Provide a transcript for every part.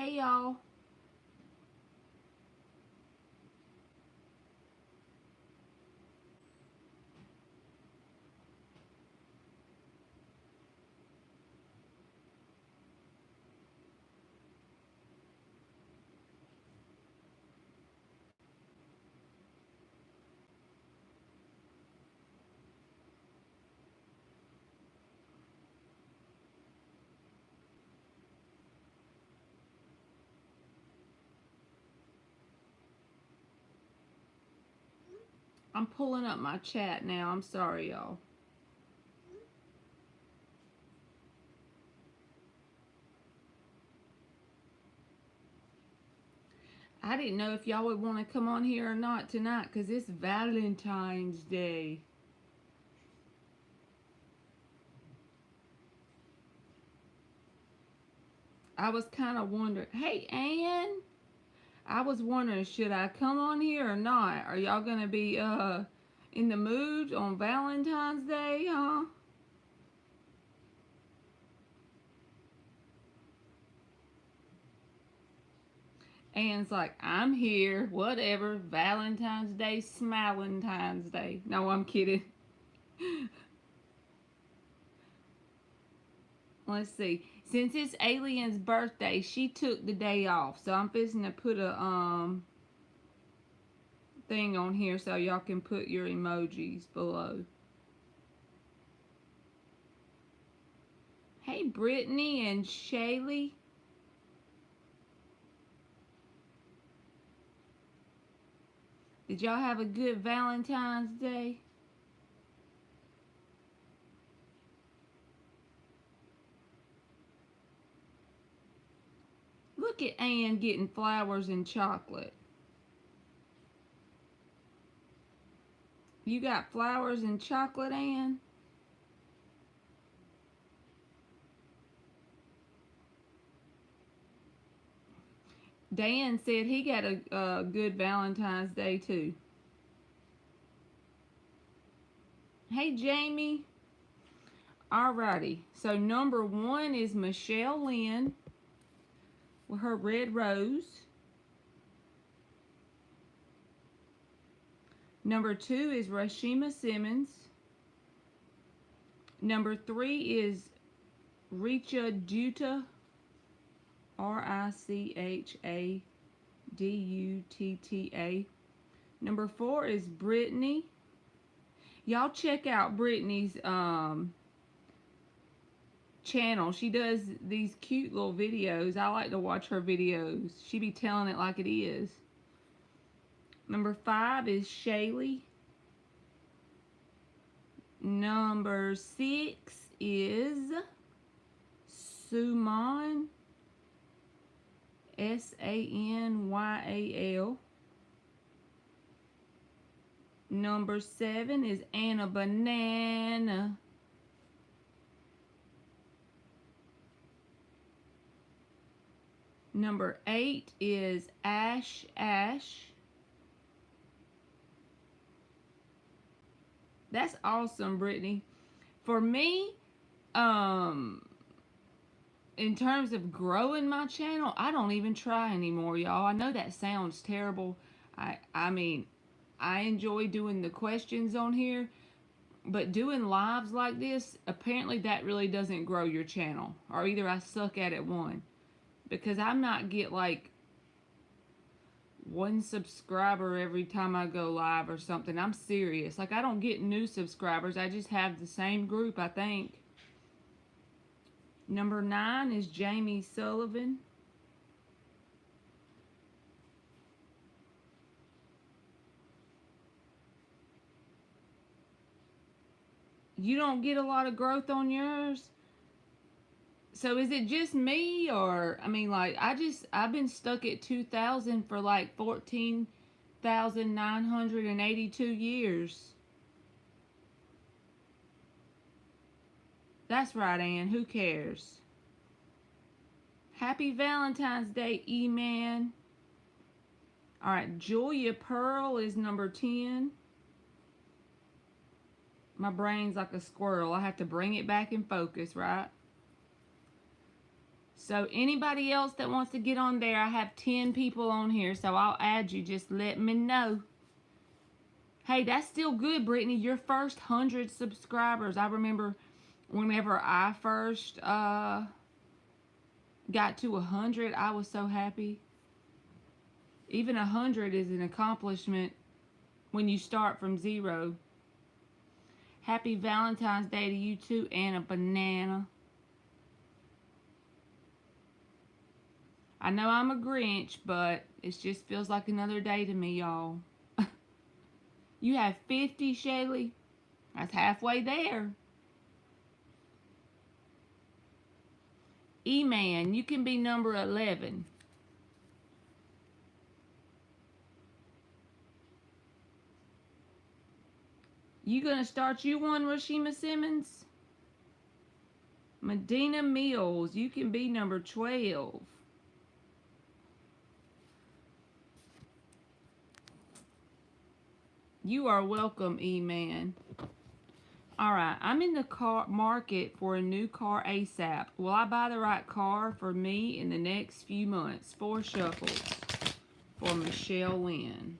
Hey, y'all. I'm pulling up my chat now. I'm sorry, y'all. I didn't know if y'all would want to come on here or not tonight because it's Valentine's Day. I was kind of wondering. Hey, Ann. I was wondering, should I come on here or not? Are y'all going to be in the mood on Valentine's Day, huh? Ann's like, I'm here, whatever. Valentine's Day, Smilentine's Day. No, I'm kidding. Let's see. Since it's Alien's birthday, she took the day off. So I'm fixing to put a thing on here so y'all can put your emojis below. Hey, Brittany and Shaylee. Did y'all have a good Valentine's Day? Look at Ann getting flowers and chocolate. You got flowers and chocolate, Ann? Dan said he got a good Valentine's Day too. Hey, Jamie. Alrighty. So number 1 is Michelle Lynn with her red rose. Number 2 is Rashima Simmons. Number 3 is Richa Dutta, Richadutta. Number 4 is Brittany. Y'all check out Brittany's channel. She does these cute little videos. I like to watch her videos. She be telling it like it is. Number 5 is Shaylee. Number 6 is Suman, Sanyal. Number 7 is Anna Banana. Number 8 is Ash. That's awesome, Brittany. For me, in terms of growing my channel, I don't even try anymore, y'all. I know that sounds terrible. I mean, I enjoy doing the questions on here, but doing lives like this, apparently that really doesn't grow your channel. Or either I suck at it, one. Because I'm not get like 1 subscriber every time I go live or something. I'm serious. Like, I don't get new subscribers. I just have the same group, I think. Number 9 is Jamie Sullivan. You don't get a lot of growth on yours? So is it just me, or I mean, like, I've been stuck at 2,000 for like 14,982 years. That's right, Ann. Who cares? Happy Valentine's Day, E-Man. Alright, Julia Pearl is number 10. My brain's like a squirrel. I have to bring it back in focus, right? So anybody else that wants to get on there, I have 10 people on here, so I'll add you. Just let me know. Hey, that's still good, Brittany. Your first 100 subscribers. I remember whenever I first got to 100, I was so happy. Even 100 is an accomplishment when you start from 0. Happy Valentine's Day to you too, Anna Banana. I know I'm a Grinch, but it just feels like another day to me, y'all. You have 50, Shaylee? That's halfway there. E-Man, you can be number 11. You gonna start you one, Rashima Simmons? Medina Mills, you can be number 12. You are welcome, E-Man. Alright, I'm in the car market for a new car ASAP. Will I buy the right car for me in the next few months? 4 shuffles for Michelle Lynn.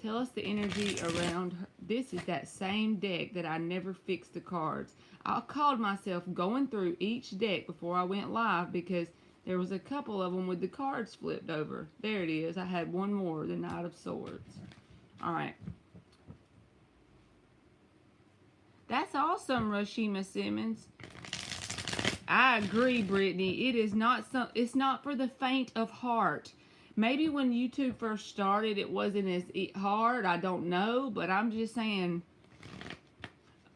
Tell us the energy around her. This is that same deck that I never fixed the cards. I called myself going through each deck before I went live because there was a couple of them with the cards flipped over. There it is. I had one more, the Knight of Swords. Alright. That's awesome, Rashima Simmons. I agree, Brittany. It is not it's not for the faint of heart. Maybe when YouTube first started, it wasn't as hard. I don't know, but I'm just saying,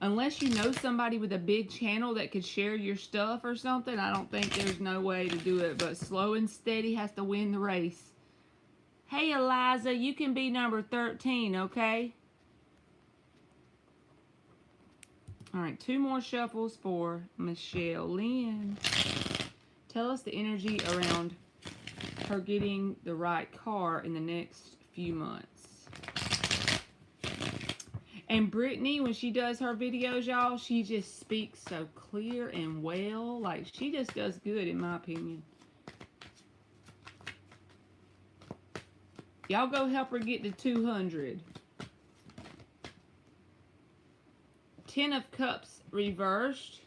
unless you know somebody with a big channel that could share your stuff or something, I don't think there's no way to do it. But slow and steady has to win the race. Hey, Eliza, you can be number 13, okay? All right, 2 more shuffles for Michelle Lynn. Tell us the energy around her getting the right car in the next few months. And Brittany, when she does her videos, y'all, she just speaks so clear and well. Like, she just does good, in my opinion. Y'all go help her get to 200. 10 of Cups reversed.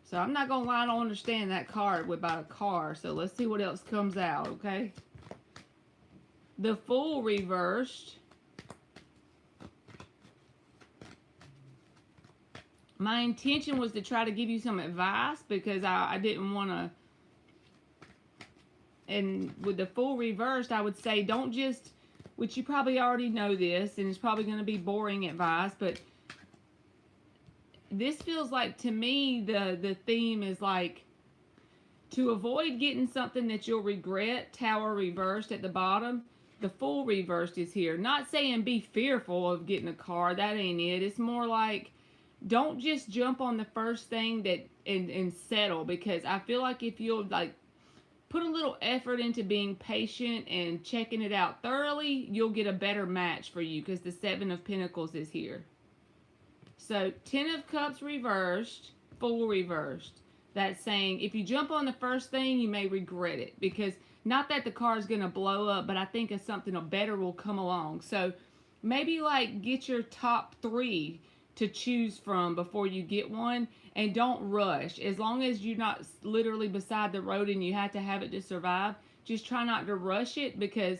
So I'm not going to lie, I don't understand that card about a car. So let's see what else comes out, okay? The Fool reversed. My intention was to try to give you some advice because I didn't want to. And with the Fool reversed, I would say don't just, which you probably already know this, and it's probably going to be boring advice, but this feels like, to me, the theme is like, to avoid getting something that you'll regret, Tower reversed at the bottom, the Fool reversed is here. Not saying be fearful of getting a car, that ain't it. It's more like, don't just jump on the first thing that and settle, because I feel like if you'll like put a little effort into being patient and checking it out thoroughly, you'll get a better match for you, because the 7 of Pentacles is here. So 10 of Cups reversed, Fool reversed. That's saying if you jump on the first thing, you may regret it, because not that the car is going to blow up, but I think something better will come along. So maybe like get your top 3 to choose from before you get one, and don't rush. As long as you're not literally beside the road and you have to have it to survive, just try not to rush it, because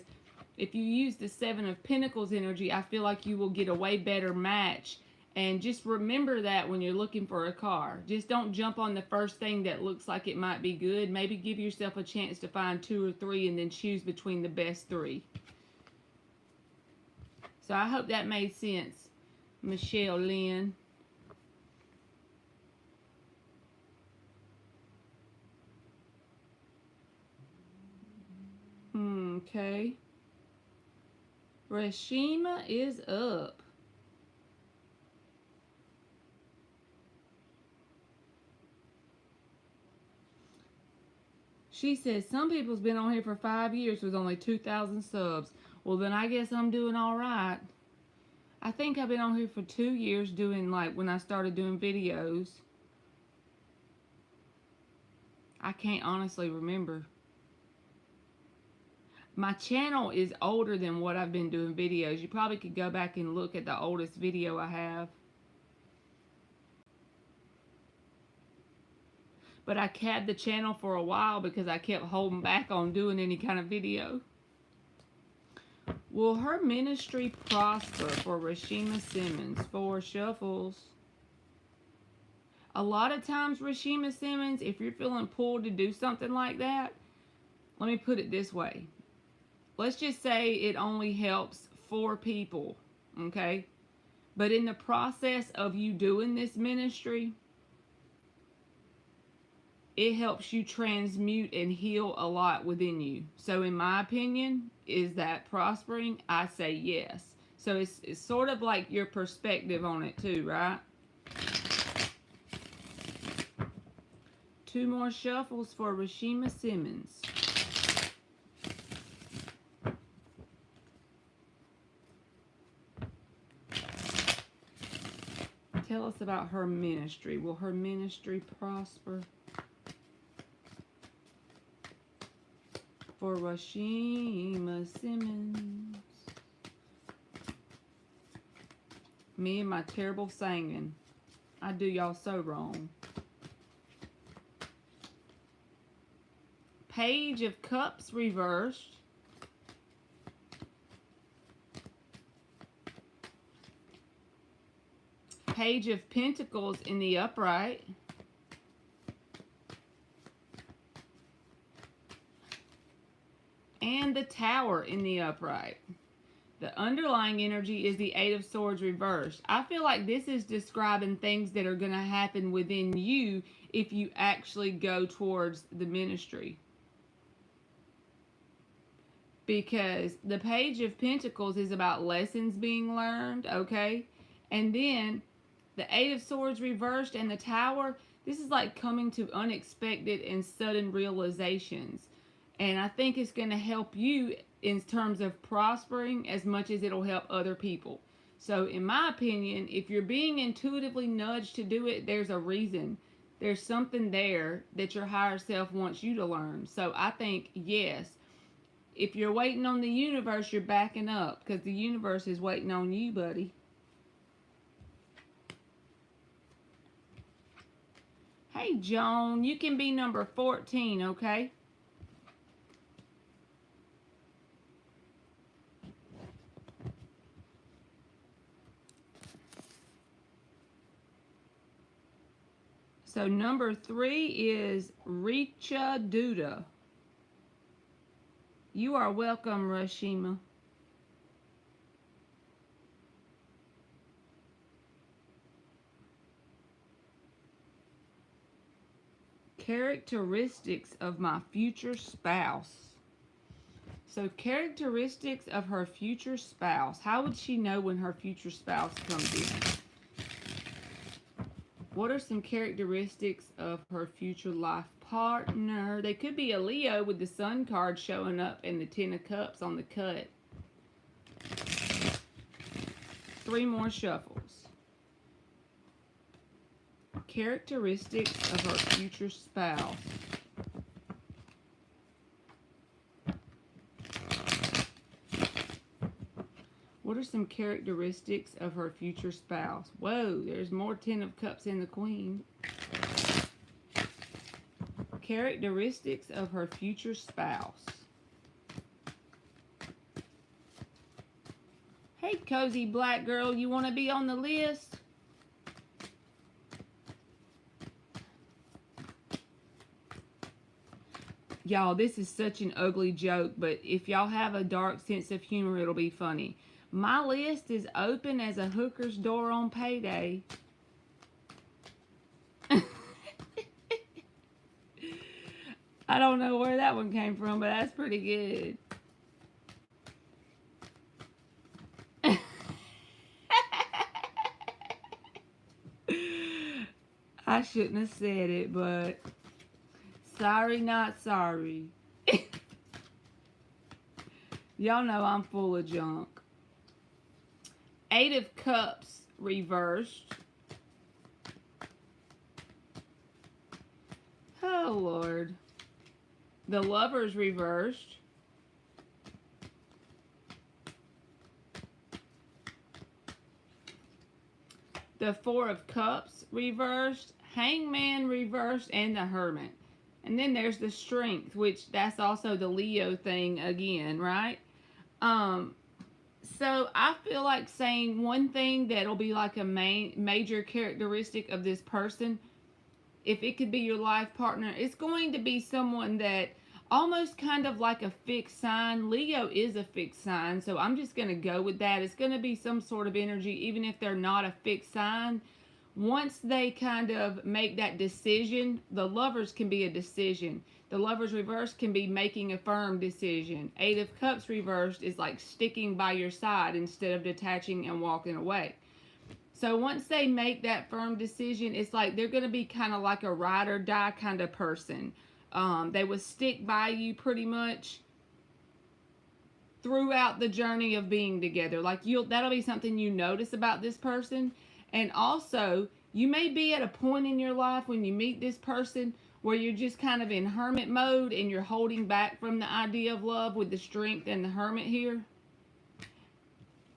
if you use the 7 of Pentacles energy, I feel like you will get a way better match. And just remember that when you're looking for a car. Just don't jump on the first thing that looks like it might be good. Maybe give yourself a chance to find 2 or 3 and then choose between the best 3. So I hope that made sense, Michelle Lynn. Okay. Rashima is up. She says, some people's been on here for 5 years with only 2,000 subs. Well, then I guess I'm doing all right. I think I've been on here for 2 years doing, like, when I started doing videos. I can't honestly remember. My channel is older than what I've been doing videos. You probably could go back and look at the oldest video I have. But I kept the channel for a while because I kept holding back on doing any kind of video. Will her ministry prosper for Rashima Simmons? 4 shuffles. A lot of times, Rashima Simmons, if you're feeling pulled to do something like that, let me put it this way. Let's just say it only helps 4 people, okay? But in the process of you doing this ministry, it helps you transmute and heal a lot within you. So in my opinion, is that prospering? I say yes. So it's sort of like your perspective on it too, right? 2 more shuffles for Rashima Simmons. Tell us about her ministry. Will her ministry prosper for Rashima Simmons? Me and my terrible singing. I do y'all so wrong. Page of Cups reversed. Page of Pentacles in the upright. And the Tower in the upright. The underlying energy is the 8 of Swords reversed. I feel like this is describing things that are going to happen within you if you actually go towards the ministry. Because the Page of Pentacles is about lessons being learned, okay? And then the 8 of Swords reversed and the Tower, this is like coming to unexpected and sudden realizations. And I think it's going to help you in terms of prospering as much as it'll help other people. So in my opinion, if you're being intuitively nudged to do it, there's a reason. There's something there that your higher self wants you to learn. So I think, yes, if you're waiting on the universe, you're backing up because the universe is waiting on you, buddy. Hey, Joan, you can be number 14, okay? So number 3 is Richa Duda. You are welcome, Rashima. Characteristics of my future spouse. So characteristics of her future spouse. How would she know when her future spouse comes in? What are some characteristics of her future life partner? They could be a Leo with the Sun card showing up and the 10 of Cups on the cut. 3 more shuffles. Characteristics of her future spouse. What are some characteristics of her future spouse? Whoa, there's more 10 of Cups in the Queen. Characteristics of her future spouse. Hey, cozy black girl, you want to be on the list? Y'all, this is such an ugly joke, but if y'all have a dark sense of humor, it'll be funny. My list is open as a hooker's door on payday. I don't know where that one came from, but that's pretty good. I shouldn't have said it, but sorry, not sorry. Y'all know I'm full of junk. Eight of Cups reversed. Oh, Lord. The Lovers reversed. The Four of Cups reversed. Hangman reversed. And the Hermit. And then there's the Strength, which that's also the Leo thing again, right? So I feel like saying one thing that'll be like a major characteristic of this person, if it could be your life partner, it's going to be someone that almost kind of like a fixed sign. Leo is a fixed sign, so I'm just going to go with that. It's going to be some sort of energy, even if they're not a fixed sign. Once they kind of make that decision, the Lovers can be a decision. The Lovers reversed can be making a firm decision. Eight of Cups reversed is like sticking by your side instead of detaching and walking away. So once they make that firm decision, it's like they're going to be kind of like a ride or die kind of person. They would stick by you pretty much throughout the journey of being together. Like that'll be something you notice about this person. And also, you may be at a point in your life when you meet this person where you're just kind of in hermit mode and you're holding back from the idea of love with the Strength and the Hermit here.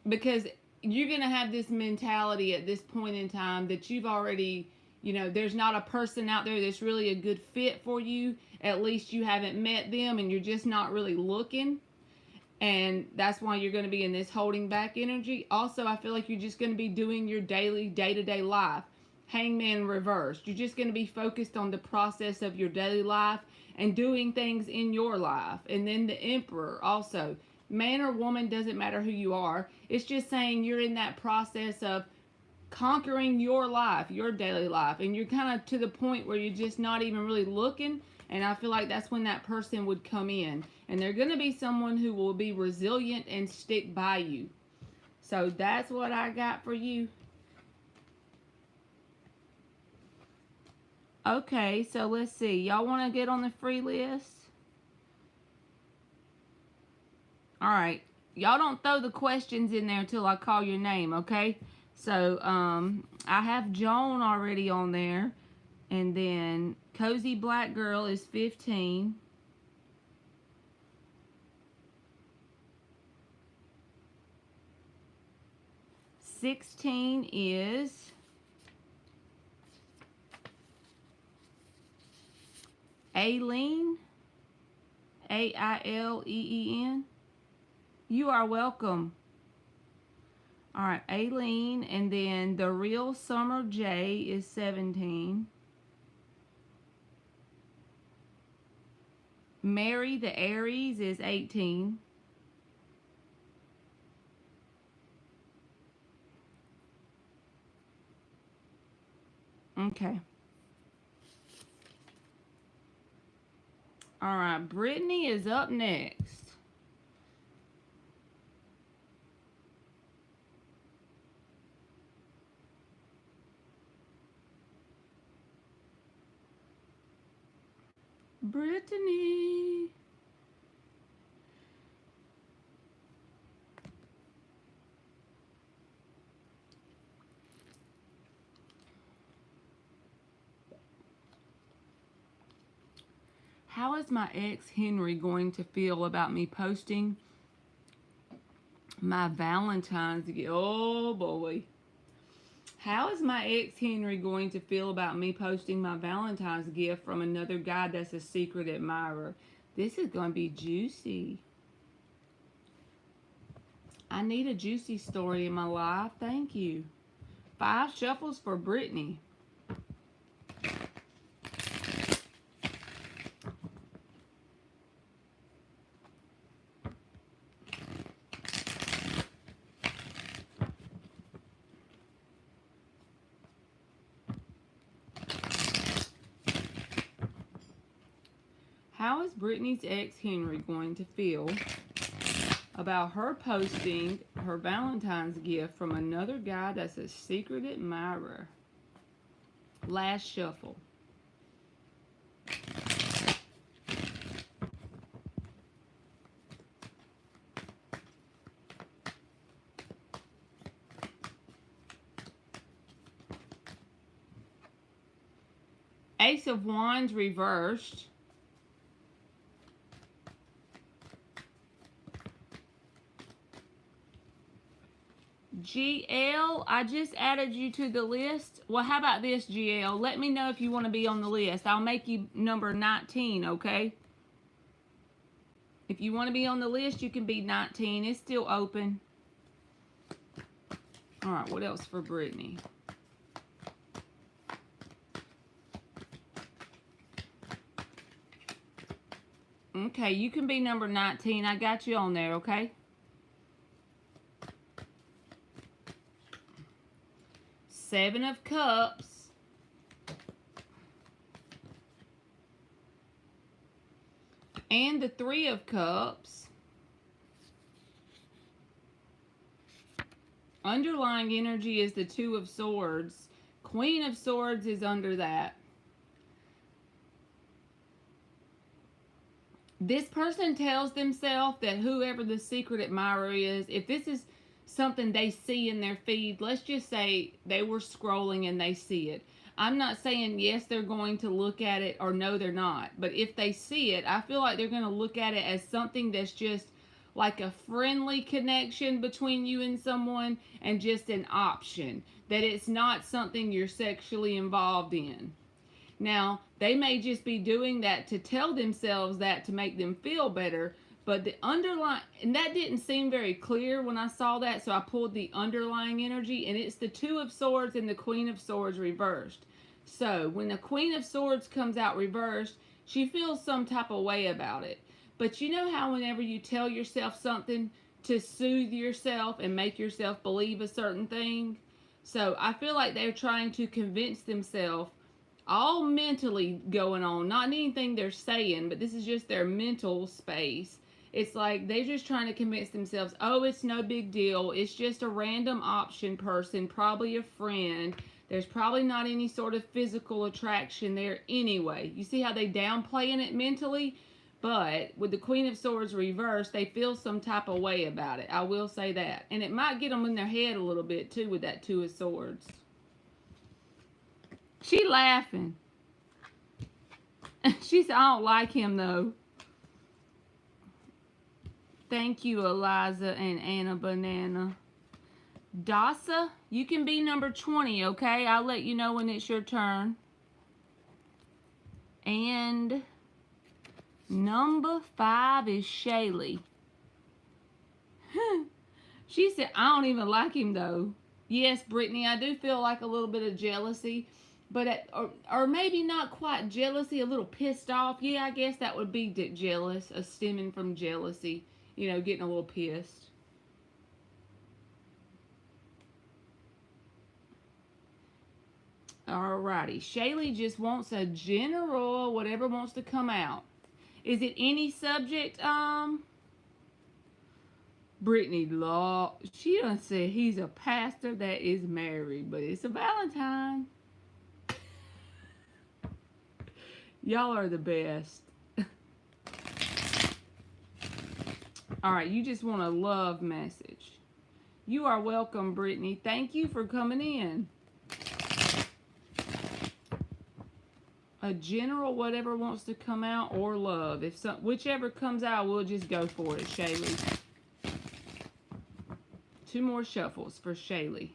Because you're going to have this mentality at this point in time that you've already, there's not a person out there that's really a good fit for you. At least you haven't met them and you're just not really looking. And that's why you're going to be in this holding back energy. Also, I feel like you're just going to be doing your daily, day-to-day life. Hangman reversed. You're just going to be focused on the process of your daily life and doing things in your life. And then the Emperor also. Man or woman, doesn't matter who you are. It's just saying you're in that process of conquering your life, your daily life. And you're kind of to the point where you're just not even really looking. And I feel like that's when that person would come in. And they're going to be someone who will be resilient and stick by you. So that's what I got for you. Okay, so let's see. Y'all want to get on the free list? Alright. Y'all don't throw the questions in there until I call your name, okay? So, I have Joan already on there. And then Cozy Black Girl is 15. $16 is Aileen. Aileen. You are welcome. Alright, Aileen. And then the Real Summer J is 17. Mary the Aries is 18. Okay. Alright, Brittany is up next. Brittany. How is my ex Henry going to feel about me posting my Valentine's gift? Oh boy. How is my ex Henry going to feel about me posting my Valentine's gift from another guy that's a secret admirer? This is going to be juicy. I need a juicy story in my life. Thank you. 5 shuffles for Brittany. How is Brittany's ex Henry going to feel about her posting her Valentine's gift from another guy that's a secret admirer? Last shuffle. Ace of Wands reversed. GL, I just added you to the list. Well, how about this, GL? Let me know if you want to be on the list. I'll make you number 19, okay? If you want to be on the list, you can be 19. It's still open. All right, what else for Brittany? Okay, you can be number 19. I got you on there, okay? Seven of Cups. And the Three of Cups. Underlying energy is the Two of Swords. Queen of Swords is under that. This person tells themselves that whoever the secret admirer is, if this is something they see in their feed, let's just say they were scrolling and they see it. I'm not saying yes, they're going to look at it or no, they're not. But if they see it, I feel like they're going to look at it as something that's just like a friendly connection between you and someone and just an option. That it's not something you're sexually involved in. Now, they may just be doing that to tell themselves that to make them feel better, but the underlying, and that didn't seem very clear when I saw that, so I pulled the underlying energy, and it's the Two of Swords and the Queen of Swords reversed. So, when the Queen of Swords comes out reversed, she feels some type of way about it. But you know how whenever you tell yourself something to soothe yourself and make yourself believe a certain thing? So, I feel like they're trying to convince themselves, all mentally going on, not anything they're saying, but this is just their mental space. It's like they're just trying to convince themselves, oh, it's no big deal. It's just a random option person, probably a friend. There's probably not any sort of physical attraction there anyway. You see how they downplaying it mentally? But with the Queen of Swords reversed, they feel some type of way about it. I will say that. And it might get them in their head a little bit too with that Two of Swords. She laughing. She said, I don't like him though. Thank you, Eliza and Anna Banana. Dasa, you can be number 20, okay? I'll let you know when it's your turn. And number 5 is Shaylee. She said, I don't even like him though. Yes, Brittany, I do feel like a little bit of jealousy. But or maybe not quite jealousy, a little pissed off. Yeah, I guess that would be jealous, stemming from jealousy. You know, getting a little pissed. Alrighty, Shaylee just wants a general, whatever wants to come out. Is it any subject? Brittany Law. She done said he's a pastor that is married, but it's a Valentine. Y'all are the best. Alright, you just want a love message. You are welcome, Brittany. Thank you for coming in. A general, whatever wants to come out, or love. Whichever comes out, we'll just go for it, Shaylee. 2 more shuffles for Shaylee.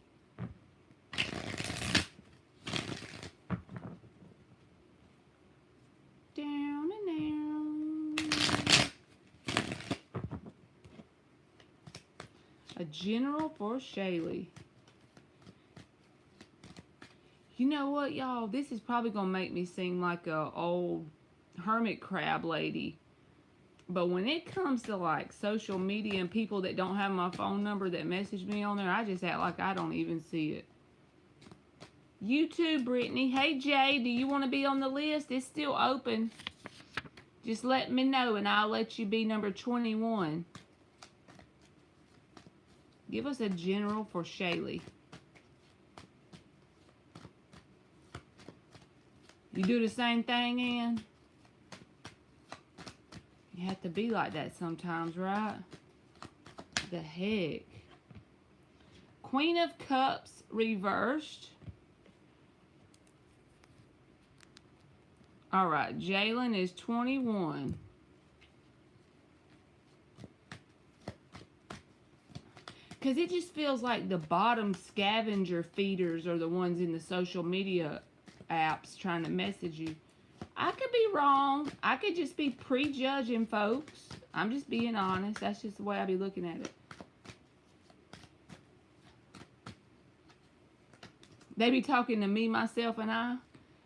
Down and down. A general for Shaylee. You know what, y'all? This is probably going to make me seem like a old hermit crab lady. But when it comes to like social media and people that don't have my phone number that message me on there, I just act like I don't even see it. You too, Brittany. Hey, Jay, do you want to be on the list? It's still open. Just let me know and I'll let you be number 21. Give us a general for Shaylee. You do the same thing, Ann? You have to be like that sometimes, right? The heck? Queen of Cups reversed. All right, Jalen is 21. Because it just feels like the bottom scavenger feeders are the ones in the social media apps trying to message you. I could be wrong. I could just be prejudging folks. I'm just being honest. That's just the way I be looking at it. They be talking to me, myself, and I.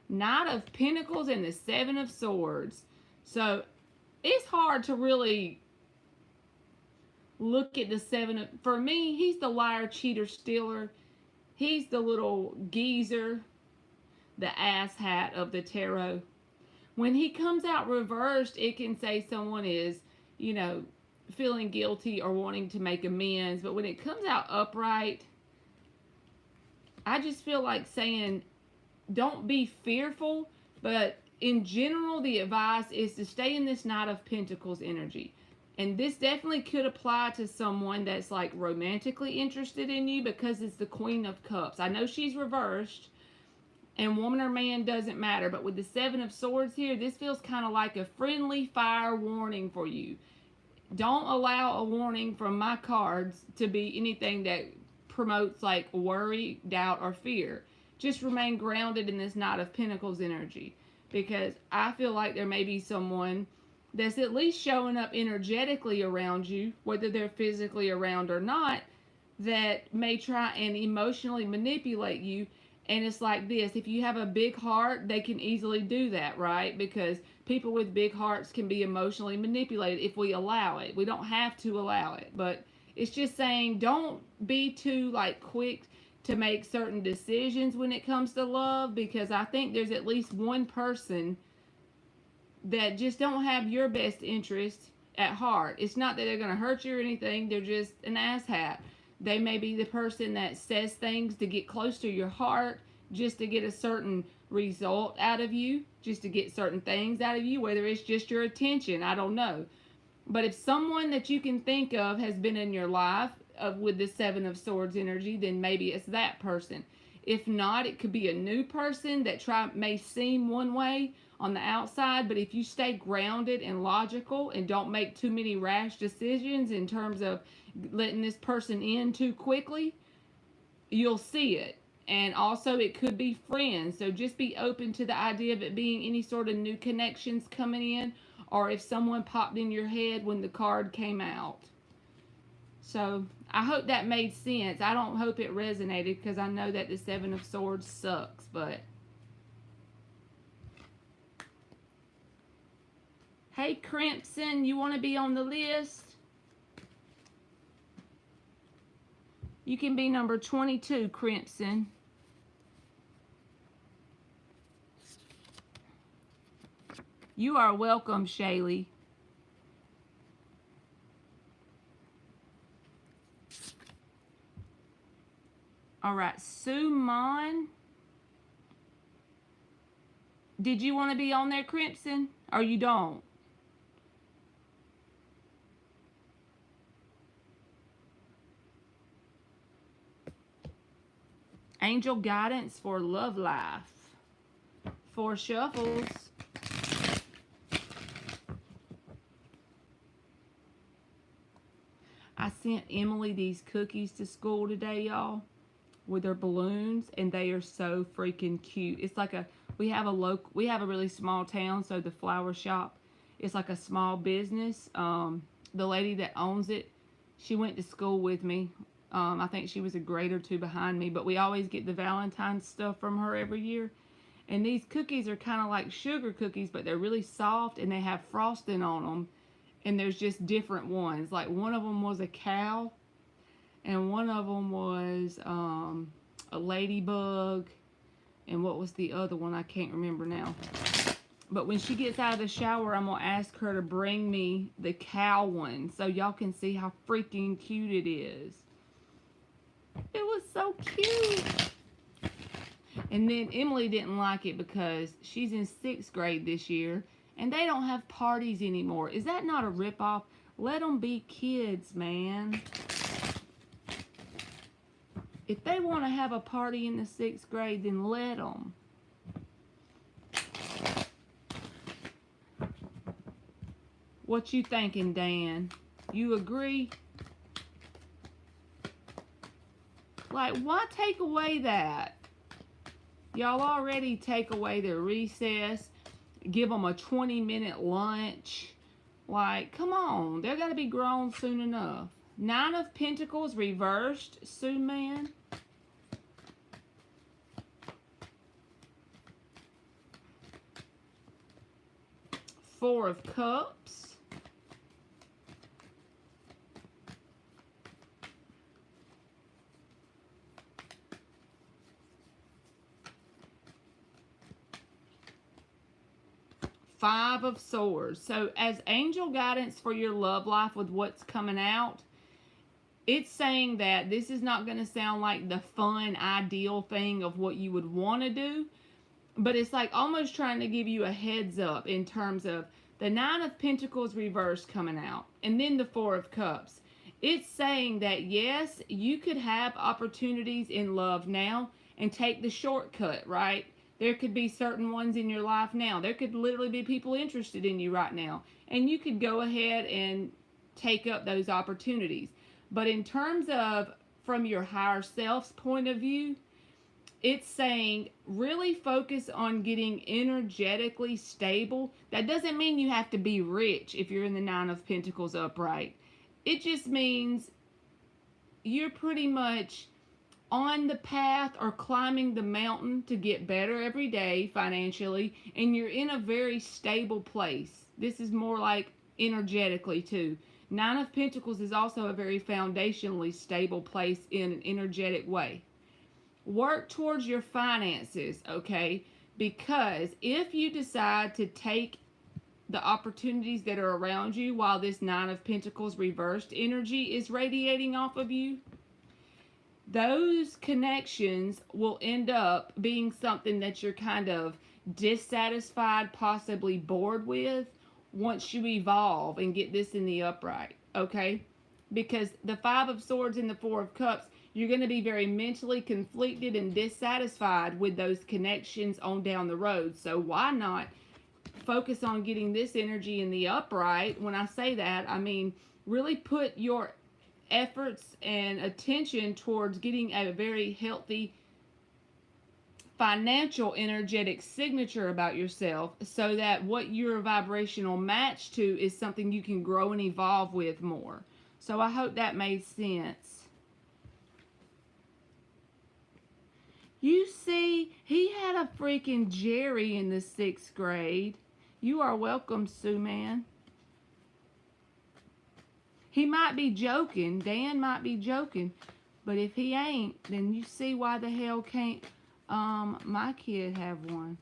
Knight of Pentacles and the Seven of Swords. So it's hard to really look at the Seven of... For me, he's the liar, cheater, stealer. He's the little geezer, the asshat of the tarot. When he comes out reversed, it can say someone is, you know, feeling guilty or wanting to make amends. But when it comes out upright, I just feel like saying, don't be fearful. But in general, the advice is to stay in this Knight of Pentacles energy. And this definitely could apply to someone that's like romantically interested in you, because it's the Queen of Cups. I know she's reversed, and woman or man doesn't matter. But with the Seven of Swords here, this feels kind of like a friendly fire warning for you. Don't allow a warning from my cards to be anything that promotes like worry, doubt, or fear. Just remain grounded in this Knight of Pentacles energy. Because I feel like there may be someone that's at least showing up energetically around you, whether they're physically around or not, that may try and emotionally manipulate you. And it's like this: if you have a big heart, they can easily do that, right? Because people with big hearts can be emotionally manipulated if we allow it. We don't have to allow it, but it's just saying, don't be too like quick to make certain decisions when it comes to love, because I think there's at least one person that just don't have your best interest at heart. It's not that they're going to hurt you or anything. They're just an asshat. They may be the person that says things to get close to your heart, just to get a certain result out of you, just to get certain things out of you, whether it's just your attention. I don't know. But if someone that you can think of has been in your life with the Seven of Swords energy, then maybe it's that person. If not, it could be a new person that may seem one way on the outside, but if you stay grounded and logical and don't make too many rash decisions in terms of letting this person in too quickly, you'll see it. And also, it could be friends. So just be open to the idea of it being any sort of new connections coming in, or if someone popped in your head when the card came out. So I hope that made sense. I don't hope it resonated, because I know that the Seven of Swords sucks, but... Hey, Crimson, you want to be on the list? You can be number 22, Crimson. You are welcome, Shaylee. All right, Suman. Did you want to be on there, Crimson? Or you don't? Angel guidance for love life. 4 shuffles. I sent Emily these cookies to school today, y'all, with their balloons, and they are so freaking cute. It's like we have a really small town, so the flower shop, it's like a small business. The lady that owns it, she went to school with me. I think she was a grade or 2 behind me, but we always get the Valentine's stuff from her every year. And these cookies are kind of like sugar cookies, but they're really soft, and they have frosting on them. And there's just different ones. Like one of them was a cow, and one of them was a ladybug, and what was the other one? I can't remember now. But when she gets out of the shower, I'm going to ask her to bring me the cow one, so y'all can see how freaking cute it is. It was so cute. And then Emily didn't like it because she's in 6th grade this year, and they don't have parties anymore. Is that not a ripoff? Let them be kids, man. If they want to have a party in the 6th grade, then let them. What you thinking, Dan? You agree? Like, why take away that? Y'all already take away their recess, give them a 20-minute lunch. Like, come on, they're got to be grown soon enough. Nine of Pentacles reversed, Sue Man. Four of Cups. Five of Swords. So as angel guidance for your love life with what's coming out, it's saying that this is not going to sound like the fun, ideal thing of what you would want to do, but it's like almost trying to give you a heads up in terms of the Nine of Pentacles reversed coming out, and then the Four of Cups. It's saying that, yes, you could have opportunities in love now and take the shortcut, right? There could be certain ones in your life now. There could literally be people interested in you right now, and you could go ahead and take up those opportunities. But in terms of from your higher self's point of view, it's saying really focus on getting energetically stable. That doesn't mean you have to be rich if you're in the Nine of Pentacles upright. It just means you're pretty much on the path or climbing the mountain to get better every day financially, and you're in a very stable place. This is more like energetically too. Nine of Pentacles is also a very foundationally stable place in an energetic way. Work towards your finances, okay? Because if you decide to take the opportunities that are around you while this Nine of Pentacles reversed energy is radiating off of you, those connections will end up being something that you're kind of dissatisfied, possibly bored with, once you evolve and get this in the upright, okay? Because the Five of Swords and the Four of Cups, you're going to be very mentally conflicted and dissatisfied with those connections on down the road. So why not focus on getting this energy in the upright? When I say that, I mean really put your efforts and attention towards getting a very healthy financial energetic signature about yourself, so that what your vibrational match to is something you can grow and evolve with more. So I hope that made sense. You see, he had a freaking Jerry in the 6th grade. You are welcome, Sue Man. He might be joking. Dan might be joking. But if he ain't, then you see why the hell can't my kid have one.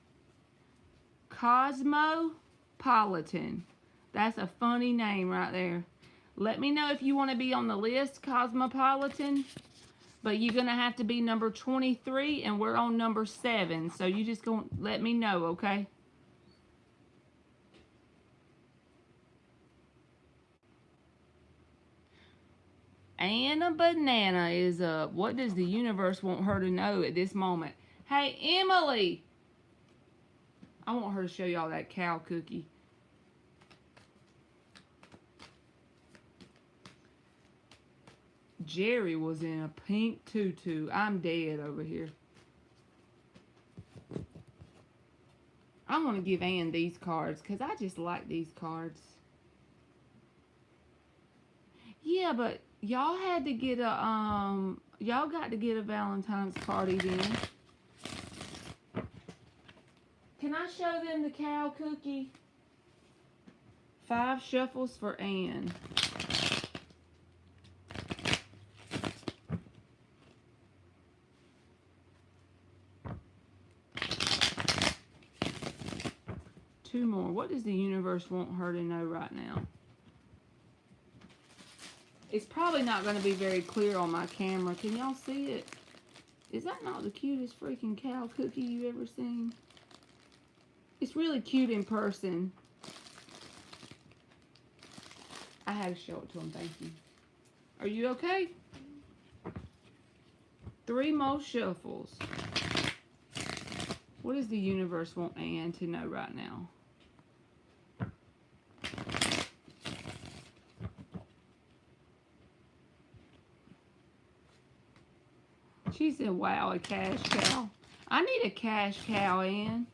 Cosmopolitan. That's a funny name right there. Let me know if you want to be on the list, Cosmopolitan. But you're going to have to be number 23, and we're on number 7. So you just going to let me know, okay? Anna Banana is up. What does the universe want her to know at this moment? Hey, Emily! I want her to show y'all that cow cookie. Jerry was in a pink tutu. I'm dead over here. I want to give Ann these cards because I just like these cards. Yeah, but y'all had to get a, y'all got to get a Valentine's party then. Can I show them the cow cookie? 5 shuffles for Ann. Two more. What does the universe want her to know right now? It's probably not going to be very clear on my camera. Can y'all see it? Is that not the cutest freaking cow cookie you've ever seen? It's really cute in person. I had to show it to him. Thank you. Are you okay? 3 more shuffles. What does the universe want Ann to know right now? She said, wow, a cash cow. I need a cash cow, Ann.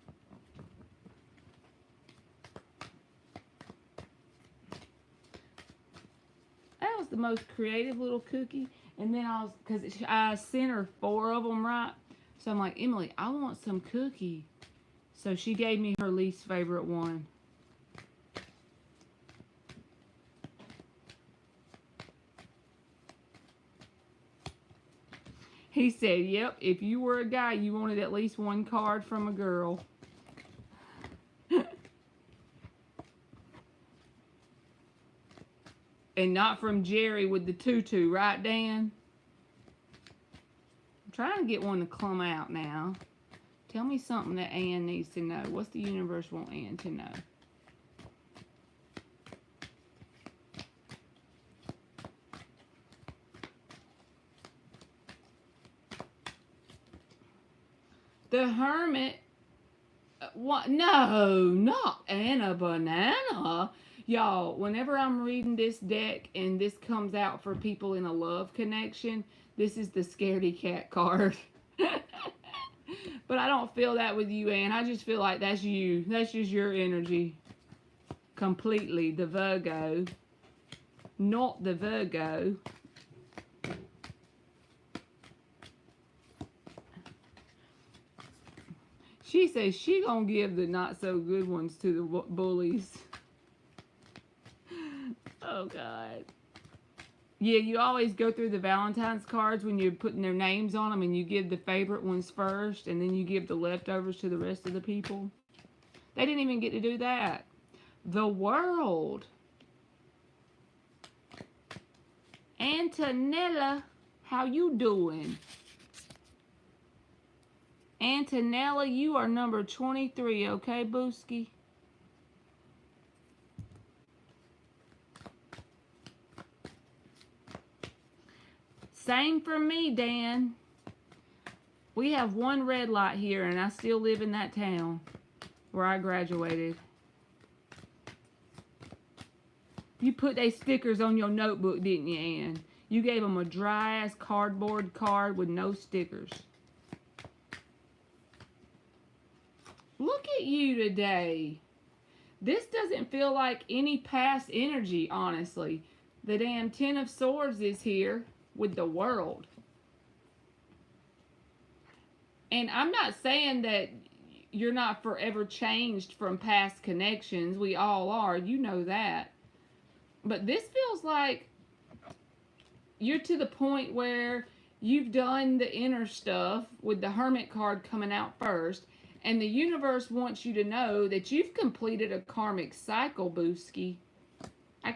That was the most creative little cookie. And then because I sent her 4 of them, right? So I'm like, Emily, I want some cookie. So she gave me her least favorite one. He said, yep, if you were a guy, you wanted at least 1 card from a girl. And not from Jerry with the tutu, right, Dan? I'm trying to get one to come out now. Tell me something that Ann needs to know. What's the universe want Ann to know? The Hermit. What? No, not Anna Banana. Y'all, whenever I'm reading this deck and this comes out for people in a love connection, this is the scaredy cat card. But I don't feel that with you, Ann. I just feel like that's you. That's just your energy. Completely. The Virgo. Not the Virgo. She says she gonna give the not so good ones to the bullies. Oh, God. Yeah, you always go through the Valentine's cards when you're putting their names on them and you give the favorite ones first and then you give the leftovers to the rest of the people. They didn't even get to do that. The World. Antonella, how you doing? Antonella, you are number 23, okay, Booski? Same for me, Dan. We have 1 red light here, and I still live in that town where I graduated. You put those stickers on your notebook, didn't you, Ann? You gave them a dry-ass cardboard card with no stickers. Look at you today. This doesn't feel like any past energy, honestly. The damn 10 of Swords is here with the World. And I'm not saying that you're not forever changed from past connections. We all are. You know that. But this feels like you're to the point where you've done the inner stuff with the Hermit card coming out first. And the universe wants you to know that you've completed a karmic cycle, Booski. I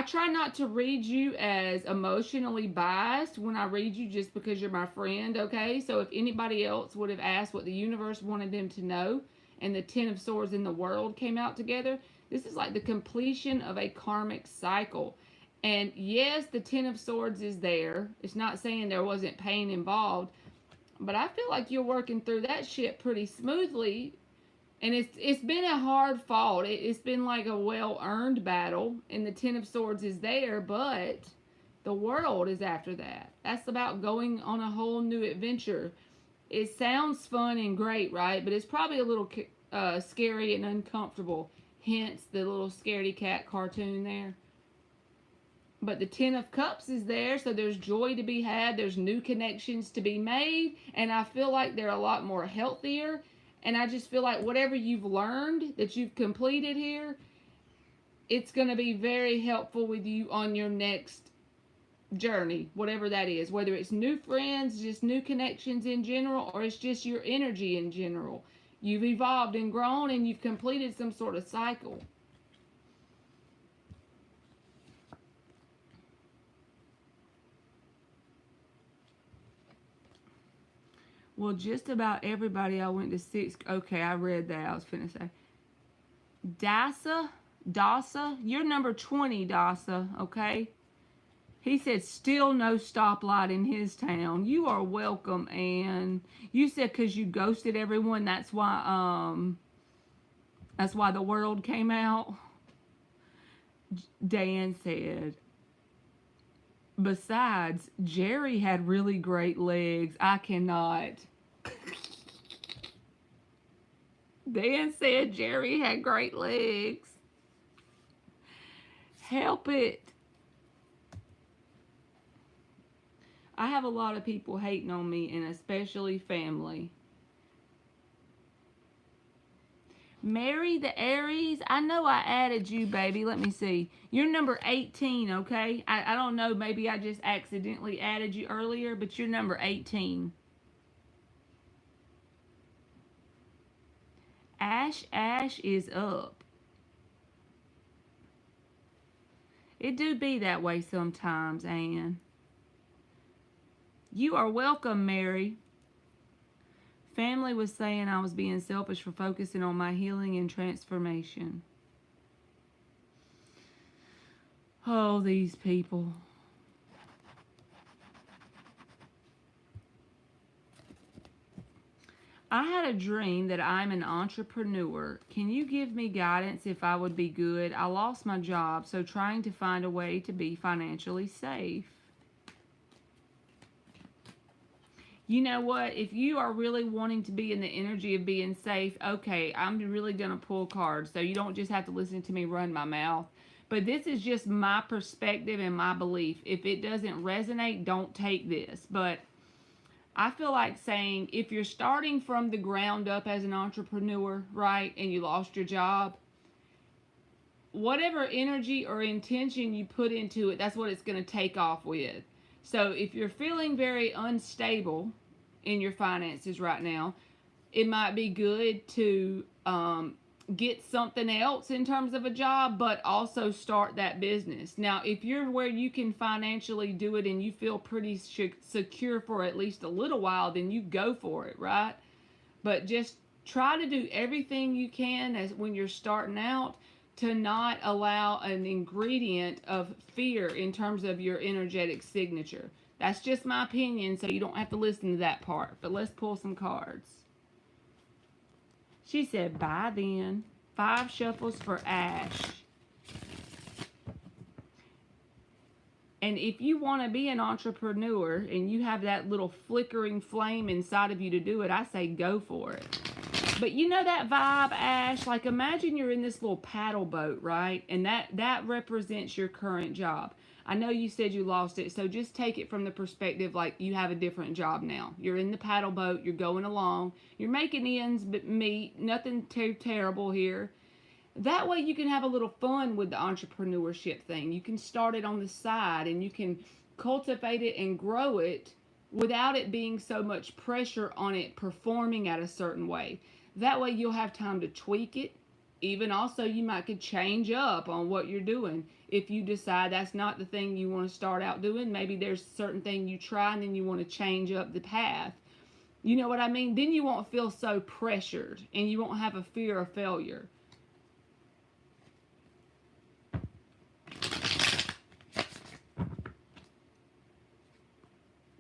try not to read you as emotionally biased when I read you just because you're my friend, okay? So if anybody else would have asked what the universe wanted them to know and the 10 of Swords in the World came out together, this is like the completion of a karmic cycle. And yes, the 10 of Swords is there. It's not saying there wasn't pain involved, but I feel like you're working through that shit pretty smoothly. And it's been a hard fought. It's been like a well-earned battle. And the 10 of Swords is there, but the World is after that. That's about going on a whole new adventure. It sounds fun and great, right? But it's probably a little scary and uncomfortable. Hence the little scaredy cat cartoon there. But the 10 of Cups is there, so there's joy to be had. There's new connections to be made. And I feel like they're a lot more healthier. And I just feel like whatever you've learned that you've completed here, it's going to be very helpful with you on your next journey, whatever that is. Whether it's new friends, just new connections in general, or it's just your energy in general. You've evolved and grown and you've completed some sort of cycle. Well, just about everybody I went to 6. Okay, I read that. I was finna say. Dasa, you're number 20, Dasa, okay? He said still no stoplight in his town. You are welcome, and you said because you ghosted everyone, that's why the World came out. Dan said, Besides, Jerry had really great legs. I cannot. Dan said Jerry had great legs. Help it. I have a lot of people hating on me, and especially family. Mary the Aries, I know I added you, baby. Let me see. You're number 18, okay? I don't know. Maybe I just accidentally added you earlier, but you're number 18. Ash is up. It do be that way sometimes, Anne. You are welcome, Mary. Family was saying I was being selfish for focusing on my healing and transformation. Oh, these people. I had a dream that I'm an entrepreneur. Can you give me guidance if I would be good? I lost my job, so trying to find a way to be financially safe. You know what? If you are really wanting to be in the energy of being safe, okay, I'm really going to pull cards. So you don't just have to listen to me run my mouth. But this is just my perspective and my belief. If it doesn't resonate, don't take this. But I feel like saying if you're starting from the ground up as an entrepreneur, right, and you lost your job, whatever energy or intention you put into it, that's what it's going to take off with. So if you're feeling very unstable in your finances right now, it might be good to get something else in terms of a job, but also start that business. Now, if you're where you can financially do it and you feel pretty secure for at least a little while, then you go for it, right? But just try to do everything you can as when you're starting out to not allow an ingredient of fear in terms of your energetic signature. That's just my opinion, so you don't have to listen to that part. But let's pull some cards. She said, bye then. 5 shuffles for Ash. And if you want to be an entrepreneur and you have that little flickering flame inside of you to do it, I say go for it. But you know that vibe, Ash? Like imagine you're in this little paddle boat, right? And that represents your current job. I know you said you lost it, so just take it from the perspective like you have a different job now. You're in the paddle boat, you're going along, you're making ends meet, nothing too terrible here. That way you can have a little fun with the entrepreneurship thing. You can start it on the side and you can cultivate it and grow it without it being so much pressure on it performing at a certain way. That way you'll have time to tweak it. Even also you might could change up on what you're doing. If you decide that's not the thing you want to start out doing, maybe there's a certain thing you try and then you want to change up the path. You know what I mean? Then you won't feel so pressured and you won't have a fear of failure.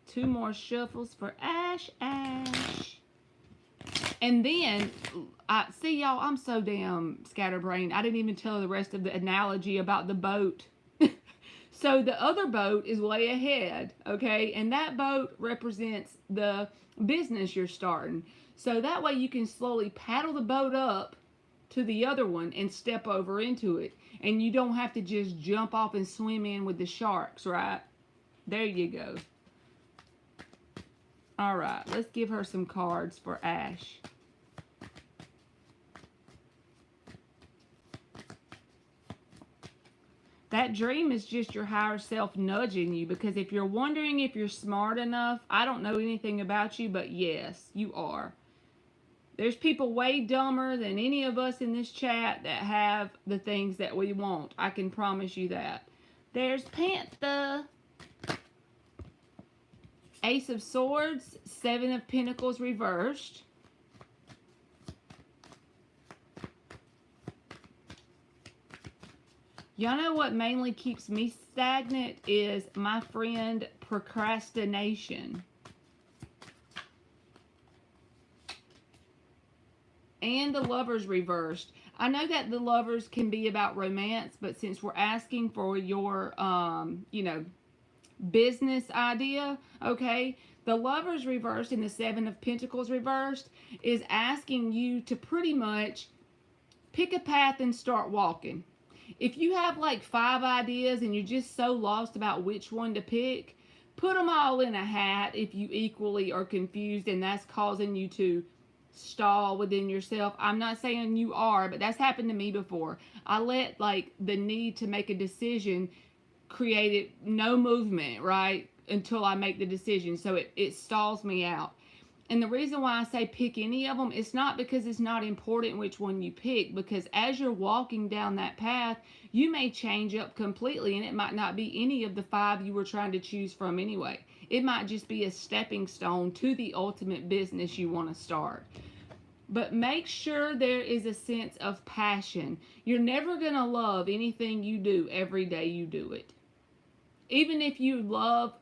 Two more shuffles for Ash. And then, see y'all, I'm so damn scatterbrained. I didn't even tell the rest of the analogy about the boat. So the other boat is way ahead, okay? And that boat represents the business you're starting. So that way you can slowly paddle the boat up to the other one and step over into it. And you don't have to just jump off and swim in with the sharks, right? There you go. All right, let's give her some cards for Ash. That dream is just your higher self nudging you, because if you're wondering if you're smart enough, I don't know anything about you, but yes, you are. There's people way dumber than any of us in this chat that have the things that we want. I can promise you that. There's Panther. Ace of Swords, 7 of Pentacles reversed. Y'all know what mainly keeps me stagnant is my friend procrastination. And the Lovers reversed. I know that the Lovers can be about romance, but since we're asking for your, business idea, okay? The Lovers reversed and the Seven of Pentacles reversed is asking you to pretty much pick a path and start walking. If you have like 5 ideas and you're just so lost about which one to pick, put them all in a hat if you equally are confused and that's causing you to stall within yourself. I'm not saying you are, but that's happened to me before. I let like the need to make a decision created no movement, right? Until I make the decision. So it stalls me out. And the reason why I say pick any of them, it's not because it's not important which one you pick, because as you're walking down that path, you may change up completely and it might not be any of the 5 you were trying to choose from anyway. It might just be a stepping stone to the ultimate business you want to start. But make sure there is a sense of passion. You're never going to love anything you do every day you do it. Even if you love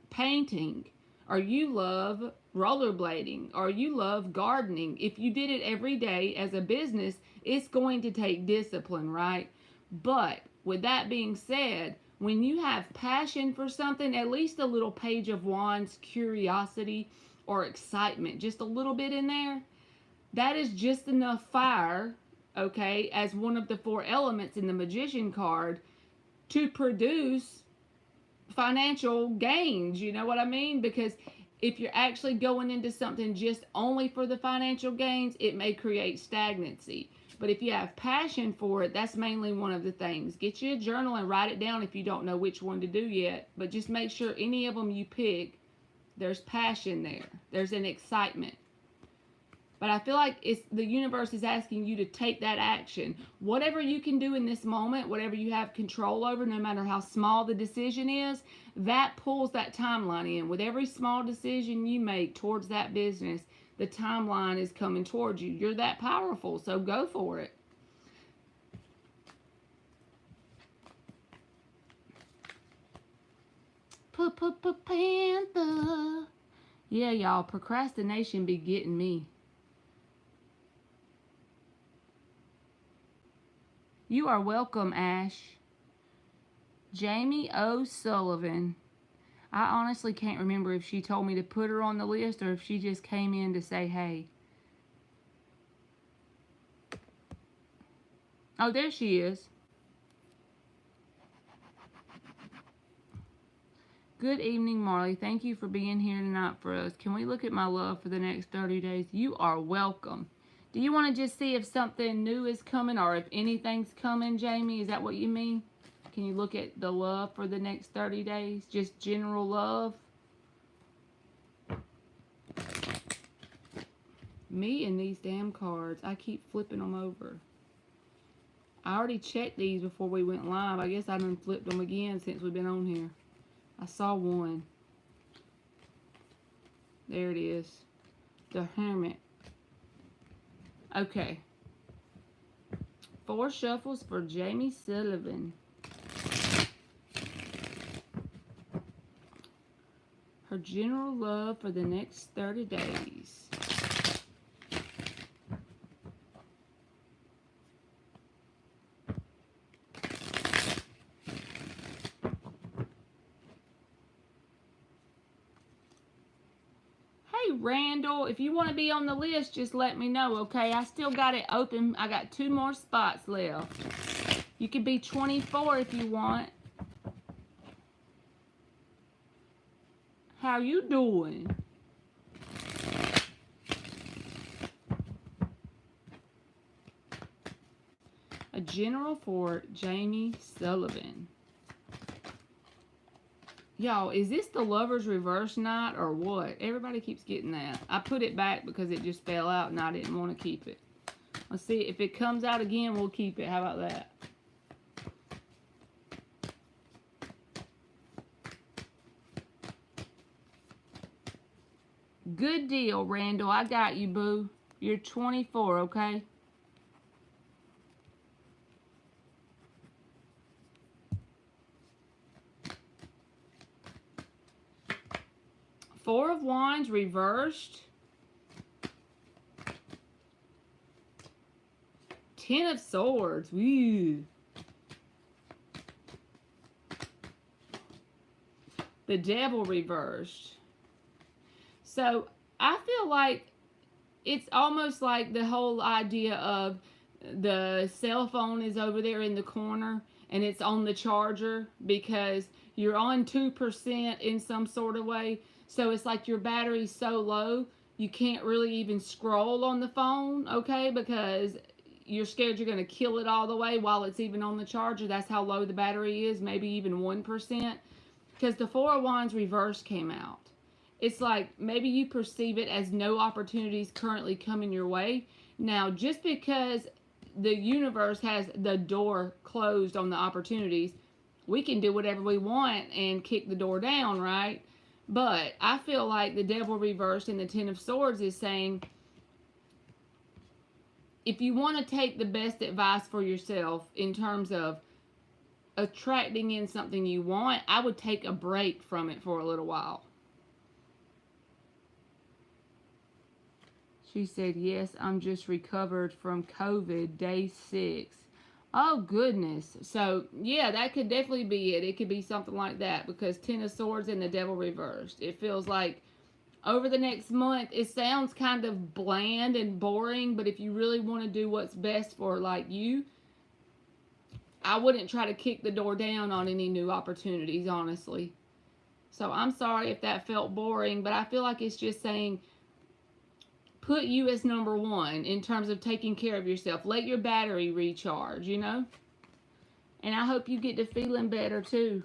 painting, or you love rollerblading, or you love gardening, if you did it every day as a business, it's going to take discipline, right? But with that being said, when you have passion for something, at least a little Page of Wands curiosity or excitement, just a little bit in there, that is just enough fire, okay, as one of the 4 elements in the Magician card to produce financial gains. You know what I mean? Because if you're actually going into something just only for the financial gains, it may create stagnancy. But if you have passion for it, that's mainly one of the things. Get you a journal and write it down if you don't know which one to do yet. But just make sure any of them you pick, there's passion there. There's an excitement. But I feel like the universe is asking you to take that action. Whatever you can do in this moment, whatever you have control over, no matter how small the decision is, that pulls that timeline in. With every small decision you make towards that business, the timeline is coming towards you. You're that powerful, so go for it. Panther. Yeah, y'all, procrastination be getting me. You are welcome, Ash. Jamie O'Sullivan. I honestly can't remember if she told me to put her on the list or if she just came in to say hey. Oh, there she is. Good evening, Marley. Thank you for being here tonight for us. Can we look at my love for the next 30 days? You are welcome. Do you want to just see if something new is coming or if anything's coming, Jamie? Is that what you mean? Can you look at the love for the next 30 days? Just general love? Me and these damn cards. I keep flipping them over. I already checked these before we went live. I guess I done flipped them again since we've been on here. I saw one. There it is. The Hermit. Okay. 4 shuffles for Jamie Sullivan. Her general love for the next 30 days. Randall, if you want to be on the list, just let me know, okay? I still got it open. I got 2 more spots left. You can be 24 if you want. How you doing? A general for Jamie Sullivan. Y'all, is this the Lovers Reverse night or what? Everybody keeps getting that. I put it back because it just fell out and I didn't want to keep it. Let's see. If it comes out again, we'll keep it. How about that? Good deal, Randall. I got you, boo. You're 24, okay? Four of Wands reversed. 10 of Swords. Woo. The Devil reversed. So I feel like it's almost like the whole idea of the cell phone is over there in the corner and it's on the charger because you're on 2% in some sort of way. So it's like your battery's so low you can't really even scroll on the phone, okay, because you're scared you're going to kill it all the way while it's even on the charger. That's how low the battery is, maybe even 1%. Because the Four of Wands reverse came out. It's like maybe you perceive it as no opportunities currently coming your way. Now, just because the universe has the door closed on the opportunities, we can do whatever we want and kick the door down, right? But I feel like the Devil reversed in the Ten of Swords is saying, if you want to take the best advice for yourself in terms of attracting in something you want, I would take a break from it for a little while. She said, yes, I'm just recovered from COVID, day 6. Oh, goodness. So, yeah, that could definitely be it. It could be something like that because Ten of Swords and the Devil reversed. It feels like over the next month, it sounds kind of bland and boring, but if you really want to do what's best for, like, you, I wouldn't try to kick the door down on any new opportunities, honestly. So, I'm sorry if that felt boring, but I feel like it's just saying, put you as number one in terms of taking care of yourself. Let your battery recharge, you know? And I hope you get to feeling better, too.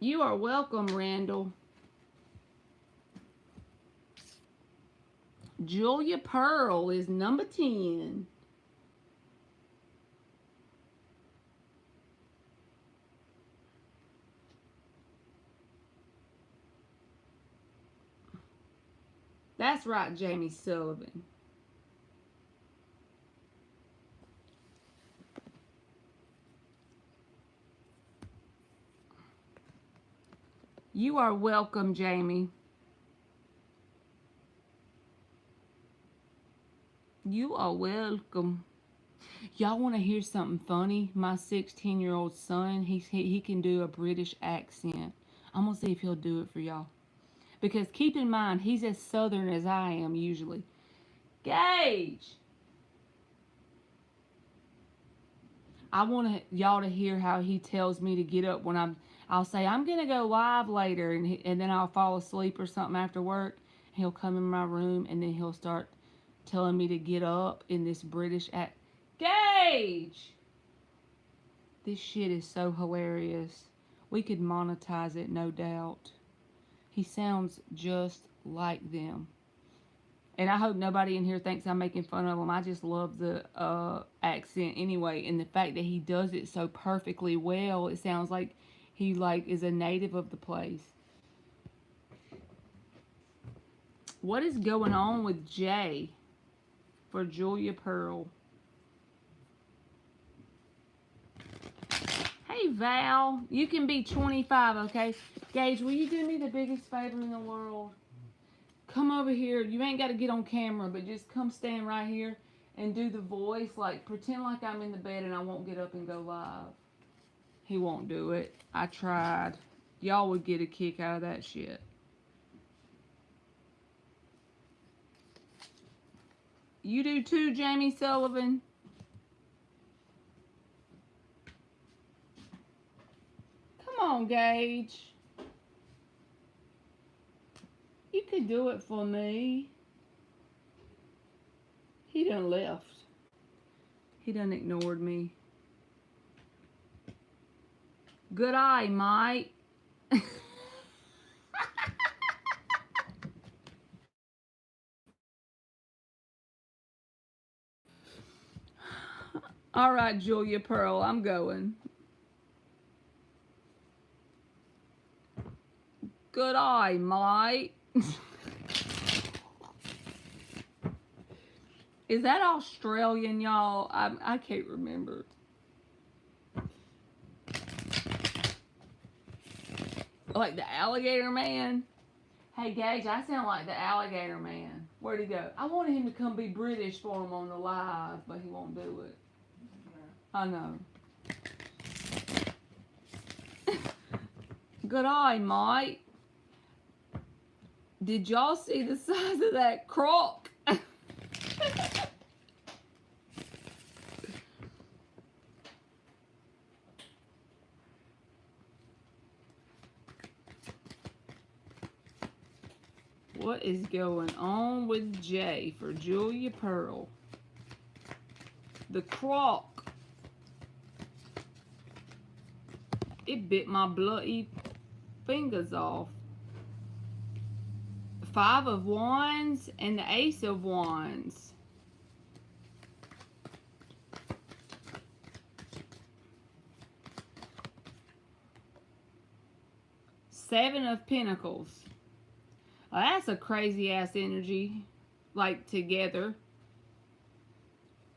You are welcome, Randall. Julia Pearl is number 10. That's right, Jamie Sullivan. You are welcome, Jamie. You are welcome. Y'all want to hear something funny? My 16-year-old son, he can do a British accent. I'm going to see if he'll do it for y'all. Because keep in mind, he's as southern as I am usually. Gage! I want y'all to hear how he tells me to get up when I'll say, I'm going to go live later, and then I'll fall asleep or something after work. He'll come in my room, and then he'll start telling me to get up in this British accent. Gage! This shit is so hilarious. We could monetize it, no doubt. He sounds just like them. And I hope nobody in here thinks I'm making fun of him. I just love the accent anyway. And the fact that he does it so perfectly well. It sounds like he is a native of the place. What is going on with Jay for Julia Pearl? Hey, Val. You can be 25, okay? Gage, will you do me the biggest favor in the world? Come over here. You ain't got to get on camera, but just come stand right here and do the voice. Like, pretend like I'm in the bed and I won't get up and go live. He won't do it. I tried. Y'all would get a kick out of that shit. You do too, Jamie Sullivan. Come on, Gage. You could do it for me. He done left. He done ignored me. Good eye, Mike. All right, Julia Pearl, I'm going. Good eye, Mike. Is that Australian, y'all? I can't remember. Like the alligator man? Hey, Gage, I sound like the alligator man. Where'd he go? I wanted him to come be British for him on the live, but he won't do it. I know. Good eye, Mike. Did y'all see the size of that croc? What is going on with Jay for Julia Pearl? The croc. It bit my bloody fingers off. 5 of Wands and the Ace of Wands. Seven of Pentacles. Well, that's a crazy ass energy, like together.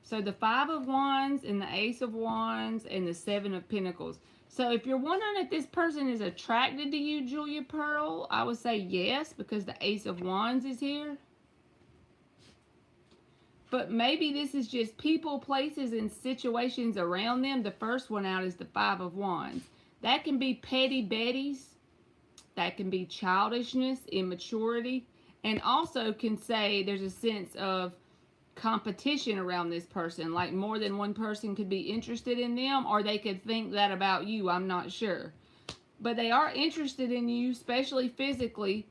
So the 5 of Wands and the Ace of Wands and the 7 of Pentacles. So if you're wondering if this person is attracted to you, Julia Pearl, I would say yes, because the Ace of Wands is here. But maybe this is just people, places, and situations around them. The first one out is the 5 of Wands. That can be petty betties. That can be childishness, immaturity. And also can say there's a sense of competition around this person. Like more than one person could be interested in them, or they could think that about you. I'm not sure. But they are interested in you, especially physically.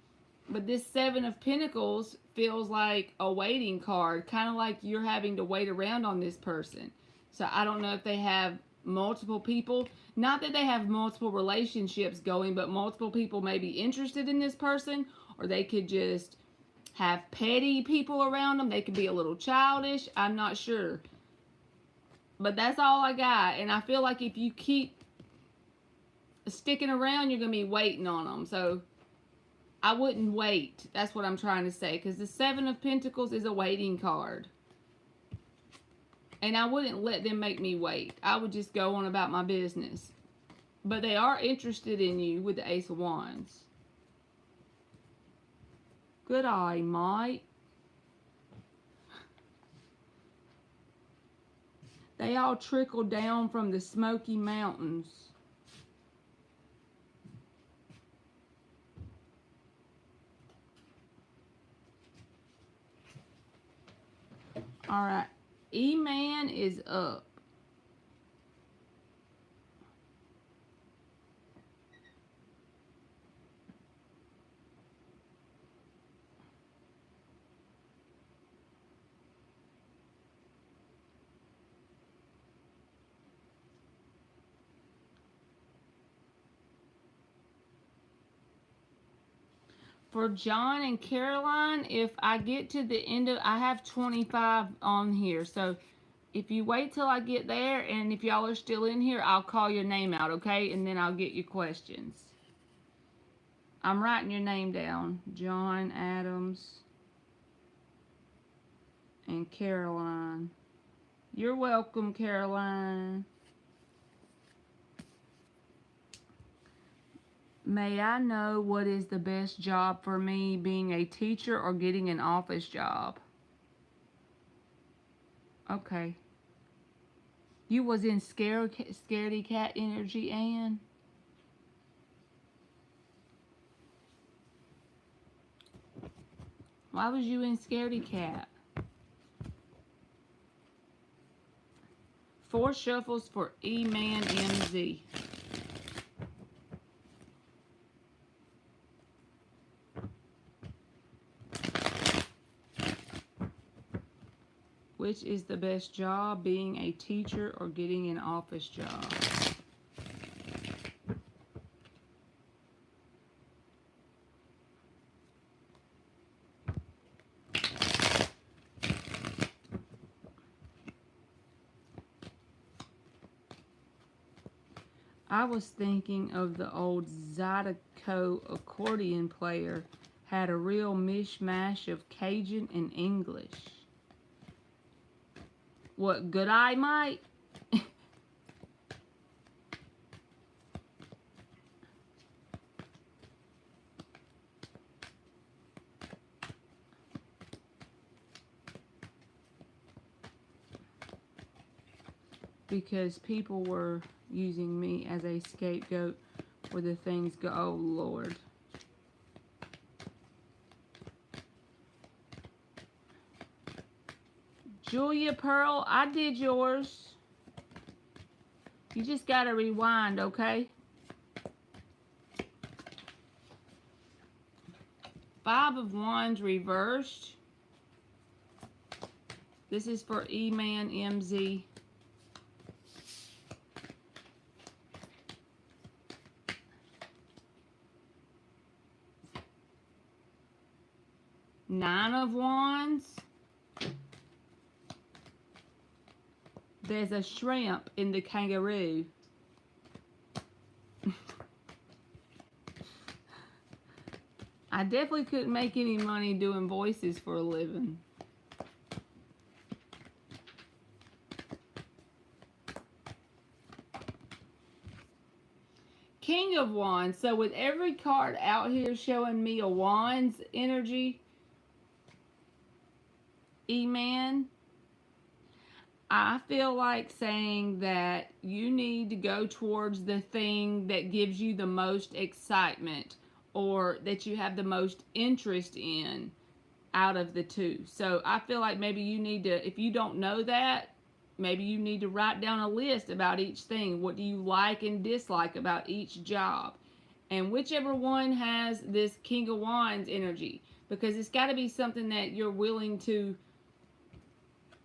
But this 7 of Pentacles feels like a waiting card, kind of like you're having to wait around on this person. So I don't know if they have multiple people. Not that they have multiple relationships going, but multiple people may be interested in this person, or they could just have petty people around them. They could be a little childish. I'm not sure. But that's all I got. And I feel like if you keep sticking around, you're going to be waiting on them. So I wouldn't wait. That's what I'm trying to say. Because the 7 of Pentacles is a waiting card. And I wouldn't let them make me wait. I would just go on about my business. But they are interested in you with the Ace of Wands. Good eye, Mike. They all trickle down from the Smoky Mountains. Alright. E-Man is up. For John and Caroline, if I get to the end of, I have 25 on here. So if you wait till I get there, and if y'all are still in here, I'll call your name out, okay? And then I'll get your questions. I'm writing your name down. John Adams and Caroline. You're welcome, Caroline. May I know what is the best job for me, being a teacher or getting an office job? Okay. You was in scaredy cat energy, Ann? Why was you in scaredy cat? 4 shuffles for E-Man MZ. Which is the best job, being a teacher or getting an office job? I was thinking of the old Zydeco accordion player, had a real mishmash of Cajun and English. What, good eye, Mike? Because people were using me as a scapegoat where the things go. Oh, Lord. Julia Pearl, I did yours. You just got to rewind, okay? 5 of Wands reversed. This is for E-Man MZ. Nine of Wands. There's a shrimp in the kangaroo. I definitely couldn't make any money doing voices for a living. King of Wands. So with every card out here showing me a Wands energy, E-Man, I feel like saying that you need to go towards the thing that gives you the most excitement or that you have the most interest in out of the two. So I feel like maybe you need to, if you don't know that, maybe you need to write down a list about each thing. What do you like and dislike about each job? And whichever one has this King of Wands energy, because it's got to be something that you're willing to,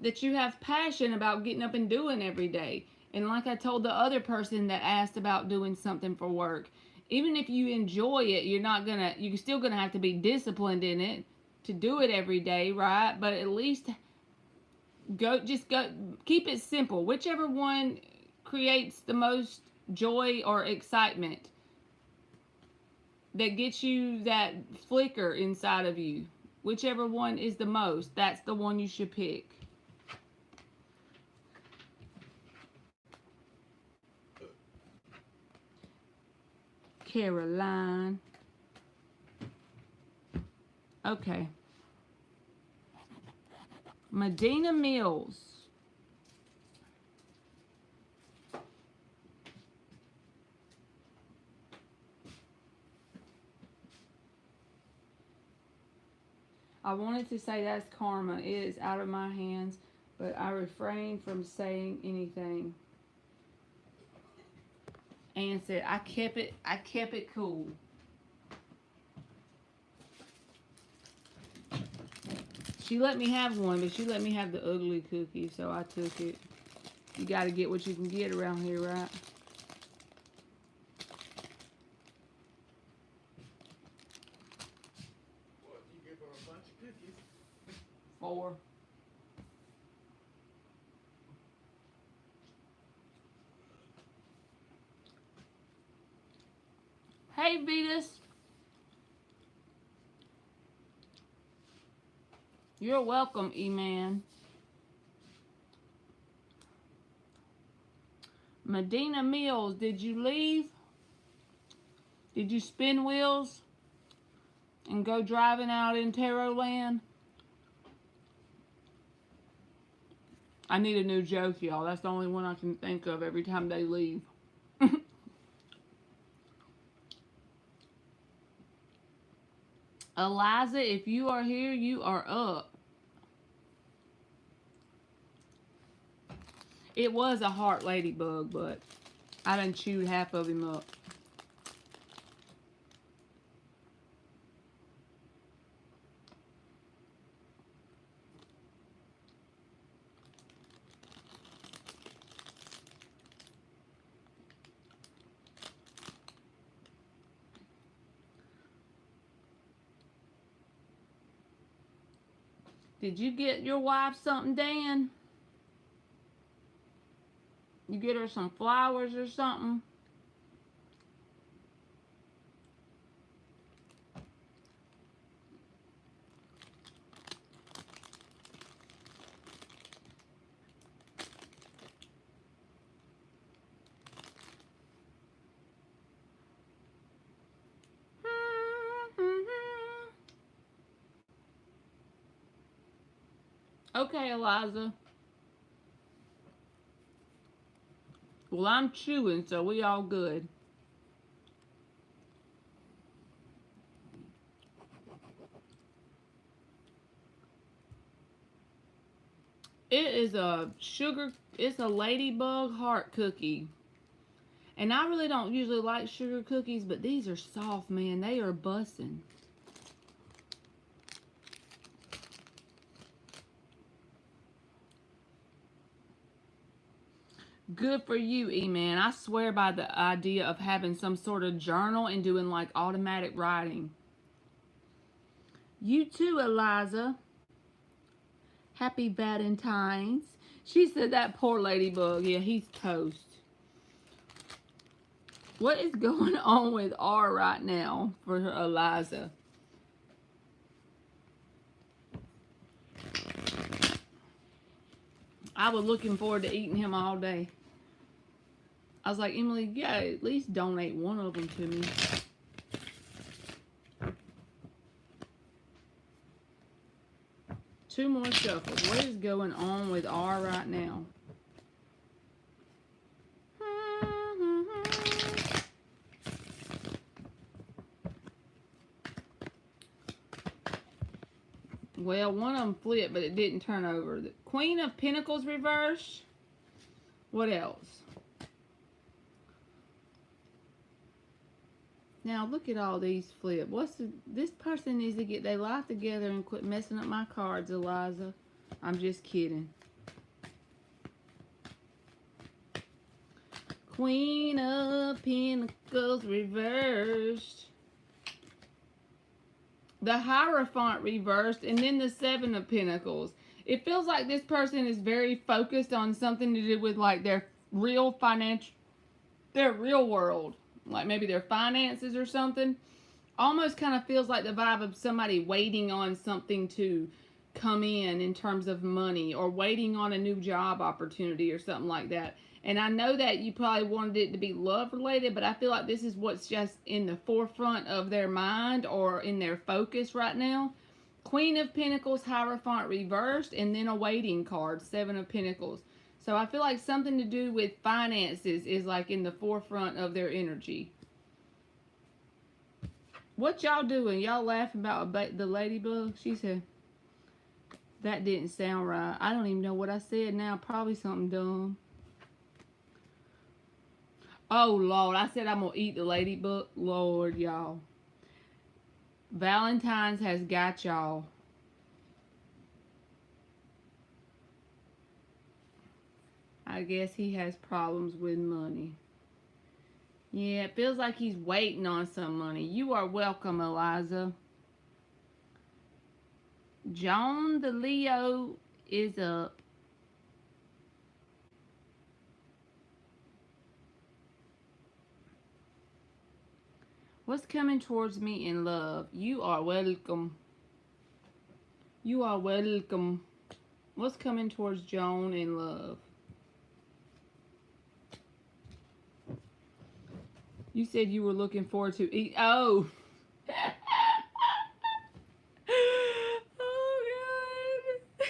that you have passion about getting up and doing every day. And like I told the other person that asked about doing something for work, even if you enjoy it, you're still gonna have to be disciplined in it to do it every day, right? But at least keep it simple. Whichever one creates the most joy or excitement, that gets you that flicker inside of you, whichever one is the most, that's the one you should pick. Caroline. Okay. Medina Mills. I wanted to say that's karma. It is out of my hands, but I refrain from saying anything. Anne said, I kept it cool. She let me have one, but she let me have the ugly cookie, so I took it. You gotta get what you can get around here, right? What, you give her a bunch of cookies? 4. Hey, Vetus. You're welcome, E-Man. Medina Mills, did you leave? Did you spin wheels and go driving out in Tarot Land? I need a new joke, y'all. That's the only one I can think of every time they leave. Eliza, if you are here, you are up. It was a heart ladybug, but I done chewed half of him up. Did you get your wife something, Dan? You get her some flowers or something? Okay, Eliza. Well, I'm chewing, so we all good. It is it's a ladybug heart cookie. And I really don't usually like sugar cookies, but these are soft, man. They are bussin'. Good for you, E-Man. I swear by the idea of having some sort of journal and doing like automatic writing. You too, Eliza. Happy Valentine's. She said that poor ladybug. Yeah, he's toast. What is going on with R right now for Eliza? I was looking forward to eating him all day. I was like, Emily, yeah, at least donate one of them to me. Two more shuffles. What is going on with R right now? Well, one of them flipped, but it didn't turn over. The Queen of Pentacles reversed. What else? Now, look at all these flip. This person needs to get their life together and quit messing up my cards, Eliza. I'm just kidding. Queen of Pentacles reversed. The Hierophant reversed, and then the Seven of Pentacles. It feels like this person is very focused on something to do with like their real world. Like maybe their finances or something. Almost kind of feels like the vibe of somebody waiting on something to come in terms of money, or waiting on a new job opportunity or something like that. And I know that you probably wanted it to be love related, but I feel like this is what's just in the forefront of their mind or in their focus right now. Queen of Pentacles, Hierophant reversed, and then a waiting card, Seven of Pentacles. So I feel like something to do with finances is like in the forefront of their energy. What y'all doing? Y'all laughing about the ladybug? She said, that didn't sound right. I don't even know what I said now. Probably something dumb. Oh, Lord. I said I'm going to eat the ladybug. Lord, y'all. Valentine's has got y'all. I guess he has problems with money. Yeah, it feels like he's waiting on some money. You are welcome, Eliza. Joan the Leo is up. What's coming towards me in love? You are welcome. You are welcome. What's coming towards Joan in love? You said you were looking forward to eat. Oh. Oh, God.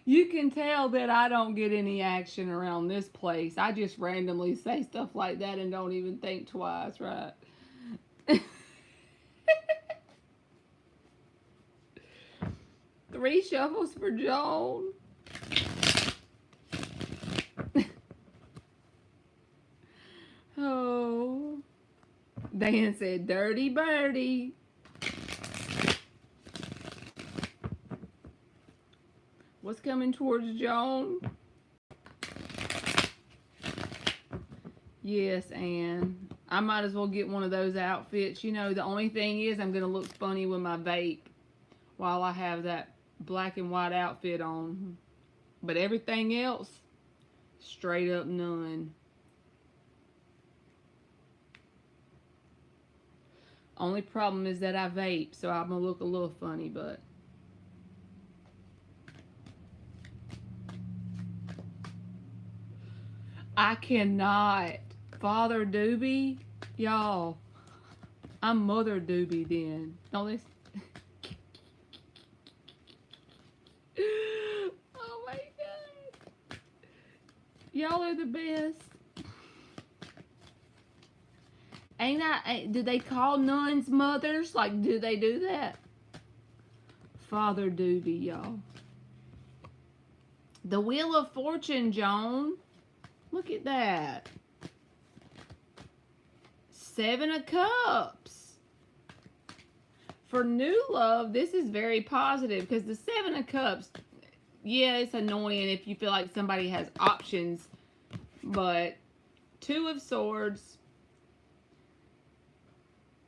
You can tell that I don't get any action around this place. I just randomly say stuff like that and don't even think twice, right? 3 shuffles for Joan. Oh. Dan said, dirty birdie. What's coming towards Joan? Yes, Anne. I might as well get one of those outfits. You know, the only thing is I'm going to look funny with my vape while I have that black and white outfit on. But everything else, straight up none. Only problem is that I vape, so I'm going to look a little funny, but... I cannot. Father Doobie? Y'all, I'm Mother Doobie then. No, this... Oh my God. Y'all are the best. Do they call nuns mothers? Like, do they do that? Father Doobie, y'all. The Wheel of Fortune, Joan. Look at that. 7 of Cups. For new love, this is very positive because the 7 of Cups, yeah, it's annoying if you feel like somebody has options, but 2 of Swords.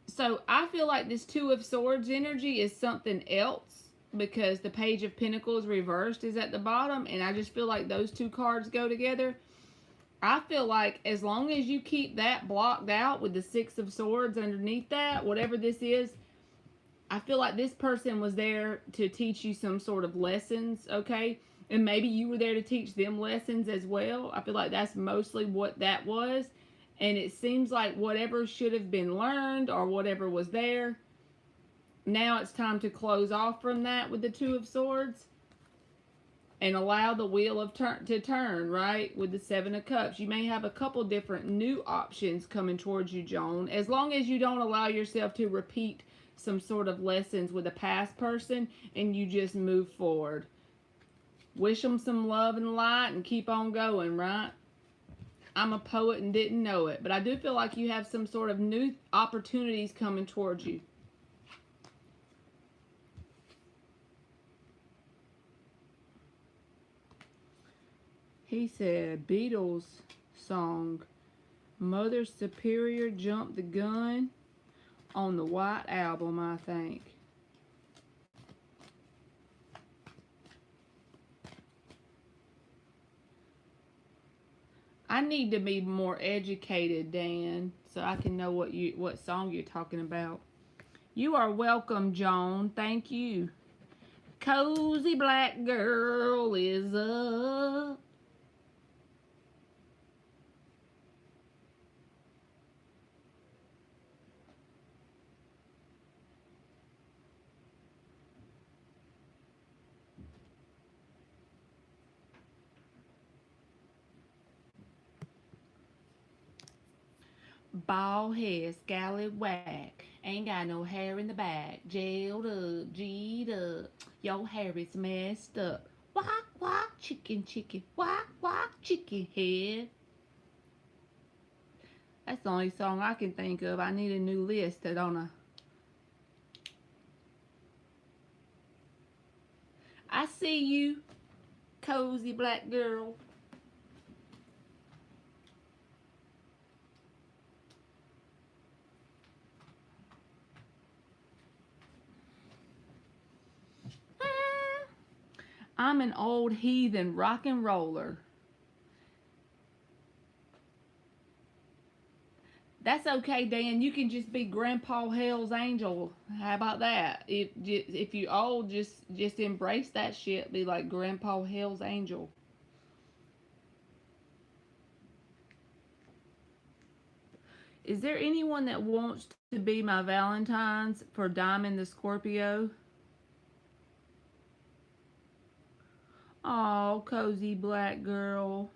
So I feel like this 2 of Swords energy is something else because the Page of Pentacles reversed is at the bottom, and I just feel like those 2 cards go together. I feel like as long as you keep that blocked out with the 6 of Swords underneath that, whatever this is, I feel like this person was there to teach you some sort of lessons, okay? And maybe you were there to teach them lessons as well. I feel like that's mostly what that was. And it seems like whatever should have been learned or whatever was there, now it's time to close off from that with the 2 of Swords and allow the wheel of to turn, right? With the 7 of Cups. You may have a couple different new options coming towards you, Joan, as long as you don't allow yourself to repeat some sort of lessons with a past person and you just move forward. Wish them some love and light and keep on going, right? I'm a poet and didn't know it, but I do feel like you have some sort of new opportunities coming towards you. He said, Beatles song, Mother Superior jumped the gun on the White Album, I think. I need to be more educated, Dan, so I can know what song you're talking about. You are welcome, Joan. Thank you. Cozy Black Girl is up. Bald head, scallywag, ain't got no hair in the back, jailed up, G'd up, your hair is messed up. Walk, walk, chicken, chicken, walk, walk, chicken head. That's the only song I can think of. I need a new list, don't I? I see you, cozy black girl. I'm an old heathen rock and roller. That's okay, Dan. You can just be Grandpa Hell's Angel. How about that? If you old, just embrace that shit. Be like Grandpa Hell's Angel. Is there anyone that wants to be my Valentine's for Diamond the Scorpio? Oh, cozy black girl.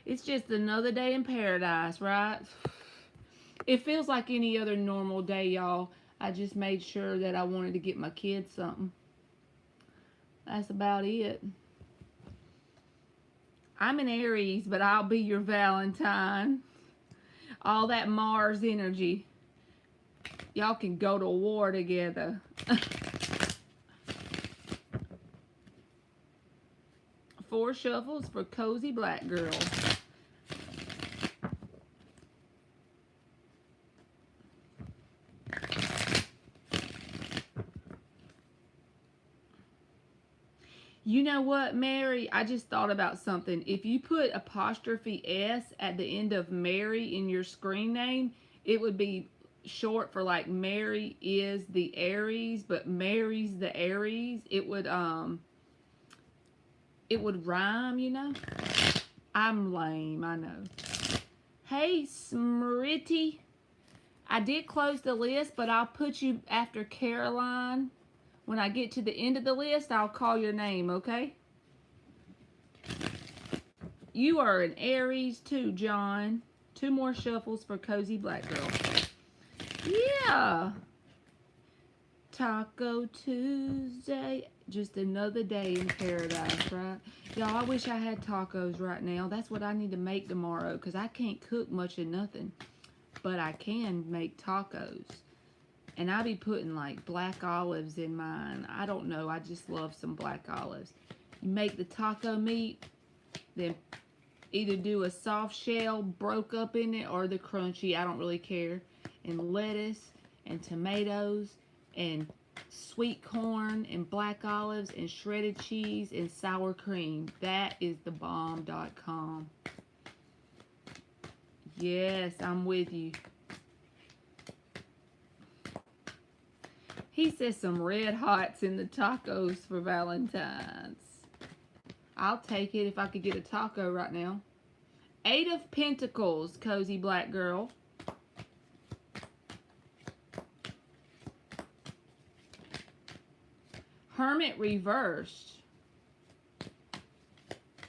It's just another day in paradise, right? It feels like any other normal day, y'all. I just made sure that I wanted to get my kids something. That's about it. I'm an Aries, but I'll be your Valentine. All that Mars energy. Y'all can go to war together. 4 shuffles for cozy black girl. You know what, Mary? I just thought about something. If you put apostrophe S at the end of Mary in your screen name, it would be short for like Mary is the Aries, but Mary's the Aries. It would rhyme, you know? I'm lame, I know. Hey, Smriti. I did close the list, but I'll put you after Caroline. When I get to the end of the list, I'll call your name, okay? You are an Aries too, John. 2 more shuffles for cozy black girl. Yeah. Taco Tuesday. Just another day in paradise, right? Y'all, I wish I had tacos right now. That's what I need to make tomorrow because I can't cook much of nothing. But I can make tacos. And I be putting like black olives in mine. I don't know. I just love some black olives. You make the taco meat. Then either do a soft shell broke up in it or the crunchy. I don't really care. And lettuce and tomatoes and sweet corn and black olives and shredded cheese and sour cream. That is the bomb.com. Yes, I'm with you. He says some red hots in the tacos for Valentine's. I'll take it if I could get a taco right now. 8 of Pentacles, Cozy Black Girl. Hermit reversed.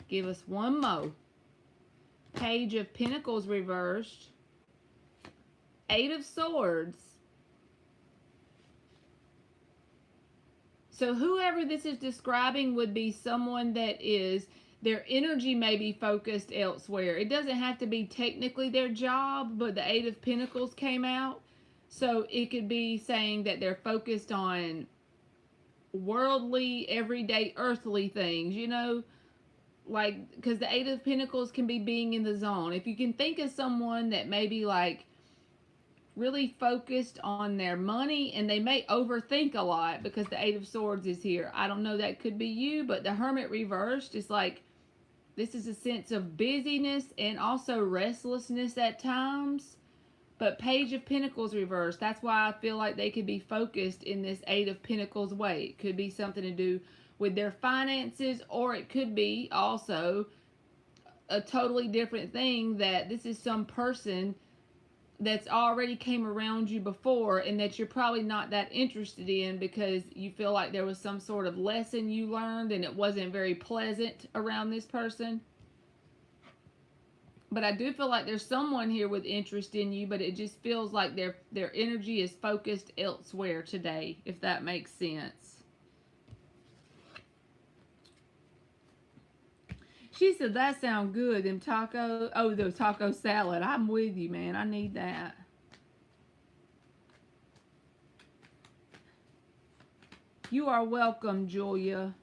Give us one more. Page of Pentacles reversed. 8 of Swords. So whoever this is describing would be someone that is, their energy may be focused elsewhere. It doesn't have to be technically their job, but the 8 of Pentacles came out. So it could be saying that they're focused on worldly, everyday, earthly things, you know? Like, because the 8 of Pentacles can be being in the zone. If you can think of someone that may be like really focused on their money and they may overthink a lot because the 8 of Swords is here. I don't know, that could be you, but the Hermit reversed is like, this is a sense of busyness and also restlessness at times. But Page of Pentacles reversed, that's why I feel like they could be focused in this 8 of Pentacles way. It could be something to do with their finances, or it could be also a totally different thing, that this is some person that's already came around you before and that you're probably not that interested in because you feel like there was some sort of lesson you learned and it wasn't very pleasant around this person. But I do feel like there's someone here with interest in you, but it just feels like their energy is focused elsewhere today, if that makes sense. She said, that sound good, them taco, oh, the taco salad. I'm with you, man. I need that. You are welcome, Julia.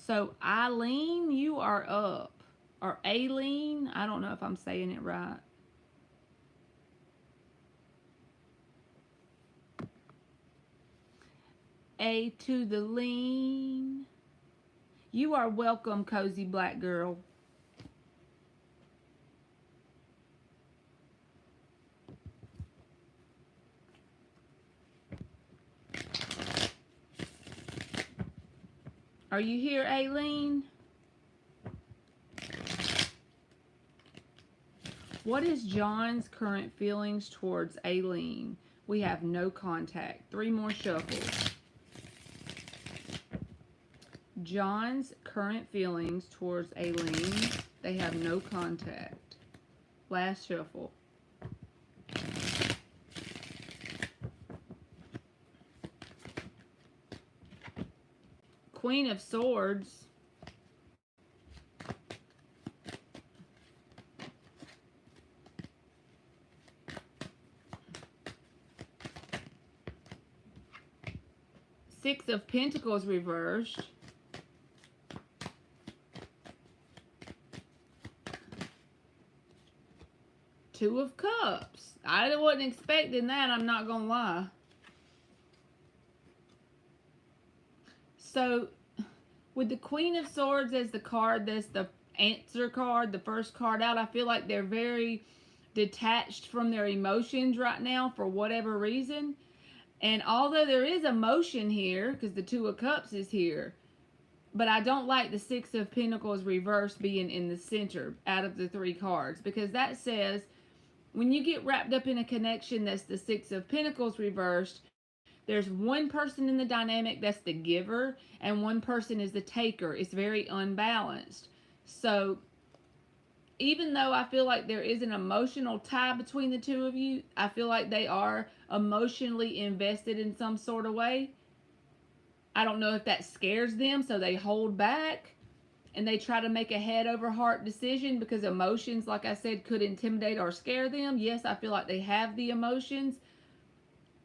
So, Eileen, you are up. Or Aileen, I don't know if I'm saying it right. A to the lean. You are welcome, Cozy Black Girl. Are you here, Aileen? What is John's current feelings towards Aileen? We have no contact. 3 more shuffles. John's current feelings towards Aileen. They have no contact. Last shuffle. Queen of Swords. Six of Pentacles reversed. Two of Cups. I wasn't expecting that, I'm not gonna lie. So, with the Queen of Swords as the card that's the answer card, the first card out, I feel like they're very detached from their emotions right now for whatever reason. And although there is emotion here, because the Two of Cups is here, but I don't like the Six of Pentacles reverse being in the center out of the 3 cards, because that says when you get wrapped up in a connection that's the Six of Pentacles reversed, there's one person in the dynamic that's the giver and one person is the taker. It's very unbalanced. So even though I feel like there is an emotional tie between the two of you, I feel like they are emotionally invested in some sort of way. I don't know if that scares them, so they hold back and they try to make a head over heart decision because emotions, like I said, could intimidate or scare them. Yes, I feel like they have the emotions,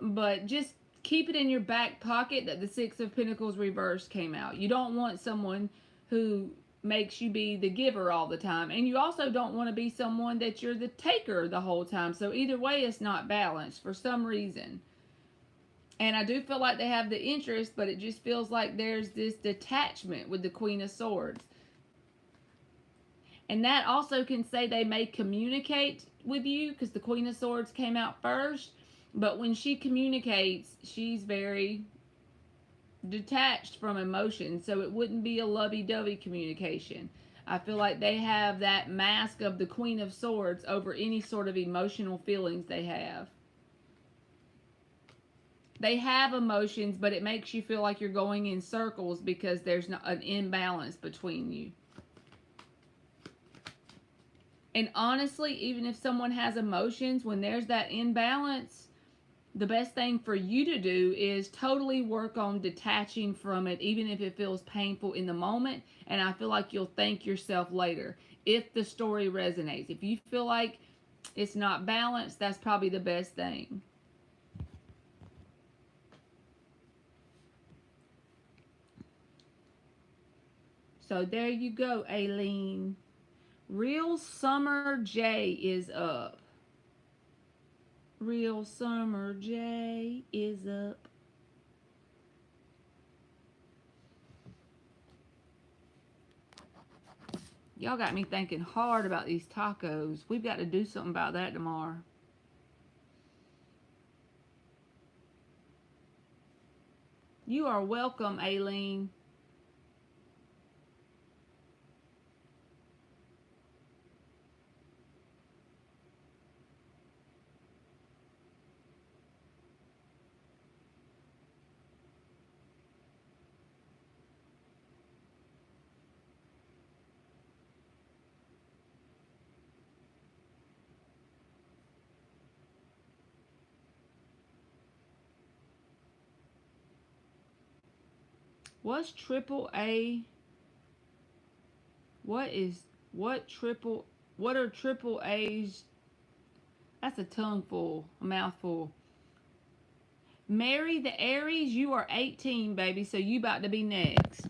but just keep it in your back pocket that the Six of Pentacles reversed came out. You don't want someone who makes you be the giver all the time, and you also don't want to be someone that you're the taker the whole time. So either way, it's not balanced for some reason. And I do feel like they have the interest, but it just feels like there's this detachment with the Queen of Swords. And that also can say they may communicate with you because the Queen of Swords came out first. But when she communicates, she's very detached from emotion. So it wouldn't be a lovey-dovey communication. I feel like they have that mask of the Queen of Swords over any sort of emotional feelings they have. They have emotions, but it makes you feel like you're going in circles because there's not an imbalance between you. And honestly, even if someone has emotions, when there's that imbalance, the best thing for you to do is totally work on detaching from it, even if it feels painful in the moment. And I feel like you'll thank yourself later if the story resonates. If you feel like it's not balanced, that's probably the best thing. So there you go, Aileen. Real Summer J is up. Real Summer J is up. Y'all got me thinking hard about these tacos. We've got to do something about that tomorrow. You are welcome, Aileen. What's triple A? What are triple A's? That's a tongueful, a mouthful. Mary the Aries, you are 18, baby, so you about to be next.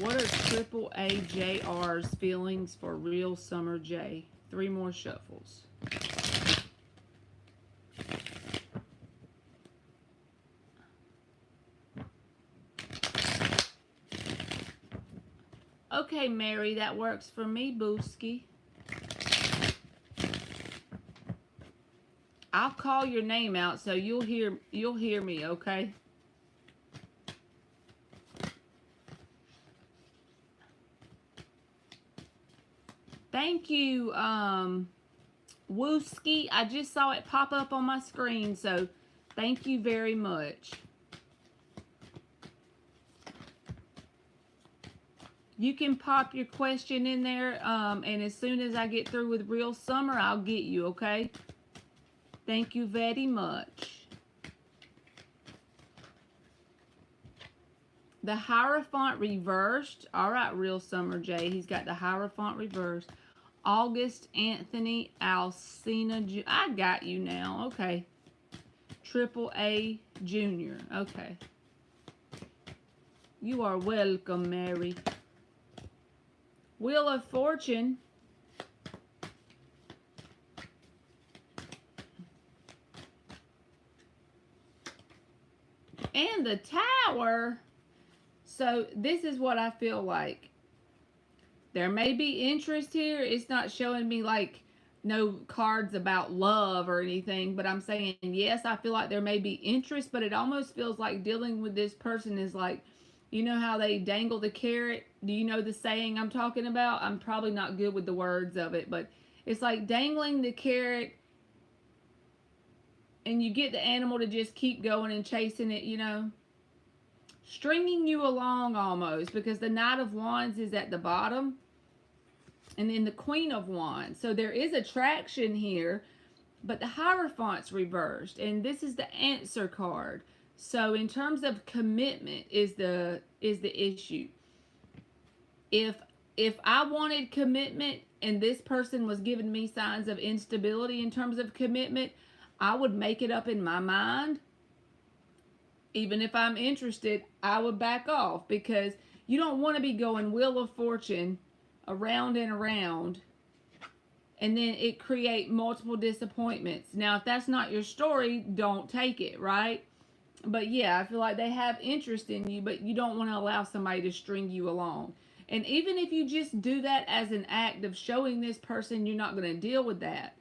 What are triple A JR's feelings for Real Summer J? 3 more shuffles. Okay, Mary, that works for me, Booski. I'll call your name out so you'll hear me, okay? Thank you, Wooski. I just saw it pop up on my screen, so thank you very much. You can pop your question in there, and as soon as I get through with Real Summer, I'll get you, okay? Thank you very much. The Hierophant reversed. All right, Real Summer J. He's got the Hierophant reversed. August Anthony Alcina. I got you now. Okay. Triple A Junior. Okay. You are welcome, Mary. Wheel of Fortune. And the Tower. So this is what I feel like. There may be interest here. It's not showing me like no cards about love or anything, but I'm saying yes, I feel like there may be interest, but it almost feels like dealing with this person is like You know how they dangle the carrot? Do you know the saying I'm talking about? I'm probably not good with the words of it, but it's like dangling the carrot and you get the animal to just keep going and chasing it, you know? Stringing you along almost, because the Knight of Wands is at the bottom and then the Queen of Wands. So there is attraction here, but the Hierophant's reversed, and this is the Answer card. So in terms of commitment is the issue. If I wanted commitment and this person was giving me signs of instability in terms of commitment, I would make it up in my mind. Even if I'm interested, I would back off, because you don't want to be going Wheel of Fortune around and around and then it create multiple disappointments. Now, if that's not your story, don't take it, right? But yeah, I feel like they have interest in you, but you don't want to allow somebody to string you along. And even if you just do that as an act of showing this person you're not going to deal with that,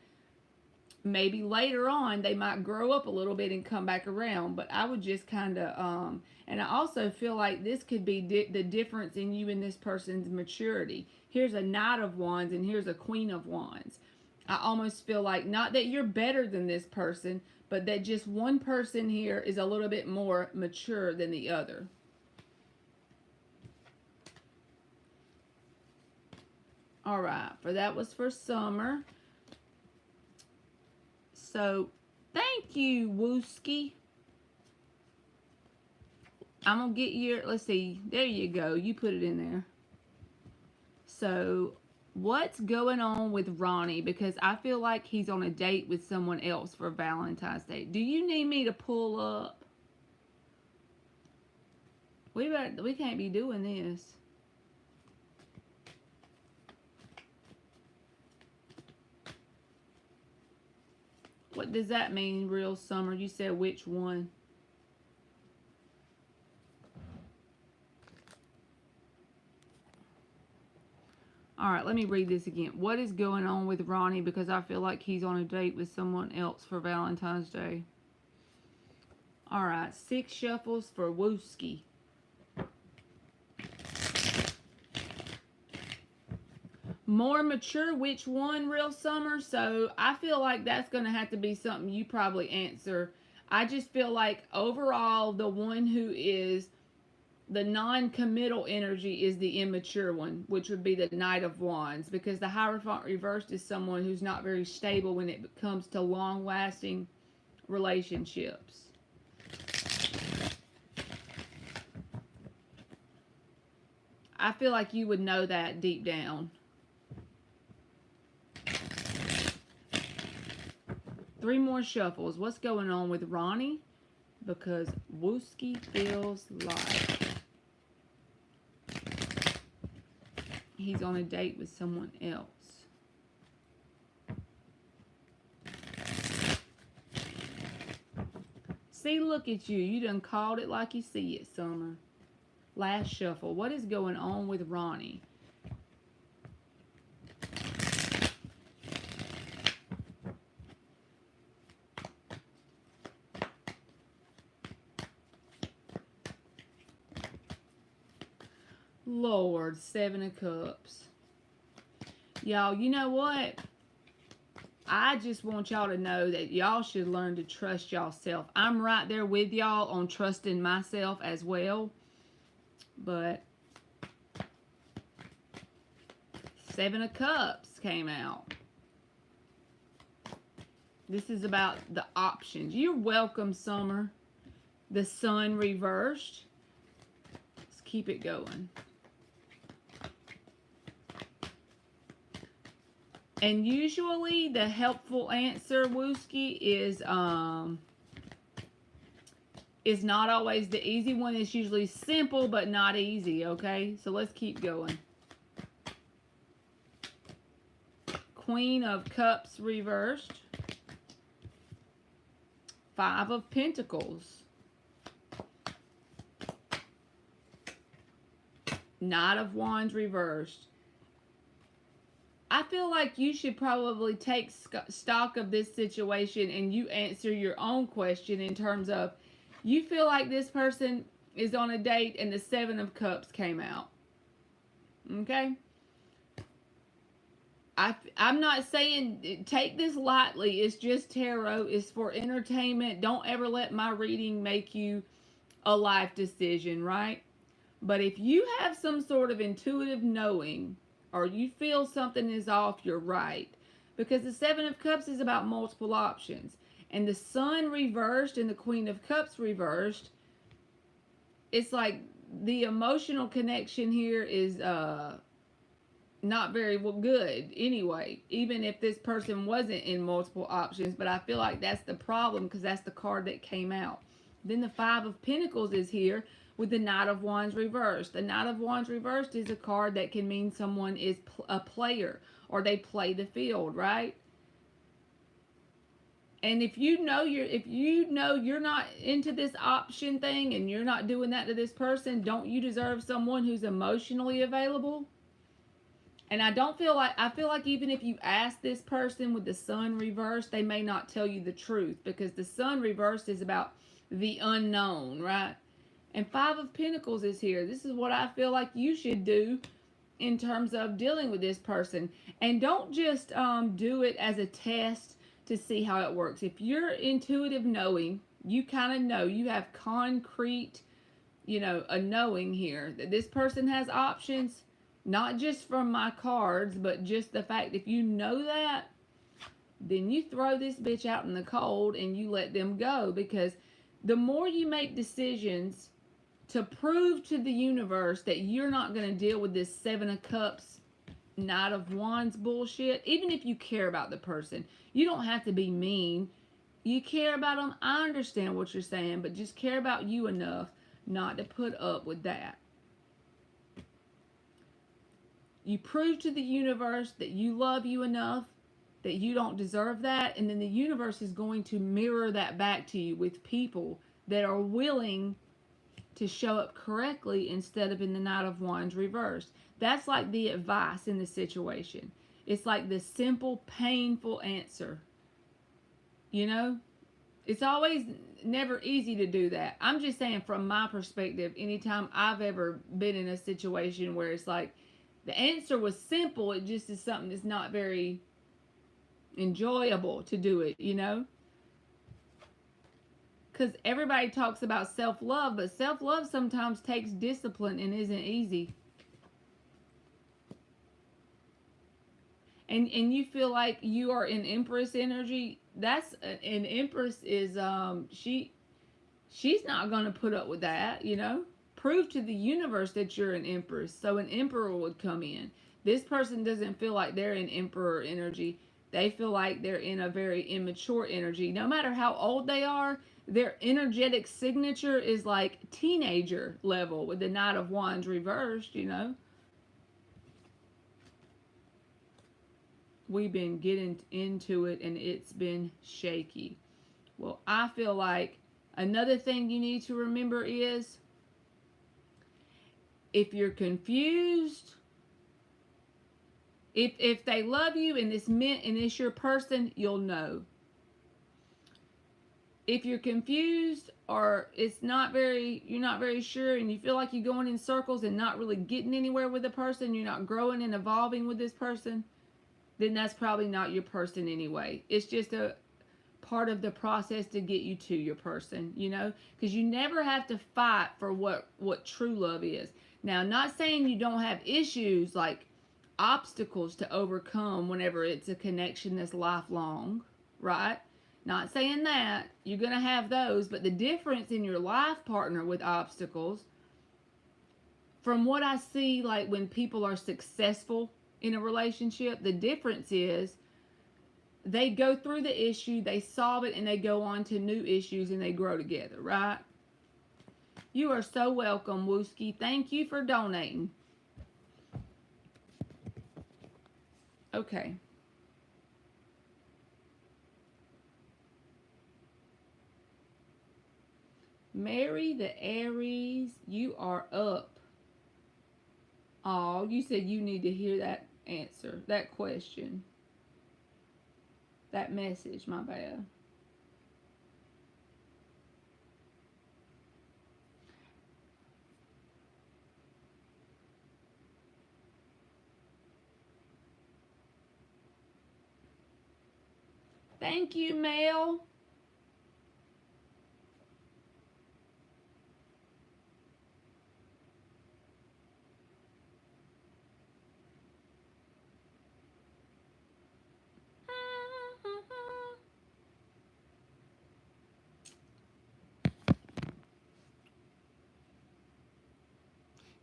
maybe later on they might grow up a little bit and come back around. But I would just kind of, and I also feel like this could be the difference in you and this person's maturity. Here's a Knight of Wands and here's a Queen of Wands. I almost feel like, not that you're better than this person, but that just one person here is a little bit more mature than the other. All right, that was for Summer. So, thank you, Wooski. I'm going to get your, let's see, there you go. You put it in there. So, what's going on with Ronnie? Because I feel like he's on a date with someone else for Valentine's Day. Do you need me to pull up? We can't be doing this. What does that mean, real Summer? You said which one? All right, let me read this again. What is going on with Ronnie? Because I feel like he's on a date with someone else for Valentine's Day. All right, 6 shuffles for Wooski. More mature, which one, real Summer? So I feel like that's going to have to be something you probably answer. I just feel like overall the one who is the non-committal energy is the immature one, which would be the Knight of Wands, because the Hierophant reversed is someone who's not very stable when it comes to long-lasting relationships. I feel like you would know that deep down. 3 more shuffles. What's going on with Ronnie? Because Wooski feels like he's on a date with someone else. See, look at you. You done called it like you see it, Summer. Last shuffle. What is going on with Ronnie? Lord, 7 of Cups. Y'all, you know what? I just want y'all to know that y'all should learn to trust y'allself. I'm right there with y'all on trusting myself as well. But 7 of Cups came out. This is about the options. You're welcome, Summer. The Sun reversed. Let's keep it going. And usually the helpful answer, Wooski, is not always the easy one. It's usually simple but not easy, okay? So let's keep going. Queen of Cups reversed. 5 of Pentacles. Knight of Wands reversed. I feel like you should probably take stock of this situation and you answer your own question in terms of, you feel like this person is on a date and the Seven of Cups came out. Okay? I'm not saying take this lightly. It's just tarot. It's for entertainment. Don't ever let my reading make you a life decision, right? But if you have some sort of intuitive knowing or you feel something is off, you're right. Because the Seven of Cups is about multiple options. And the Sun reversed and the Queen of Cups reversed, it's like the emotional connection here is not very well good anyway, even if this person wasn't in multiple options. But I feel like that's the problem because that's the card that came out. Then the Five of Pentacles is here with the Knight of Wands reversed. The Knight of Wands reversed is a card that can mean someone is a player or they play the field, right? And if you know you're not into this option thing and you're not doing that to this person, don't you deserve someone who's emotionally available? And I feel like even if you ask this person with the Sun reversed, they may not tell you the truth because the Sun reversed is about the unknown, right? And Five of Pentacles is here. This is what I feel like you should do in terms of dealing with this person. And don't just do it as a test to see how it works. If you're intuitive knowing, you kind of know, you have concrete, a knowing here that this person has options. Not just from my cards, but just the fact if you know that, then you throw this bitch out in the cold and you let them go. Because the more you make decisions to prove to the universe that you're not going to deal with this Seven of Cups, Knight of Wands bullshit, even if you care about the person, you don't have to be mean. You care about them, I understand what you're saying, but just care about you enough not to put up with that. You prove to the universe that you love you enough, that you don't deserve that, and then the universe is going to mirror that back to you with people that are willing to show up correctly instead of in the Knight of Wands reversed. That's like the advice in the situation. It's like the simple, painful answer. It's always never easy to do that. I'm just saying from my perspective, anytime I've ever been in a situation where it's like, the answer was simple, it just is something that's not very enjoyable to do it, Because everybody talks about self-love, but self-love sometimes takes discipline and isn't easy. And you feel like you are in Empress energy. That's an Empress is she's not going to put up with that, Prove to the universe that you're an Empress, so an Emperor would come in. This person doesn't feel like they're in Emperor energy. They feel like they're in a very immature energy. No matter how old they are, their energetic signature is like teenager level with the Knight of Wands reversed, We've been getting into it and it's been shaky. Well, I feel like another thing you need to remember is if you're confused, if they love you and it's meant and it's your person, you'll know. If you're confused or you're not very sure and you feel like you're going in circles and not really getting anywhere with the person, you're not growing and evolving with this person, then that's probably not your person anyway. It's just a part of the process to get you to your person, because you never have to fight for what true love is. Now, I'm not saying you don't have issues like obstacles to overcome whenever it's a connection that's lifelong, right? Not saying that. You're going to have those, but the difference in your life partner with obstacles, from what I see, like when people are successful in a relationship, the difference is they go through the issue, they solve it, and they go on to new issues and they grow together, right? You are so welcome, Wooski. Thank you for donating. Okay. Mary the Aries, you are up. Oh, you said you need to hear that answer, that question. That message, my bad. Thank you, Mel.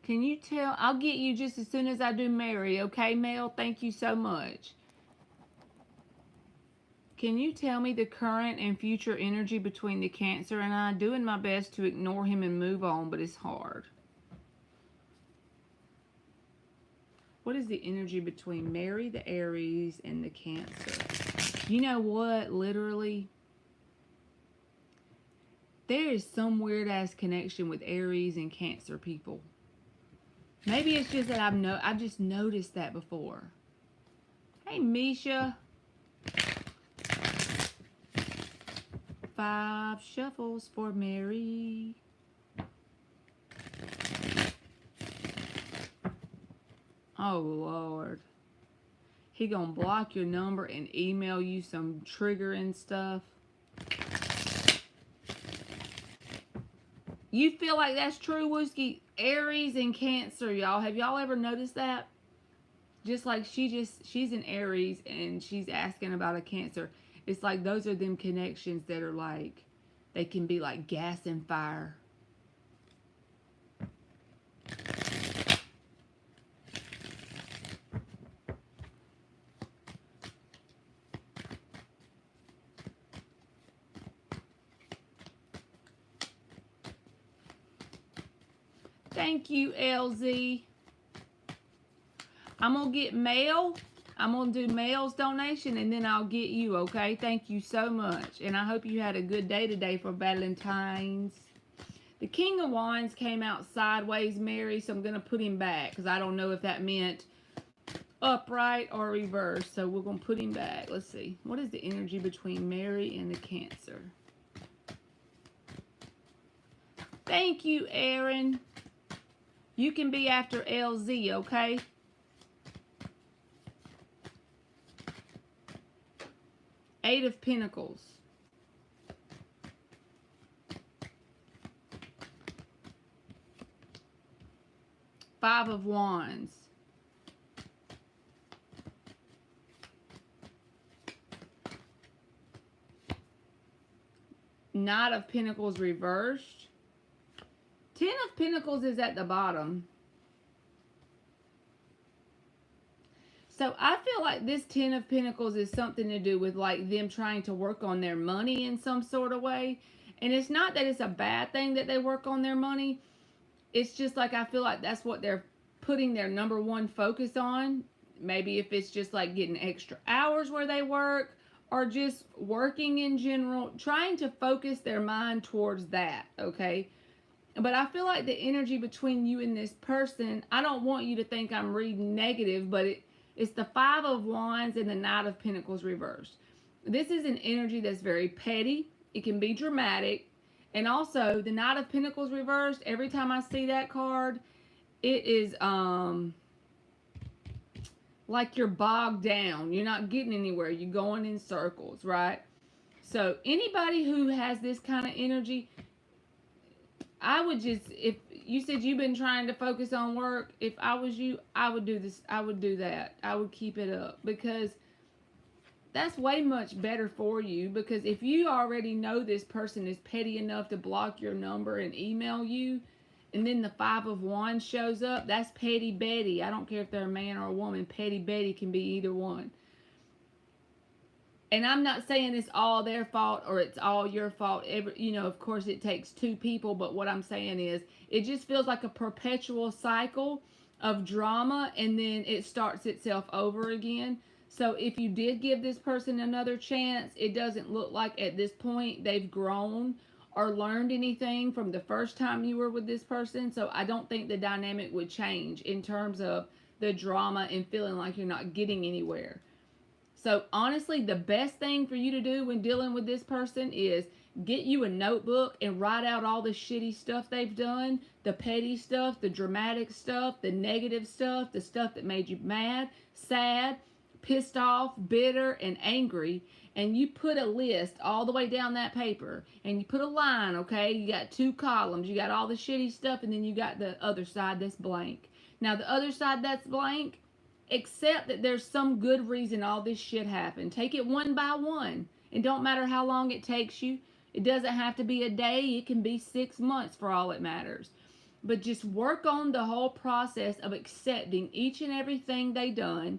Can you tell? I'll get you just as soon as I do Mary, okay, Mel? Thank you so much. Can you tell me the current and future energy between the Cancer and I? Doing my best to ignore him and move on, but it's hard. What is the energy between Mary, the Aries, and the Cancer? You know what? Literally, there is some weird ass connection with Aries and Cancer people. Maybe it's just that I've just noticed that before. Hey, Misha. 5 shuffles for Mary. Oh, Lord. He gonna block your number and email you some triggering stuff. You feel like that's true, Wooski? Aries and Cancer, y'all. Have y'all ever noticed that? Just like she's an Aries and she's asking about a Cancer. It's like those are them connections that are like, they can be like gas and fire. Thank you, LZ. I'm going to get Mel. I'm going to do Mel's donation and then I'll get you, okay? Thank you so much. And I hope you had a good day today for Valentine's. The King of Wands came out sideways, Mary, so I'm going to put him back because I don't know if that meant upright or reverse. So we're going to put him back. Let's see. What is the energy between Mary and the Cancer? Thank you, Aaron. You can be after LZ, okay? Eight of Pentacles. Five of Wands. Knight of Pentacles reversed. 10 of Pentacles is at the bottom. So I feel like this 10 of Pentacles is something to do with like them trying to work on their money in some sort of way. And it's not that it's a bad thing that they work on their money. It's just like I feel like that's what they're putting their number one focus on. Maybe if it's just like getting extra hours where they work or just working in general, trying to focus their mind towards that, okay? But I feel like the energy between you and this person, I don't want you to think I'm reading negative, but it's the Five of Wands and the Knight of Pentacles reversed. This is an energy that's very petty. It can be dramatic. And also, the Knight of Pentacles reversed, every time I see that card, it is like you're bogged down. You're not getting anywhere. You're going in circles, right? So anybody who has this kind of energy, I would just, if you said you've been trying to focus on work, if I was you, I would do this. I would do that. I would keep it up because that's way much better for you. Because if you already know this person is petty enough to block your number and email you, and then the Five of Wands shows up, that's Petty Betty. I don't care if they're a man or a woman. Petty Betty can be either one. And I'm not saying it's all their fault or it's all your fault. You know, of course it takes two people, but what I'm saying is it just feels like a perpetual cycle of drama and then it starts itself over again. So if you did give this person another chance, it doesn't look like at this point they've grown or learned anything from the first time you were with this person. So I don't think the dynamic would change in terms of the drama and feeling like you're not getting anywhere. So honestly, the best thing for you to do when dealing with this person is get you a notebook and write out all the shitty stuff they've done, the petty stuff, the dramatic stuff, the negative stuff, the stuff that made you mad, sad, pissed off, bitter, and angry. and you put a list all the way down that paper, and you put a line, okay? You got 2 columns. You got all the shitty stuff, and then you got the other side that's blank. Now, the other side that's blank, accept that there's some good reason all this shit happened. Take it one by one. It don't matter how long it takes you. It doesn't have to be a day. It can be 6 months for all it matters. But just work on the whole process of accepting each and everything they done,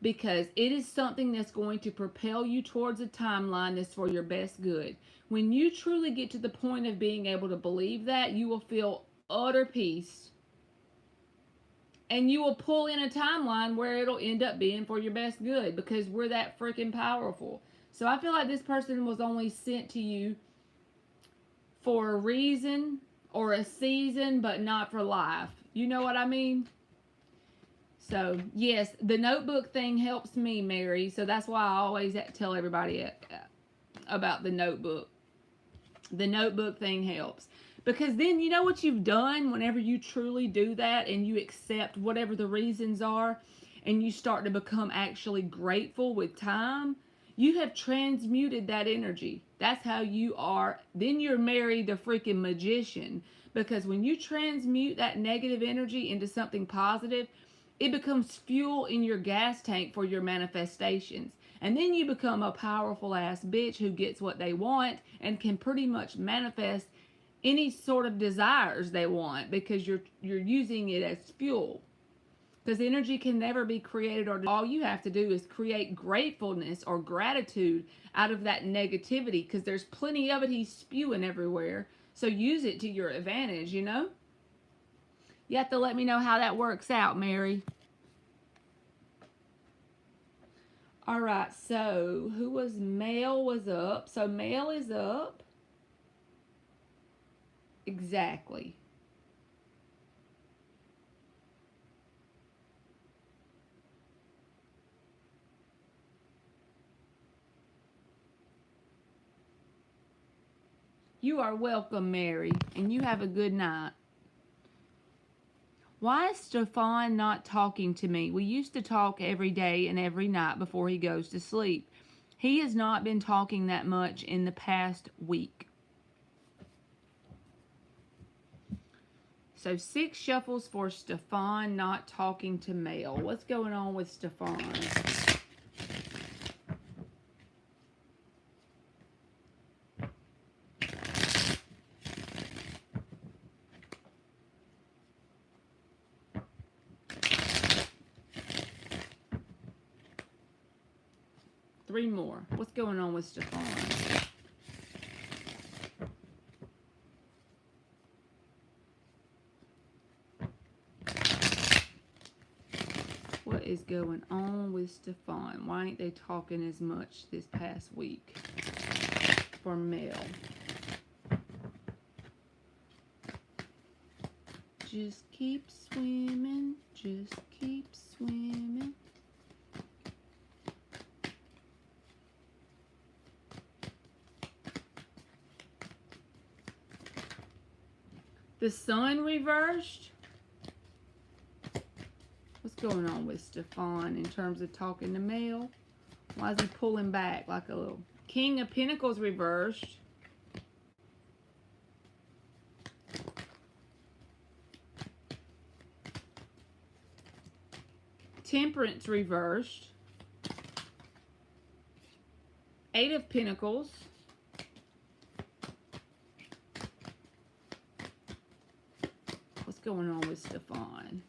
because it is something that's going to propel you towards a timeline that's for your best good. When you truly get to the point of being able to believe that, you will feel utter peace. And you will pull in a timeline where it'll end up being for your best good, because we're that freaking powerful. So I feel like this person was only sent to you for a reason or a season, but not for life. You know what I mean? So, yes, the notebook thing helps me, Mary. So that's why I always tell everybody about the notebook. The notebook thing helps. Because then you know what you've done whenever you truly do that and you accept whatever the reasons are and you start to become actually grateful with time, you have transmuted that energy. That's how you are. Then you're married the freaking magician. Because when you transmute that negative energy into something positive, it becomes fuel in your gas tank for your manifestations. And then you become a powerful ass bitch who gets what they want and can pretty much manifest any sort of desires they want, because you're using it as fuel. Because energy can never be created, or all you have to do is create gratefulness or gratitude out of that negativity, because there's plenty of it he's spewing everywhere. So use it to your advantage, you know? You have to let me know how that works out, Mary. All right, so who was Mel was up. So Mel is up. Exactly. You are welcome, Mary, and you have a good night. Why is Stefan not talking to me? We used to talk every day and every night before he goes to sleep. He has not been talking that much in the past week. So 6 shuffles for Stefan not talking to Mel. What's going on with Stefan? Three more. What's going on with Stefan? What is going on with Stefan? Why ain't they talking as much this past week for Mel? Just keep swimming. Just keep swimming. The sun reversed. What's going on with Stefan in terms of talking to Mel? Why is he pulling back like a little? King of Pentacles reversed. Temperance reversed. 8 of Pentacles. What's going on with Stefan?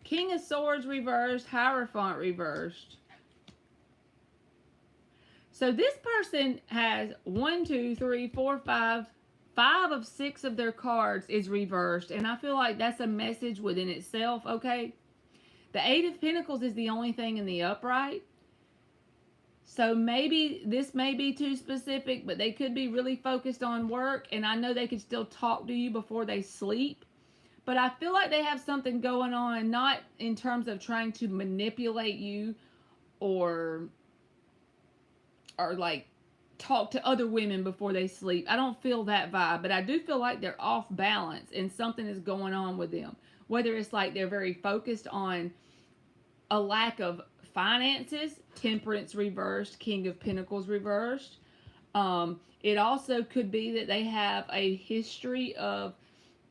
King of Swords reversed. Hierophant reversed. So this person has 1, 2, 3, 4, 5. 5 of 6 of their cards is reversed. And I feel like that's a message within itself, okay? The 8 of Pentacles is the only thing in the upright. So maybe this may be too specific, but they could be really focused on work. And I know they could still talk to you before they sleep. But I feel like they have something going on, not in terms of trying to manipulate you or like talk to other women before they sleep. I don't feel that vibe, but I do feel like they're off balance and something is going on with them. Whether it's like they're very focused on a lack of finances, Temperance reversed, King of Pentacles reversed. It also could be that they have a history of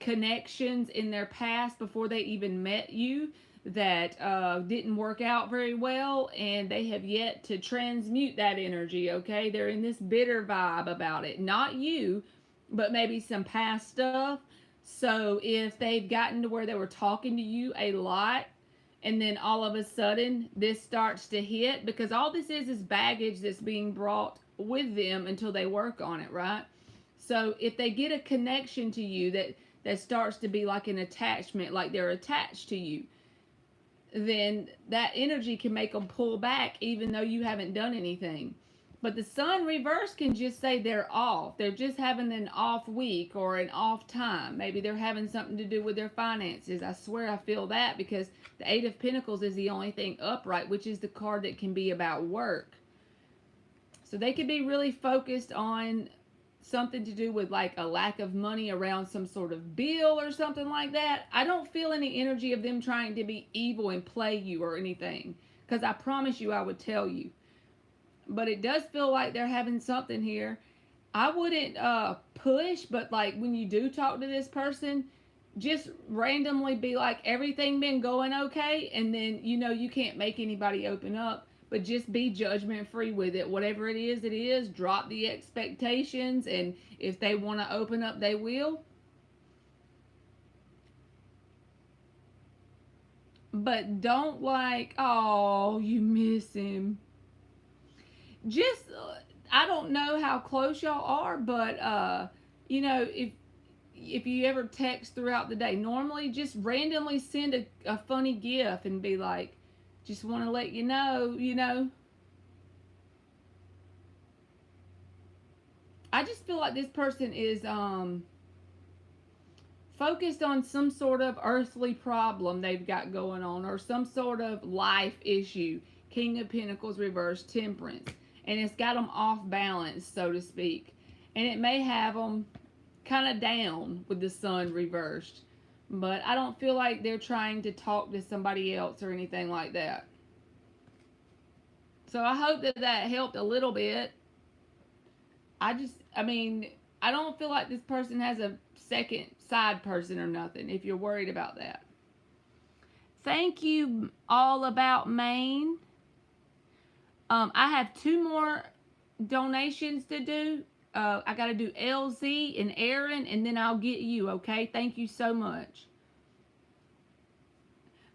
connections in their past before they even met you that didn't work out very well, and they have yet to transmute that energy. Okay, they're in this bitter vibe about it, not you, but maybe some past stuff. So if they've gotten to where they were talking to you a lot, and then all of a sudden this starts to hit, because all this is baggage that's being brought with them until they work on it, right? So if they get a connection to you that starts to be like an attachment, like they're attached to you, then that energy can make them pull back even though you haven't done anything. But the Sun reverse can just say they're off. They're just having an off week or an off time. Maybe they're having something to do with their finances. I swear I feel that, because the Eight of Pentacles is the only thing upright, which is the card that can be about work. So they could be really focused on something to do with like a lack of money around some sort of bill or something like that. I don't feel any energy of them trying to be evil and play you or anything, because I promise you I would tell you. But it does feel like they're having something here. I wouldn't push, but like when you do talk to this person, just randomly be like, everything been going okay? And then, you know, you can't make anybody open up, but just be judgment free with it. Whatever it is. Drop the expectations, and if they want to open up, they will. But don't like, oh, you miss him. Just, I don't know how close y'all are, but you know, if you ever text throughout the day, normally just randomly send a funny gif and be like, just want to let you know, you know. I just feel like this person is focused on some sort of earthly problem they've got going on, or some sort of life issue. King of Pentacles reversed, Temperance. And it's got them off balance, so to speak. And it may have them kind of down with the Sun reversed. But I don't feel like they're trying to talk to somebody else or anything like that. So I hope that helped a little bit. I mean, I don't feel like this person has a second side person or nothing, if you're worried about that. Thank you, All About Maine. I have 2 more donations to do. I got to do LZ and Aaron, and then I'll get you, okay? Thank you so much.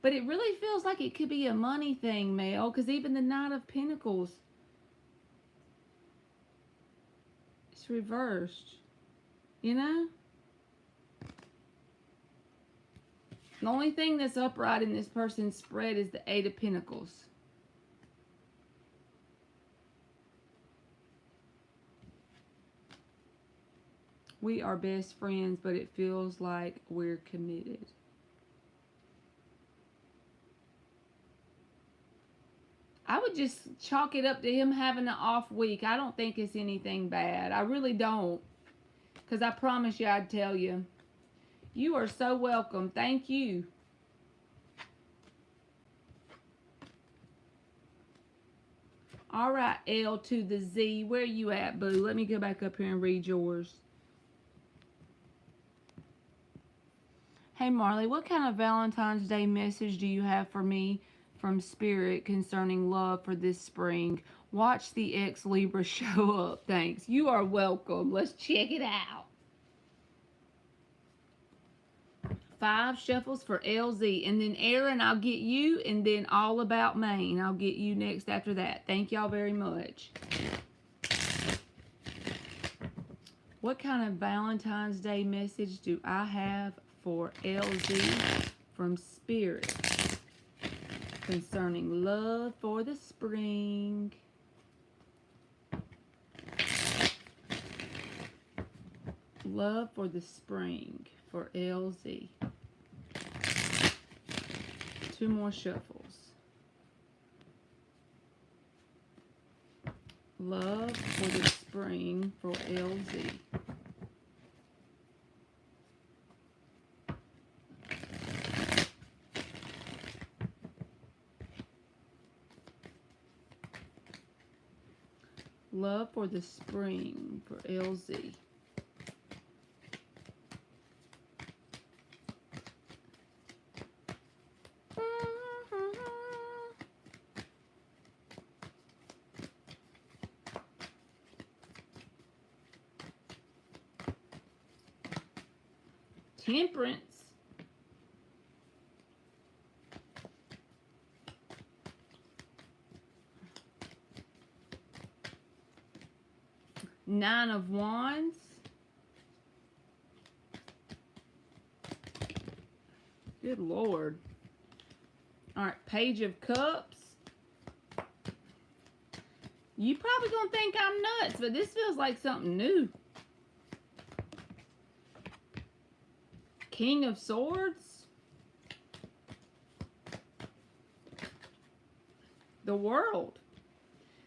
But it really feels like it could be a money thing, Mel, because even the Knight of Pentacles, it's reversed. You know? The only thing that's upright in this person's spread is the Eight of Pentacles. We are best friends, but it feels like we're committed. I would just chalk it up to him having an off week. I don't think it's anything bad. I really don't. Because I promise you I'd tell you. You are so welcome. Thank you. All right, L to the Z. Where you at, boo? Let me go back up here and read yours. Hey, Marley, what kind of Valentine's Day message do you have for me from Spirit concerning love for this spring? Watch the ex-Libra show up. Thanks. You are welcome. Let's check it out. 5 shuffles for LZ. And then Aaron, I'll get you. And then All About Maine, I'll get you next after that. Thank y'all very much. What kind of Valentine's Day message do I have for LZ from Spirit concerning love for the spring? Love for the spring for LZ. 2 more shuffles. Love for the spring for LZ. Love for the spring for LZ. Temperance. Nine of Wands. Good Lord. All right, Page of Cups. You probably gonna think I'm nuts, but this feels like something new. King of Swords. The World.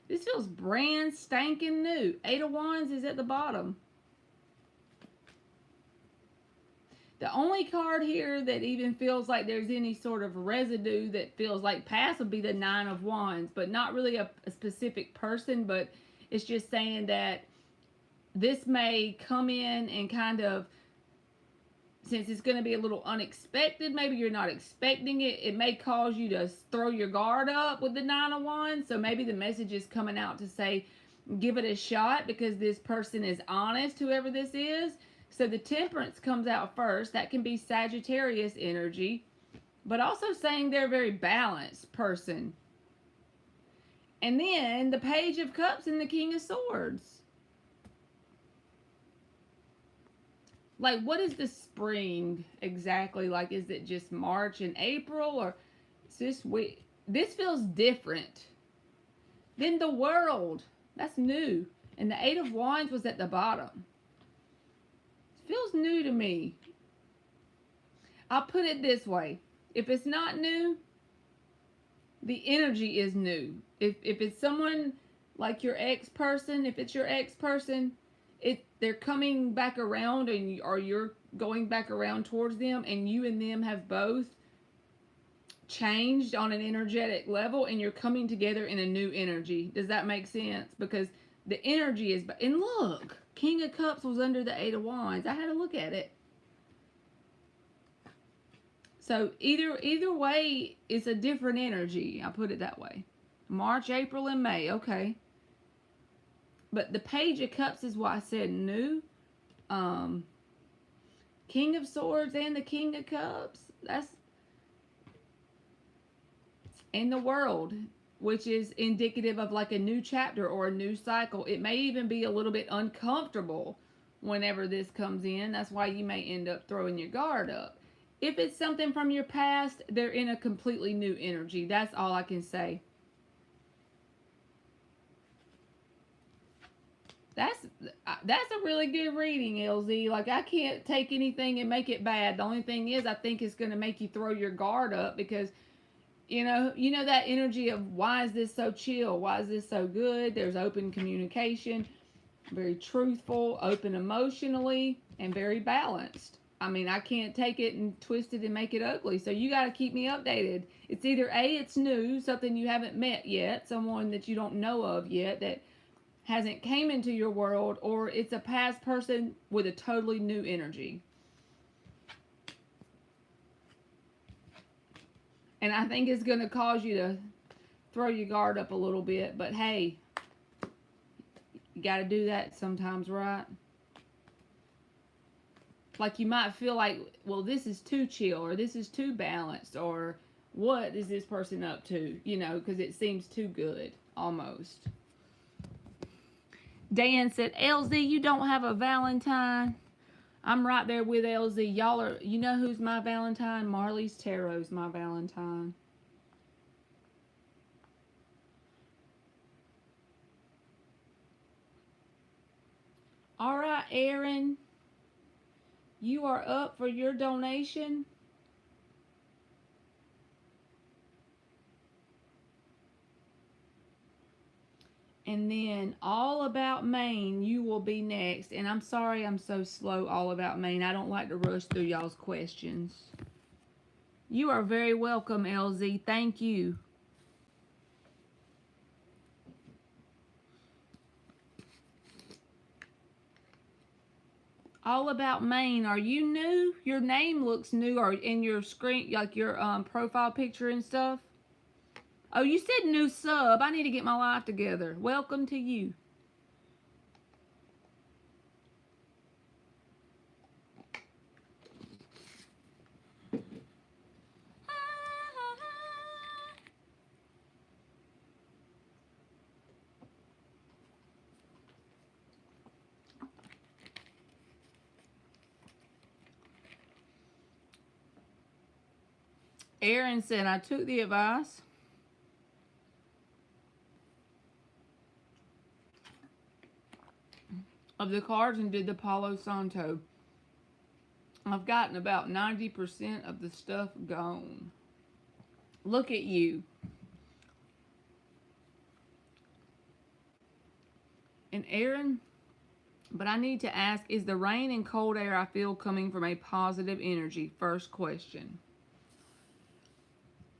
This feels brand stankin' new. Eight of Wands is at the bottom. The only card here that even feels like there's any sort of residue that feels like past would be the Nine of Wands, but not really a specific person, but it's just saying that this may come in and kind of, since it's going to be a little unexpected, maybe you're not expecting it, it may cause you to throw your guard up with the Nine of Wands. So maybe the message is coming out to say, give it a shot because this person is honest, whoever this is. So the Temperance comes out first. That can be Sagittarius energy, but also saying they're a very balanced person. And then the Page of Cups and the King of Swords. Like, what is the spring exactly? Like, is it just March and April, or is this week? This feels different. Then the World. That's new. And the Eight of Wands was at the bottom. It feels new to me. I'll put it this way. If it's not new, the energy is new. If it's someone like your ex-person, if it's your ex-person, they're coming back around, and or you're going back around towards them, and you and them have both changed on an energetic level, and you're coming together in a new energy. Does that make sense? Because the energy is, and look, King of Cups was under the Eight of Wands. I had to look at it. So either way, it's a different energy. I'll put it that way. March, April, and May. Okay. But the Page of Cups is why I said new. King of Swords and the King of Cups. That's, and the World, which is indicative of like a new chapter or a new cycle. It may even be a little bit uncomfortable whenever this comes in. That's why you may end up throwing your guard up. If it's something from your past, they're in a completely new energy. That's all I can say. That's a really good reading, LZ. Like, I can't take anything and make it bad. The only thing is, I think it's going to make you throw your guard up because, you know that energy of why is this so chill? Why is this so good? There's open communication, very truthful, open emotionally, and very balanced. I mean, I can't take it and twist it and make it ugly. So you got to keep me updated. It's either A, it's new, something you haven't met yet, someone that you don't know of yet that hasn't came into your world, or it's a past person with a totally new energy. And I think it's going to cause you to throw your guard up a little bit. But hey, you got to do that sometimes, right? Like, you might feel like, well, this is too chill, or this is too balanced, or what is this person up to? You know, because it seems too good, almost. Dan said, LZ, you don't have a Valentine? I'm right there with LZ. Y'all are, you know who's my Valentine? Marley's Tarot's my Valentine. All right, Aaron. You are up for your donation. And then All About Maine, you will be next. And I'm sorry I'm so slow, All About Maine. I don't like to rush through y'all's questions. You are very welcome, LZ. Thank you. All About Maine. Are you new? Your name looks new, or in your screen, like your profile picture and stuff. Oh, you said new sub. I need to get my life together. Welcome to you. Aaron said, I took the advice of the cards and did the Palo Santo. I've gotten about 90% of the stuff gone. Look at you. And Aaron, but I need to ask, is the rain and cold air I feel coming from a positive energy? First question.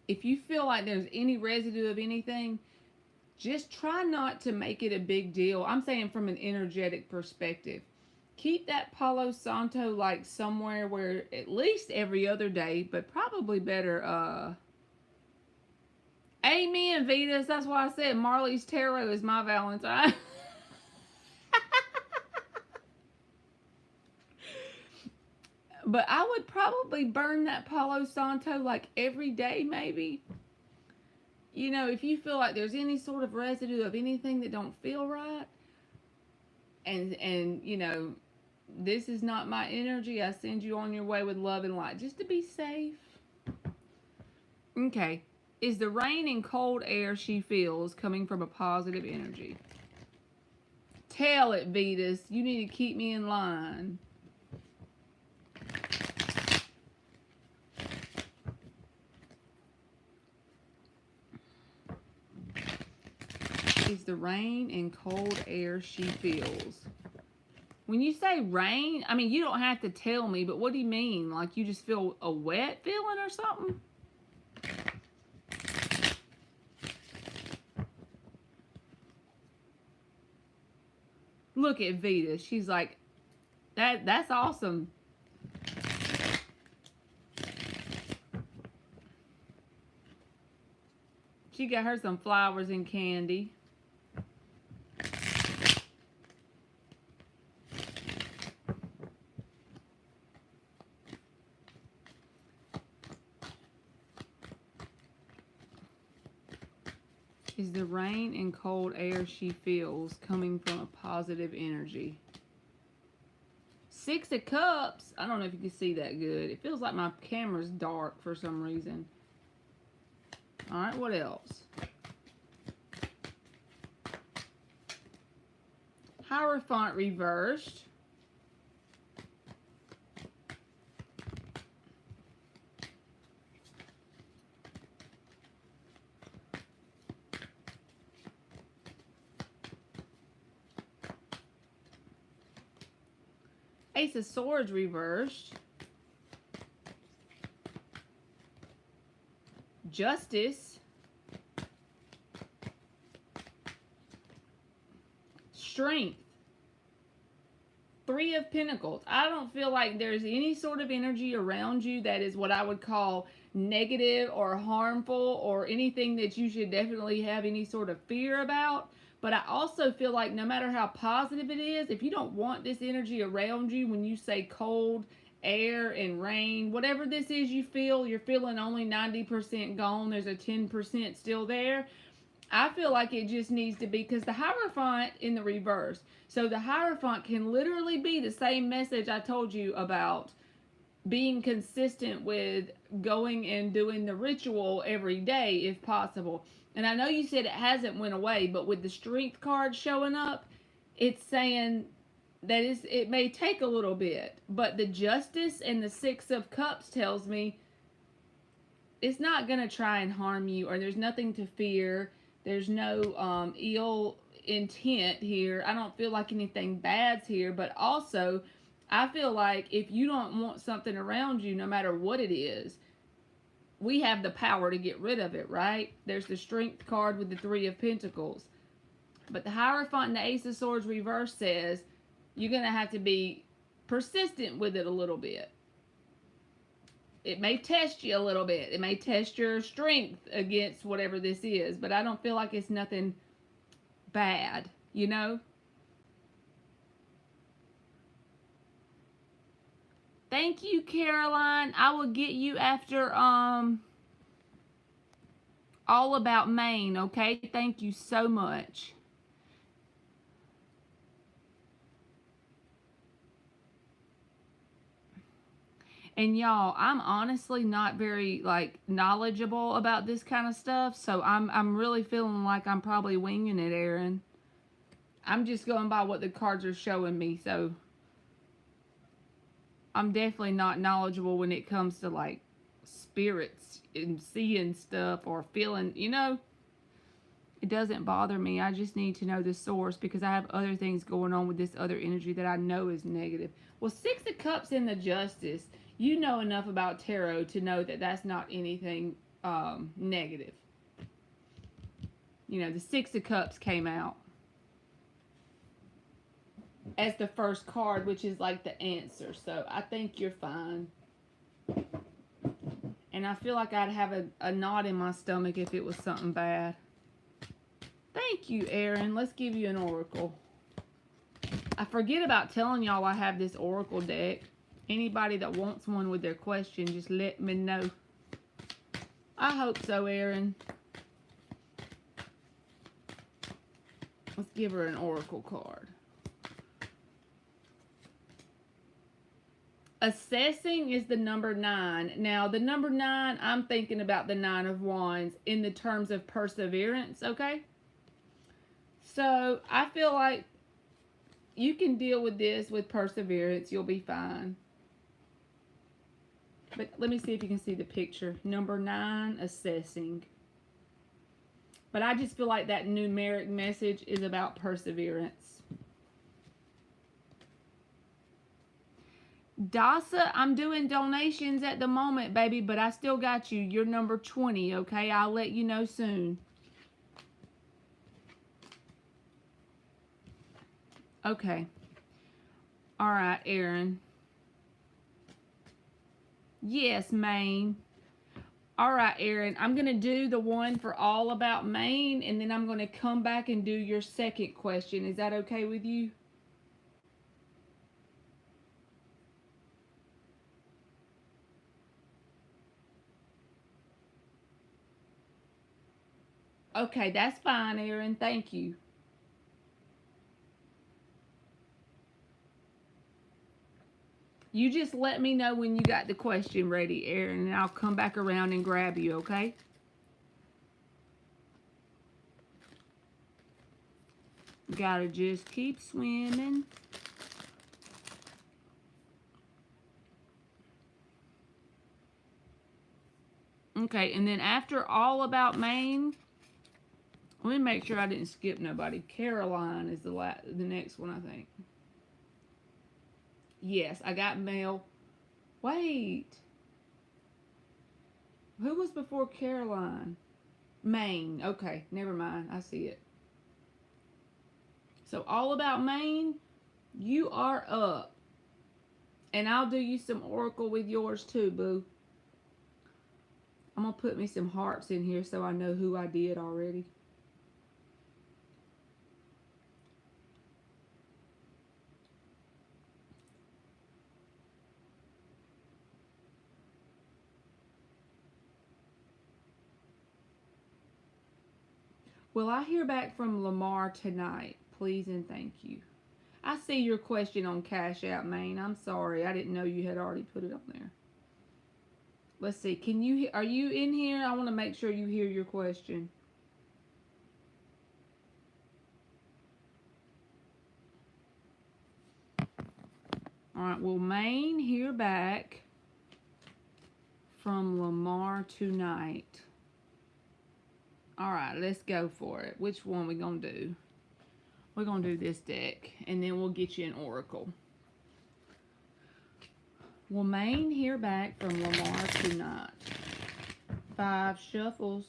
If you feel like there's any residue of anything, just try not to make it a big deal. I'm saying from an energetic perspective. Keep that Palo Santo like somewhere where at least every other day, but probably better. Amen, Vetus. That's why I said Marley's Tarot is my Valentine. But I would probably burn that Palo Santo like every day, maybe. You know, if you feel like there's any sort of residue of anything that don't feel right, and you know, this is not my energy, I send you on your way with love and light, just to be safe. Okay. Is the rain and cold air she feels coming from a positive energy? Tell it, Vetus. You need to keep me in line. Is the rain and cold air she feels? When you say rain, I mean, you don't have to tell me, but what do you mean? Like you just feel a wet feeling or something? Look at Vetus. She's like, that's awesome. She got her some flowers and candy. Is the rain and cold air she feels coming from a positive energy? Six of Cups. I don't know if you can see that good. It feels like my camera's dark for some reason. Alright, what else? Hierophant reversed. Ace of Swords reversed. Justice. Strength. Three of Pentacles. I don't feel like there's any sort of energy around you that is what I would call negative or harmful or anything that you should definitely have any sort of fear about. But I also feel like no matter how positive it is, if you don't want this energy around you when you say cold, air, and rain, whatever this is you feel, you're feeling only 90% gone, there's a 10% still there. I feel like it just needs to be, because the Hierophant in the reverse. So the Hierophant can literally be the same message I told you about being consistent with going and doing the ritual every day if possible. And I know you said it hasn't went away, but with the Strength card showing up, it's saying that it may take a little bit. But the Justice and the Six of Cups tells me it's not going to try and harm you, or there's nothing to fear. There's no ill intent here. I don't feel like anything bad's here, but also I feel like if you don't want something around you, no matter what it is, we have the power to get rid of it, right? There's the Strength card with the Three of Pentacles. But the Hierophant and the Ace of Swords reverse says you're going to have to be persistent with it a little bit. It may test you a little bit. It may test your strength against whatever this is, but I don't feel like it's nothing bad, you know? Thank you, Caroline. I will get you after All About Maine, okay? Thank you so much. And y'all, I'm honestly not very like knowledgeable about this kind of stuff, so I'm really feeling like I'm probably winging it, Aaron. I'm just going by what the cards are showing me, so I'm definitely not knowledgeable when it comes to like spirits and seeing stuff or feeling, you know. It doesn't bother me. I just need to know the source because I have other things going on with this other energy that I know is negative. Well, Six of Cups in the Justice. You know enough about tarot to know that that's not anything negative. You know, the Six of Cups came out as the first card, which is like the answer. So I think you're fine. And I feel like I'd have a knot in my stomach if it was something bad. Thank you, Aaron. Let's give you an oracle. I forget about telling y'all I have this oracle deck. Anybody that wants one with their question, just let me know. I hope so, Aaron. Let's give her an oracle card. Assessing is the number 9. Now, the number 9, I'm thinking about the 9 of Wands in the terms of perseverance, okay? So, I feel like you can deal with this with perseverance. You'll be fine. But let me see if you can see the picture. Number 9, assessing. But I just feel like that numeric message is about perseverance. Dasa, I'm doing donations at the moment, baby, but I still got you. You're number 20, okay? I'll let you know soon. Okay. All right, Aaron. Yes, Maine. All right, Aaron. I'm going to do the one for All About Maine, and then I'm going to come back and do your second question. Is that okay with you? Okay, that's fine, Aaron. Thank you. You just let me know when you got the question ready, Aaron, and I'll come back around and grab you, okay? Gotta just keep swimming. Okay, and then after All About Maine, let me make sure I didn't skip nobody. Caroline is the next one, I think. Yes, I got mail. Wait. Who was before Caroline? Maine. Okay, never mind. I see it. So All About Maine, you are up. And I'll do you some oracle with yours too, boo. I'm going to put me some hearts in here so I know who I did already. Will I hear back from Lamar tonight? Please and thank you. I see your question on Cash App, Maine. I'm sorry. I didn't know you had already put it on there. Let's see. Are you in here? I want to make sure you hear your question. All right. Will Maine hear back from Lamar tonight? All right, let's go for it. Which one we gonna do? We're gonna do this deck, and then we'll get you an oracle. Will Maine hear back from Lamar tonight? 5 shuffles.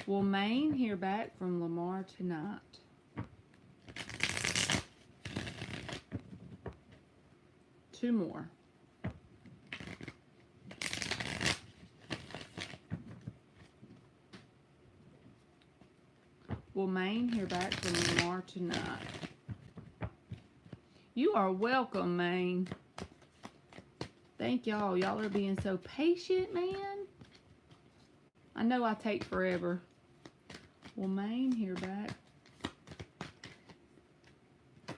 Will Maine hear back from Lamar tonight? 2 more. Will Maine hear back from Lamar tonight? You are welcome, Maine. Thank y'all. Y'all are being so patient, man. I know I take forever. Will Maine hear back?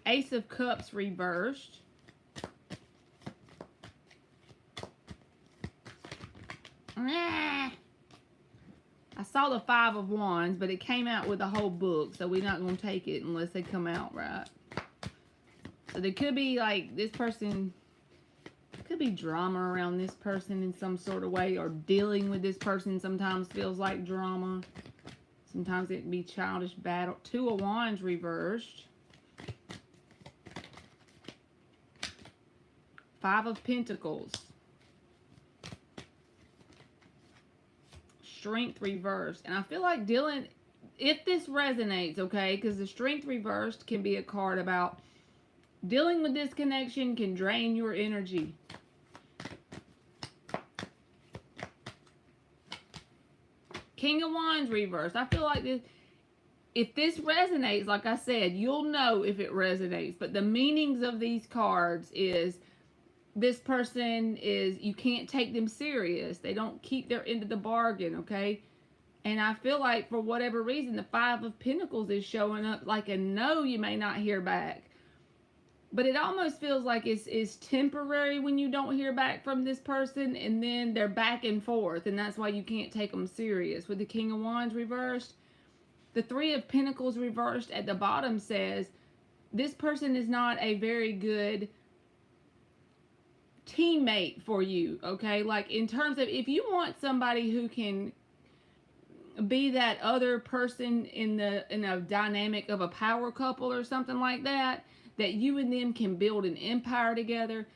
Ace of Cups reversed. I saw the 5 of Wands, but it came out with a whole book, so we're not going to take it unless they come out right. So there could be, like, this person, could be drama around this person in some sort of way, or dealing with this person sometimes feels like drama. Sometimes it can be childish battle. 2 of Wands reversed. 5 of Pentacles. Strength reversed. And I feel like dealing, if this resonates, okay, because the Strength reversed can be a card about dealing with this connection can drain your energy. King of Wands reversed. I feel like this, if this resonates, like I said, you'll know if it resonates. But the meanings of these cards is this person is, you can't take them serious. They don't keep their end of the bargain, okay? And I feel like for whatever reason, the 5 of Pentacles is showing up like a no, you may not hear back. But it almost feels like it's temporary when you don't hear back from this person, and then they're back and forth, and that's why you can't take them serious. With the King of Wands reversed, the 3 of Pentacles reversed at the bottom says, this person is not a very good teammate for you, okay? Like, in terms of, if you want somebody who can be that other person in a dynamic of a power couple or something like that you and them can build an empire together.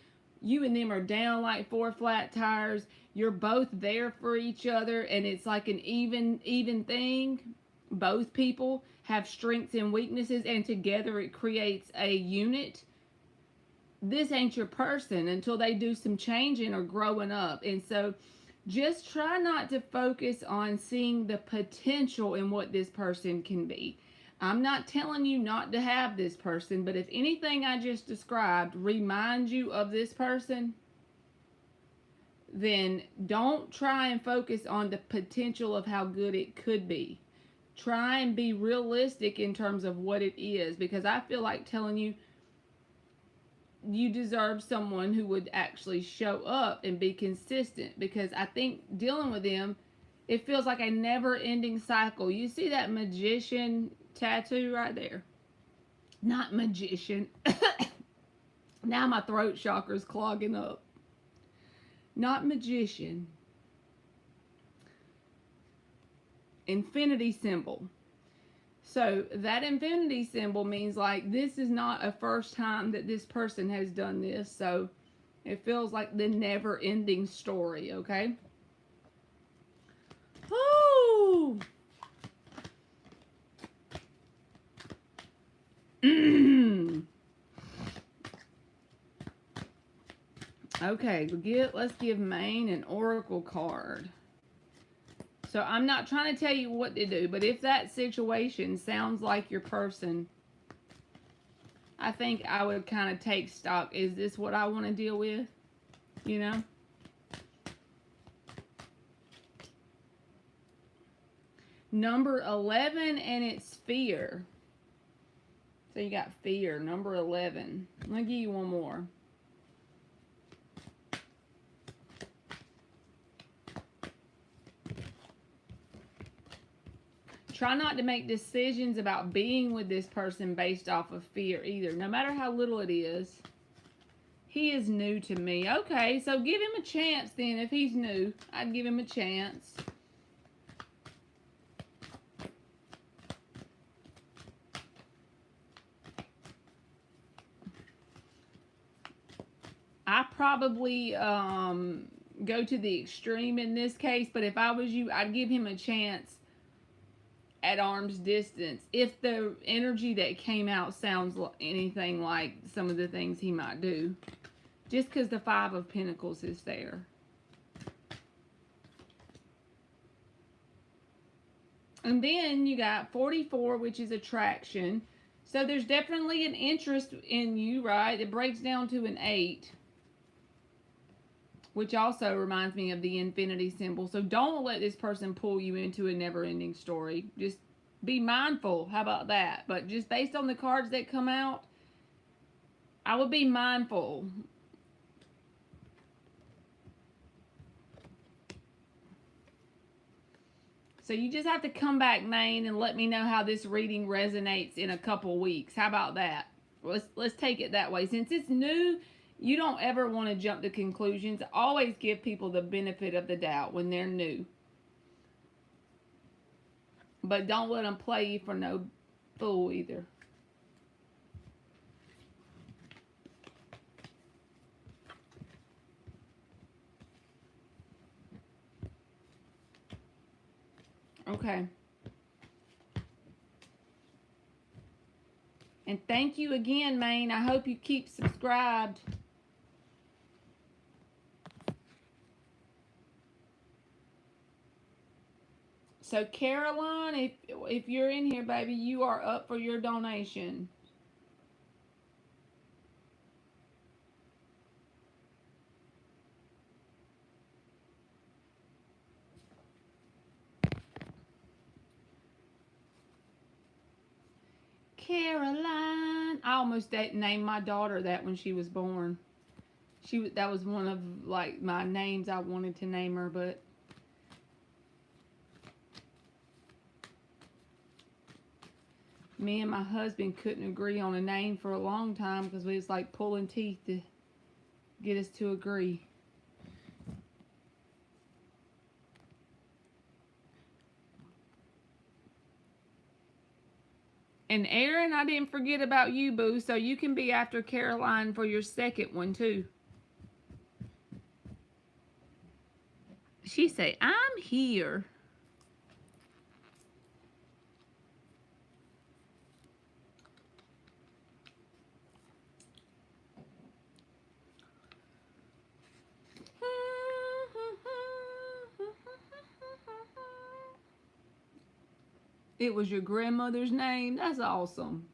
You and them are down like 4 flat tires. You're both there for each other, and it's like an even thing. Both people have strengths and weaknesses, and together it creates a unit. This ain't your person until they do some changing or growing up. And so just try not to focus on seeing the potential in what this person can be. I'm not telling you not to have this person, but if anything I just described reminds you of this person, then don't try and focus on the potential of how good it could be. Try and be realistic in terms of what it is, because I feel like telling you, you deserve someone who would actually show up and be consistent, because I think dealing with them, it feels like a never-ending cycle. You see that magician tattoo right there? Not magician. Now my throat chakra's clogging up. Not magician. Infinity symbol. So that infinity symbol means like this is not a first time that this person has done this. So it feels like the never-ending story, okay? Woo! Okay, let's give Maine an oracle card. So I'm not trying to tell you what to do, but if that situation sounds like your person, I think I would kind of take stock. Is this what I want to deal with? You know? Number 11, and it's fear. So you got fear, number 11. I'm going to give you one more. Try not to make decisions about being with this person based off of fear either, no matter how little it is. He is new to me. Okay, so give him a chance then. If he's new, I'd give him a chance. I probably go to the extreme in this case, but if I was you, I'd give him a chance at arm's distance if the energy that came out sounds anything like some of the things he might do. just because the Five of Pentacles is there. And then you got 44, which is attraction. So there's definitely an interest in you, right? It breaks down to an 8, which also reminds me of the infinity symbol. So don't let this person pull you into a never-ending story. Just be mindful. How about that? But just based on the cards that come out, I would be mindful. So you just have to come back, Maine, and let me know how this reading resonates in a couple weeks. How about that? Let's take it that way. Since it's new, you don't ever want to jump to conclusions. Always give people the benefit of the doubt when they're new. But don't let them play you for no fool either. Okay. And thank you again, Maine. I hope you keep subscribed. So Caroline, if you're in here, baby, you are up for your donation. Caroline. I almost named my daughter that when she was born. That was one of like my names I wanted to name her, but me and my husband couldn't agree on a name for a long time because we was like pulling teeth to get us to agree. And Aaron, I didn't forget about you, boo, so you can be after Caroline for your second one too. She say, I'm here. It was your grandmother's name? That's awesome.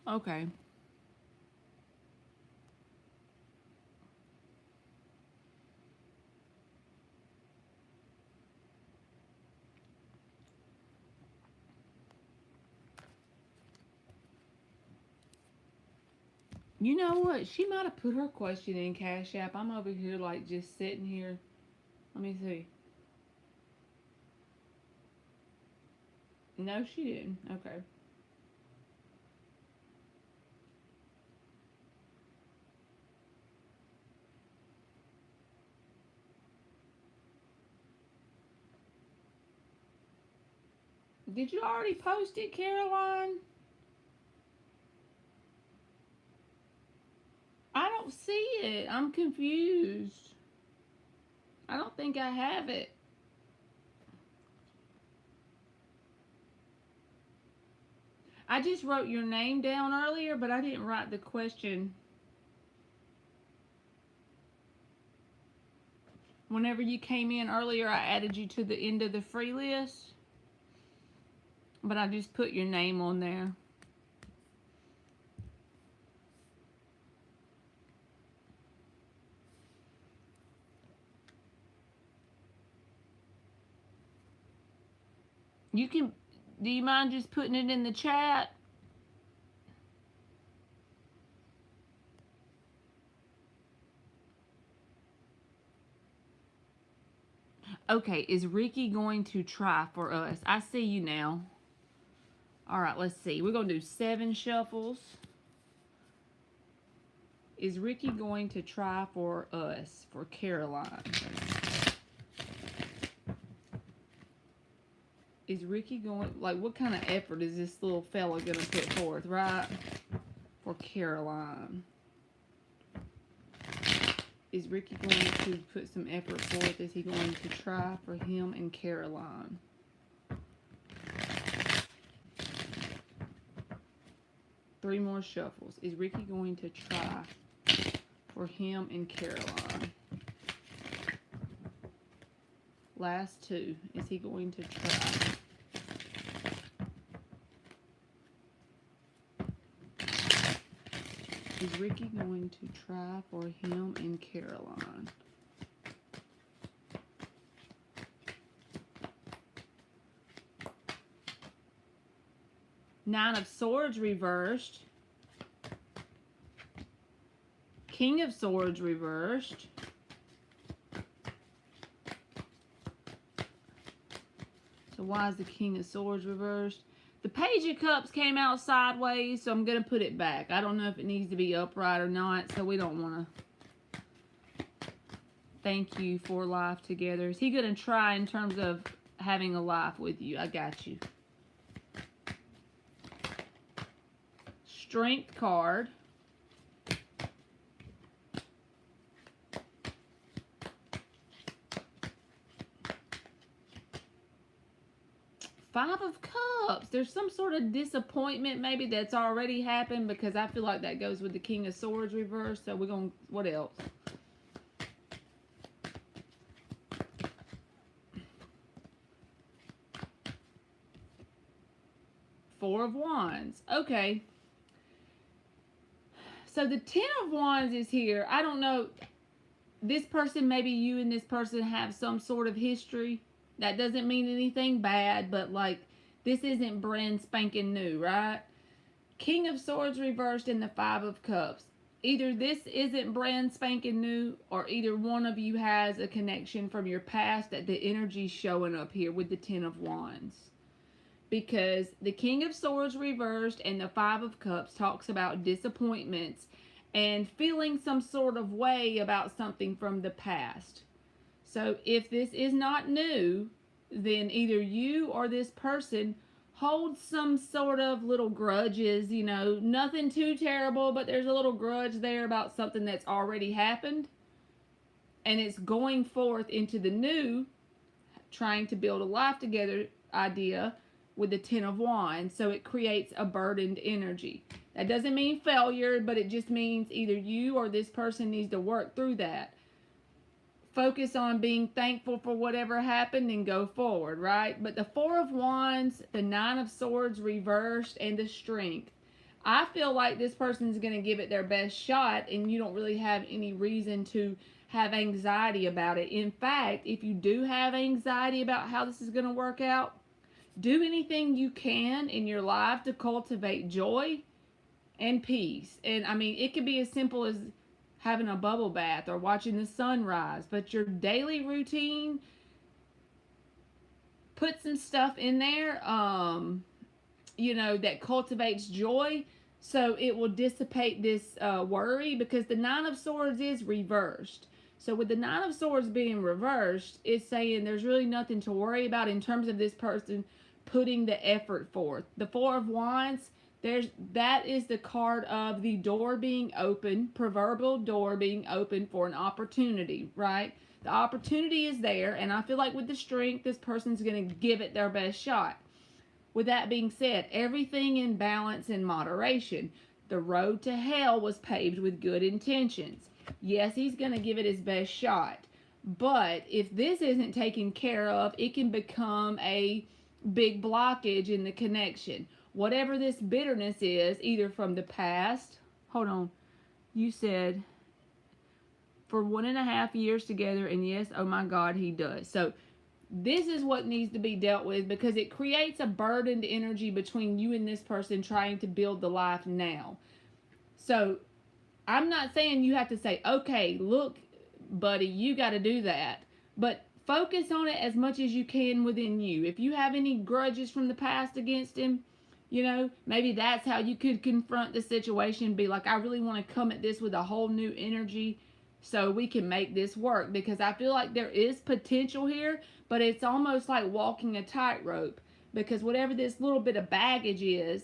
Okay. You know what? She might have put her question in Cash App. I'm over here like just sitting here. Let me see. No, she didn't. Okay. Did you already post it, Caroline? I don't see it. I'm confused. I don't think I have it. I just wrote your name down earlier, but I didn't write the question. Whenever you came in earlier, I added you to the end of the free list. But I just put your name on there. You can, do you mind just putting it in the chat? Okay, is Ricky going to try for us? I see you now. All right, let's see. We're going to do 7 shuffles. Is Ricky going to try for us, for Caroline? Is Ricky going, like, what kind of effort is this little fella going to put forth, right? For Caroline. Is Ricky going to put some effort forth? Is he going to try for him and Caroline? Three more shuffles. Is Ricky going to try for him and Caroline? Last two. Is he going to try? Is Ricky going to try for him and Caroline? Nine of Swords reversed. King of Swords reversed. So why is the King of Swords reversed? The Page of Cups came out sideways, so I'm going to put it back. I don't know if it needs to be upright or not, so we don't want to. Thank you for life together. Is he going to try in terms of having a life with you? I got you. Strength card. Five of Cups. There's some sort of disappointment maybe that's already happened, because I feel like that goes with the King of Swords reverse. So we're going to, what else? Four of Wands. Okay. So the Ten of Wands is here. I don't know. This person, maybe you and this person have some sort of history. That doesn't mean anything bad, but like, this isn't brand spanking new, right? King of Swords reversed and the Five of Cups. Either this isn't brand spanking new, or either one of you has a connection from your past that the energy's showing up here with the Ten of Wands. Because the King of Swords reversed and the Five of Cups talks about disappointments and feeling some sort of way about something from the past. So if this is not new, then either you or this person holds some sort of little grudges, you know, nothing too terrible, but there's a little grudge there about something that's already happened. And it's going forth into the new, trying to build a life together idea with the Ten of Wands. So it creates a burdened energy. That doesn't mean failure, but it just means either you or this person needs to work through that. Focus on being thankful for whatever happened and go forward, right? But the Four of Wands, the Nine of Swords reversed, and the Strength. I feel like this person's going to give it their best shot, and you don't really have any reason to have anxiety about it. In fact, if you do have anxiety about how this is going to work out, do anything you can in your life to cultivate joy and peace. And I mean, it could be as simple as having a bubble bath or watching the sunrise, but your daily routine, put some stuff in there, you know, that cultivates joy, so it will dissipate this worry, because the Nine of Swords is reversed. So with the Nine of Swords being reversed, it's saying there's really nothing to worry about in terms of this person putting the effort forth. The Four of Wands, that is the card of the door being open, proverbial door being open for an opportunity, right? The opportunity is there, and I feel like with the Strength, this person's going to give it their best shot. With that being said, everything in balance and moderation. The road to hell was paved with good intentions. Yes, he's going to give it his best shot, but if this isn't taken care of, it can become a big blockage in the connection. Whatever this bitterness is, either from the past, hold on, you said for 1.5 years together, and yes, oh my God, he does. So this is what needs to be dealt with, because it creates a burdened energy between you and this person trying to build the life now. So I'm not saying you have to say, okay, look, buddy, you got to do that. But focus on it as much as you can within you. If you have any grudges from the past against him, You know, maybe that's how you could confront the situation. Be like, I really want to come at this with a whole new energy so we can make this work. Because I feel like there is potential here, but it's almost like walking a tightrope. Because whatever this little bit of baggage is,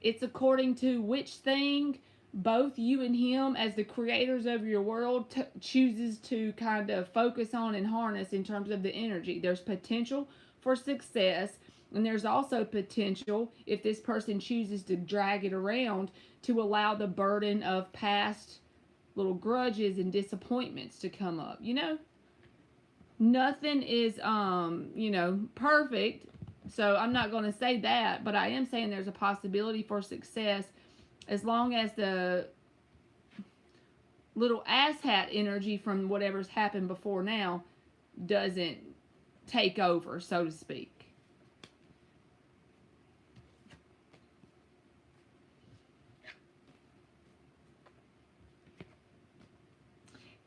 it's according to which thing both you and him, as the creators of your world, chooses to kind of focus on and harness in terms of the energy. There's potential for success, and there's also potential, if this person chooses to drag it around, to allow the burden of past little grudges and disappointments to come up. You know, nothing is perfect, so I'm not going to say that, but I am saying there's a possibility for success as long as the little asshat energy from whatever's happened before now doesn't take over, so to speak.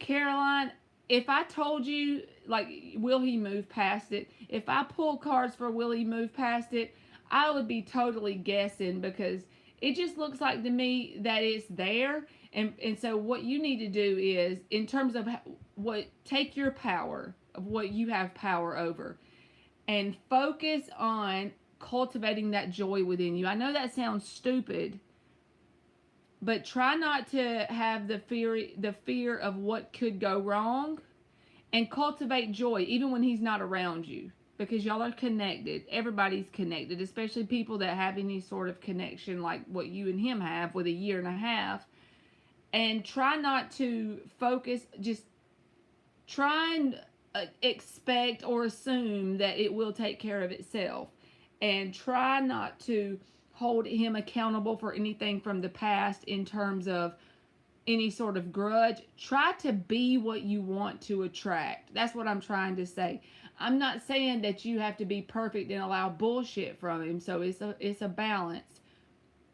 Caroline, if I told you, like, will he move past it? If I pull cards for will he move past it, I would be totally guessing, because it just looks like to me that it's there. And so what you need to do is, in terms of take your power of what you have power over and focus on cultivating that joy within you. I know that sounds stupid, but try not to have the fear of what could go wrong, and cultivate joy even when he's not around you, because y'all are connected. Everybody's connected, especially people that have any sort of connection like what you and him have with a year and a half. And try not to focus, just try and expect or assume that it will take care of itself. And try not to hold him accountable for anything from the past in terms of any sort of grudge. Try to be what you want to attract. That's what I'm trying to say. I'm not saying that you have to be perfect and allow bullshit from him. So it's a balance.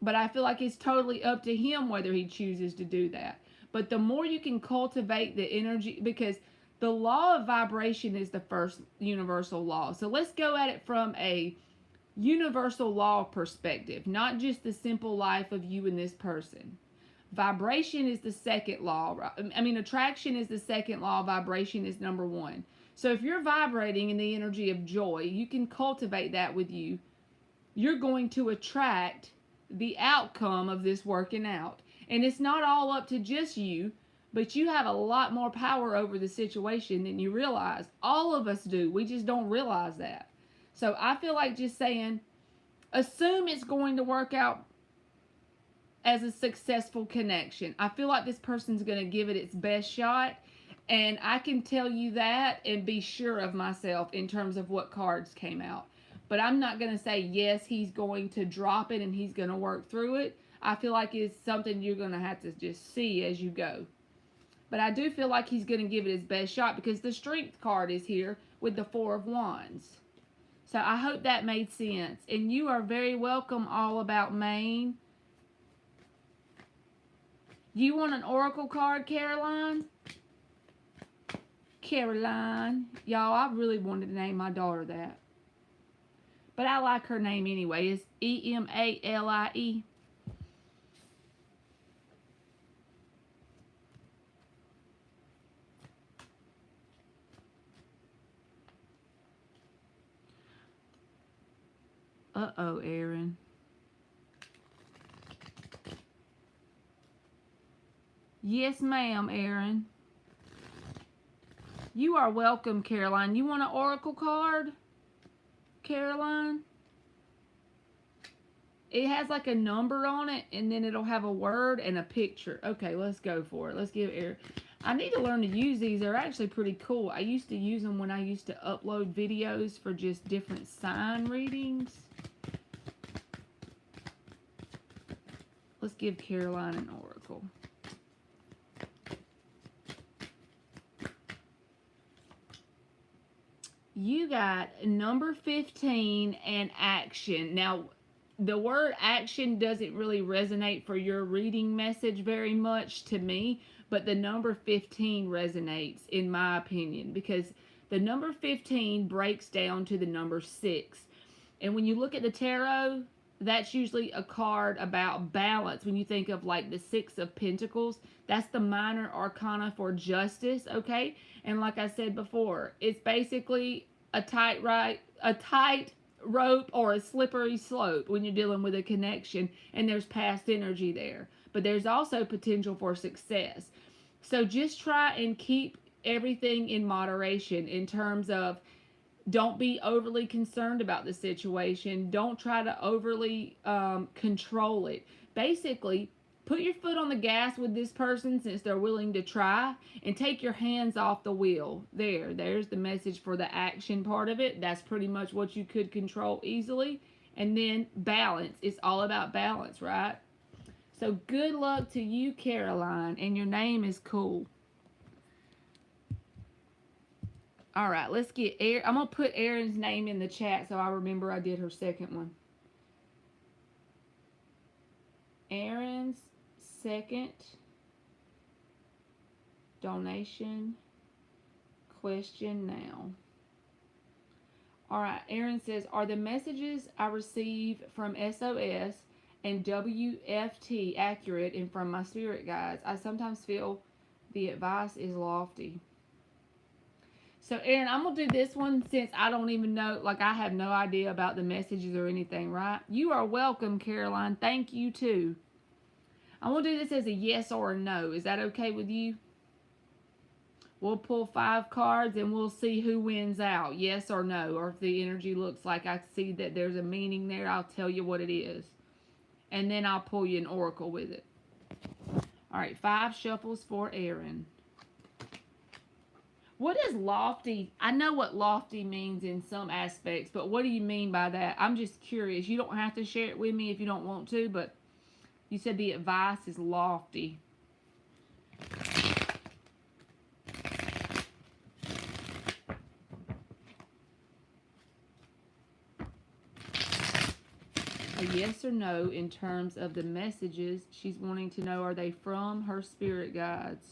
But I feel like it's totally up to him whether he chooses to do that. But the more you can cultivate the energy, because the law of vibration is the first universal law. So let's go at it from a universal law perspective, not just the simple life of you and this person. Vibration is the second law. Attraction is the second law. Vibration is number one. So if you're vibrating in the energy of joy, you can cultivate that with you. You're going to attract the outcome of this working out. And it's not all up to just you, but you have a lot more power over the situation than you realize. All of us do. We just don't realize that. So I feel like just saying, assume it's going to work out as a successful connection. I feel like this person's going to give it its best shot, and I can tell you that and be sure of myself in terms of what cards came out. But I'm not going to say, yes, he's going to drop it and he's going to work through it. I feel like it's something you're going to have to just see as you go. But I do feel like he's going to give it his best shot, because the Strength card is here with the Four of Wands. So I hope that made sense. And you are very welcome, All About Maine. You want an oracle card, Caroline? Caroline. Y'all, I really wanted to name my daughter that. But I like her name anyway. It's Emalie. Uh-oh, Aaron. Yes, ma'am, Aaron. You are welcome, Caroline. You want an oracle card, Caroline? It has like a number on it, and then it'll have a word and a picture. Okay, let's go for it. Let's give Aaron. I need to learn to use these. They're actually pretty cool. I used to use them when I used to upload videos for just different sign readings. Let's give Caroline an oracle. You got number 15 and action. Now, the word action doesn't really resonate for your reading message very much to me, but the number 15 resonates in my opinion, because the number 15 breaks down to the number 6. And when you look at the tarot, that's usually a card about balance. When you think of like the Six of Pentacles, that's the minor arcana for justice, okay? And like I said before, it's basically a tight rope or a slippery slope when you're dealing with a connection and there's past energy there. But there's also potential for success. So just try and keep everything in moderation in terms of don't be overly concerned about the situation. Don't try to overly control it. Basically, put your foot on the gas with this person since they're willing to try, and take your hands off the wheel. There's the message for the action part of it. That's pretty much what you could control easily. And then balance. It's all about balance, right? So good luck to you, Caroline. And your name is cool. All right, let's get Erin. I'm going to put Erin's name in the chat so I remember I did her second one. Erin's second donation question now. All right, Erin says, are the messages I receive from SOS and WFT accurate and from my spirit guides? I sometimes feel the advice is lofty. So, Erin, I'm going to do this one since I don't even know, like I have no idea about the messages or anything, right? You are welcome, Caroline. Thank you, too. I'm going to do this as a yes or a no. Is that okay with you? We'll pull 5 cards and we'll see who wins out, yes or no. Or if the energy looks like I see that there's a meaning there, I'll tell you what it is. And then I'll pull you an oracle with it. All right, 5 shuffles for Erin. What is lofty? I know what lofty means in some aspects, but what do you mean by that? I'm just curious. You don't have to share it with me if you don't want to, but you said the advice is lofty. A yes or no in terms of the messages. She's wanting to know, are they from her spirit guides?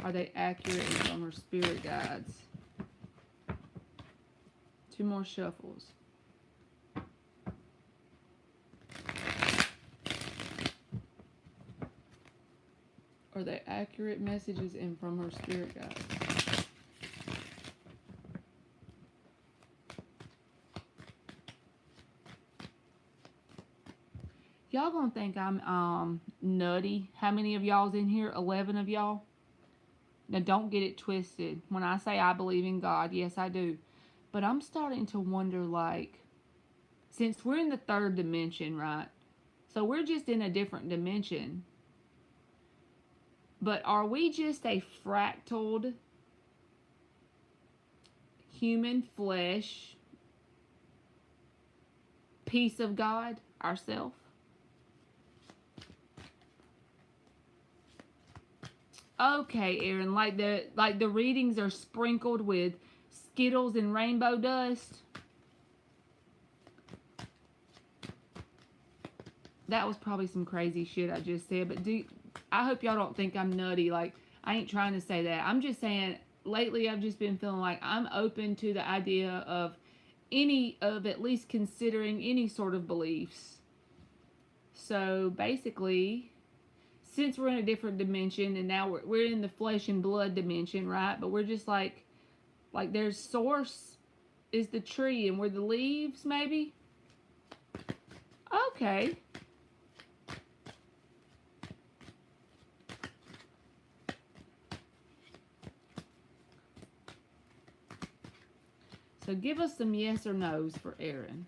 Are they accurate and from her spirit guides? 2 more shuffles. Are they accurate messages and from her spirit guides? Y'all gonna think I'm nutty. How many of y'all's in here? 11 of y'all? Now, don't get it twisted. When I say I believe in God, yes, I do. But I'm starting to wonder, like, since we're in the 3rd dimension, right? So we're just in a different dimension. But are we just a fractaled human flesh piece of God ourselves? Okay, Erin, like the readings are sprinkled with Skittles and rainbow dust. That was probably some crazy shit I just said, but I hope y'all don't think I'm nutty. Like, I ain't trying to say that. I'm just saying, lately I've just been feeling like I'm open to the idea of at least considering any sort of beliefs. So basically, since we're in a different dimension and now we're in the flesh and blood dimension, right? But we're just like there's source is the tree and we're the leaves, maybe? Okay. So give us some yes or no's for Erin.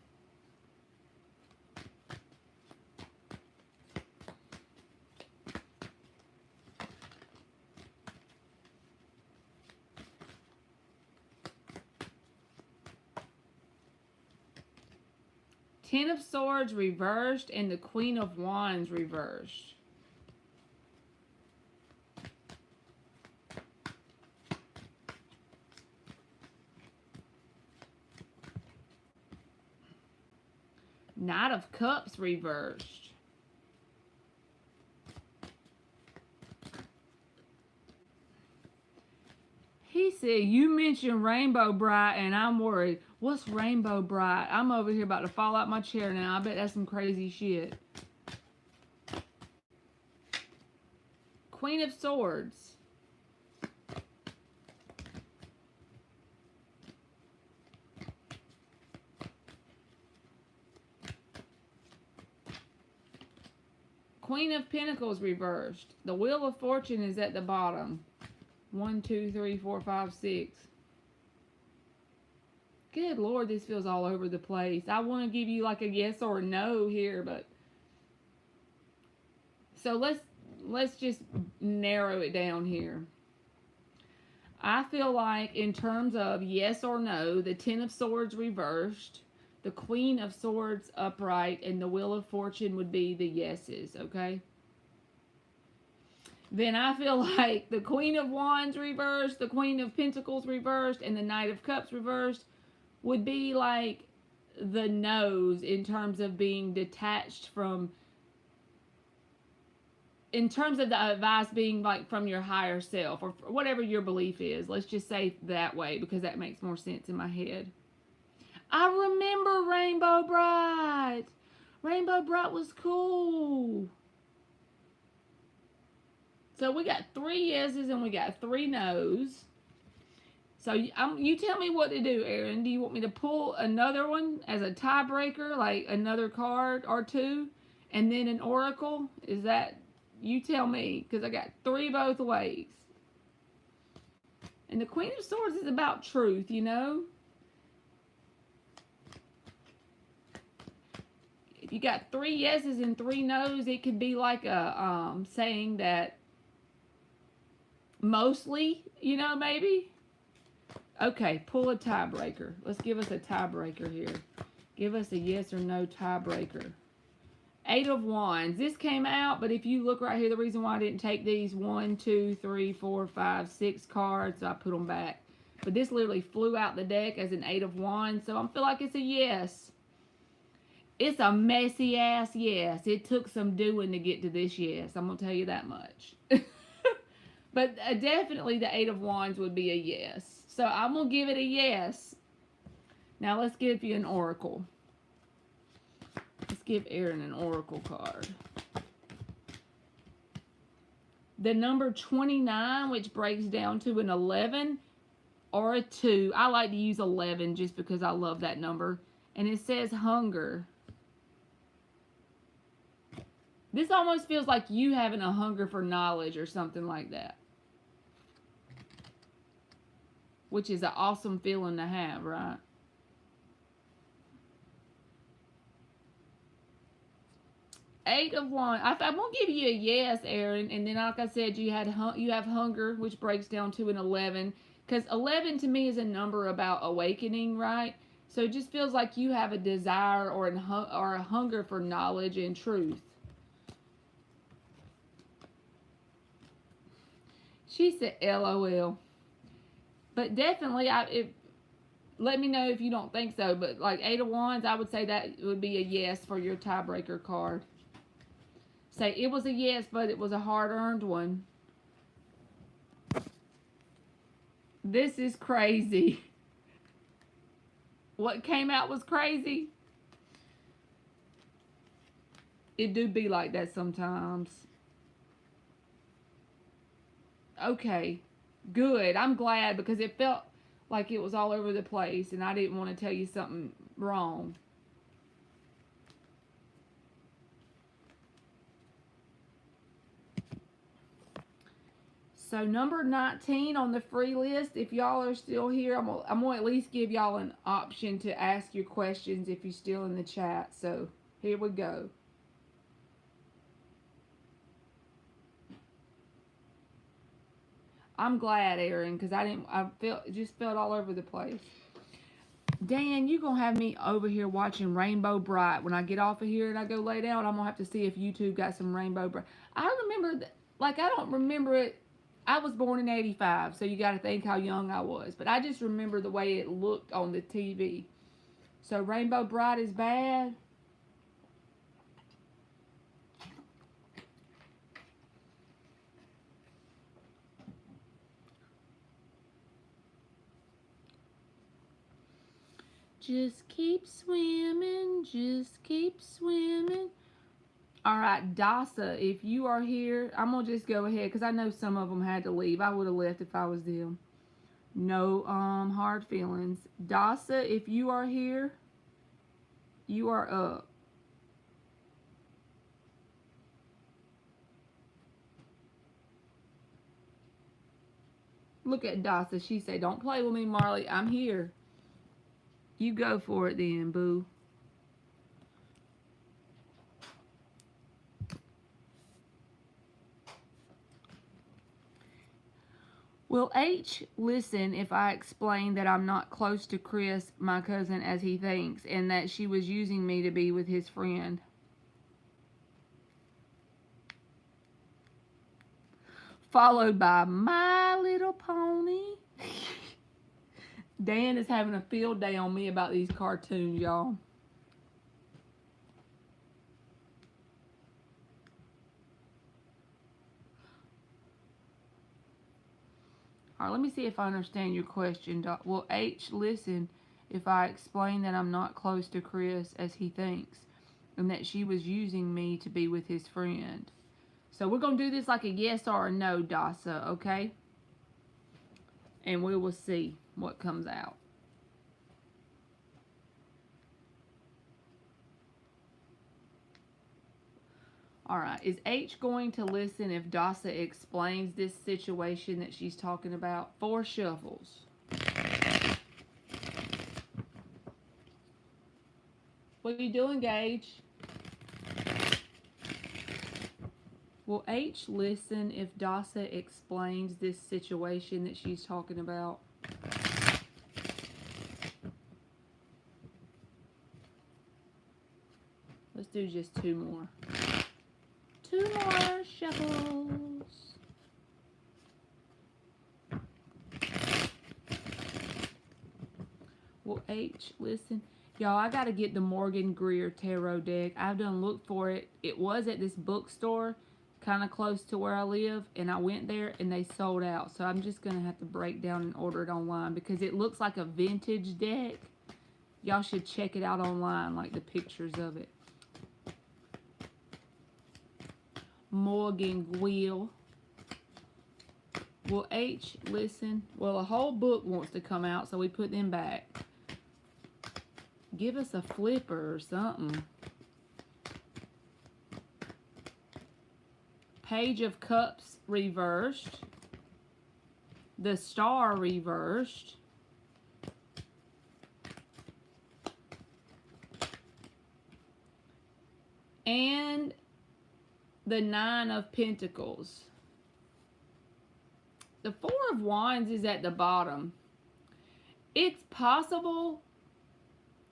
Ten of Swords reversed and the Queen of Wands reversed. Knight of Cups reversed. He said, you mentioned Rainbow Bright and I'm worried. What's Rainbow Bright? I'm over here about to fall out my chair now. I bet that's some crazy shit. Queen of Swords. Queen of Pentacles reversed. The Wheel of Fortune is at the bottom. 1, 2, 3, 4, 5, 6. Good Lord, this feels all over the place. I want to give you like a yes or a no here, but so let's just narrow it down here. I feel like in terms of yes or no, the Ten of Swords reversed, the Queen of Swords upright, and the Wheel of Fortune would be the yeses, okay? Then I feel like the Queen of Wands reversed, the Queen of Pentacles reversed, and the Knight of Cups reversed would be like the no's in terms of being detached from, in terms of the advice being like from your higher self or whatever your belief is. Let's just say that way because that makes more sense in my head. I remember Rainbow Bright. Rainbow Bright was cool. So we got 3 yeses and we got 3 nos. So you tell me what to do, Aaron. Do you want me to pull another one as a tiebreaker, like another card or 2, and then an oracle? Is that, you tell me, because I got 3 both ways. And the Queen of Swords is about truth, you know? If you got 3 yeses and 3 nos, it could be like a saying that mostly, you know, maybe. Okay, pull a tiebreaker. Let's give us a tiebreaker here. Give us a yes or no tiebreaker. 8 of Wands. This came out, but if you look right here, the reason why I didn't take these 1, 2, 3, 4, 5, 6 cards, so I put them back. But this literally flew out the deck as an 8 of Wands, so I feel like it's a yes. It's a messy ass yes. It took some doing to get to this yes. I'm going to tell you that much. But definitely the 8 of Wands would be a yes. So I'm going to give it a yes. Now let's give you an oracle. Let's give Aaron an oracle card. The number 29, which breaks down to an 11 or a 2. I like to use 11 just because I love that number. And it says hunger. This almost feels like you having a hunger for knowledge or something like that. Which is an awesome feeling to have, right? Eight of Wands. I'm going to give you a yes, Aaron. And then, like I said, you have hunger, which breaks down to an 11. Because 11 to me is a number about awakening, right? So it just feels like you have a desire or a hunger for knowledge and truth. She said LOL. But definitely, let me know if you don't think so. But like 8 of Wands, I would say that would be a yes for your tiebreaker card. Say it was a yes, but it was a hard-earned one. This is crazy. What came out was crazy. It do be like that sometimes. Okay. Good. I'm glad because it felt like it was all over the place and I didn't want to tell you something wrong. So number 19 on the free list, if y'all are still here, I'm gonna at least give y'all an option to ask your questions if you're still in the chat. So here we go. I'm glad, Aaron, because it just felt all over the place. Dan, you gonna have me over here watching Rainbow Bright. When I get off of here and I go lay down, I'm gonna have to see if YouTube got some Rainbow Bright. I remember, I don't remember it. I was born in 85, so you got to think how young I was. But I just remember the way it looked on the TV. So Rainbow Bright is bad. Just keep swimming, just keep swimming. All right, Dasa, if you are here, I'm going to just go ahead because I know some of them had to leave. I would have left if I was them. No hard feelings. Dasa, if you are here, you are up. Look at Dasa. She said, don't play with me, Marley. I'm here. You go for it then, boo. Will H listen if I explain that I'm not close to Chris, my cousin, as he thinks, and that she was using me to be with his friend? Followed by My Little Pony. Dan is having a field day on me about these cartoons, y'all. All right, let me see if I understand your question. Will H listen if I explain that I'm not close to Chris as he thinks and that she was using me to be with his friend? So we're going to do this like a yes or a no, Dasa, okay? And we will see what comes out. All right, is H going to listen if Dasa explains this situation that she's talking about? 4 shuffles. What are you doing, Gage? Will H listen if Dasa explains this situation that she's talking about? Let's do just 2 more. 2 more shuffles. Will H listen? Y'all, I gotta get the Morgan Greer Tarot deck. I've done looked for it. It was at this bookstore kind of close to where I live, and I went there and they sold out. So I'm just gonna have to break down and order it online because it looks like a vintage deck. Y'all should check it out online, like the pictures of it. Morgan Greer. Will H listen? Well, a whole book wants to come out, so we put them back. Give us a flipper or something. Page of Cups reversed. The Star reversed. And the 9 of Pentacles. The 4 of Wands is at the bottom. It's possible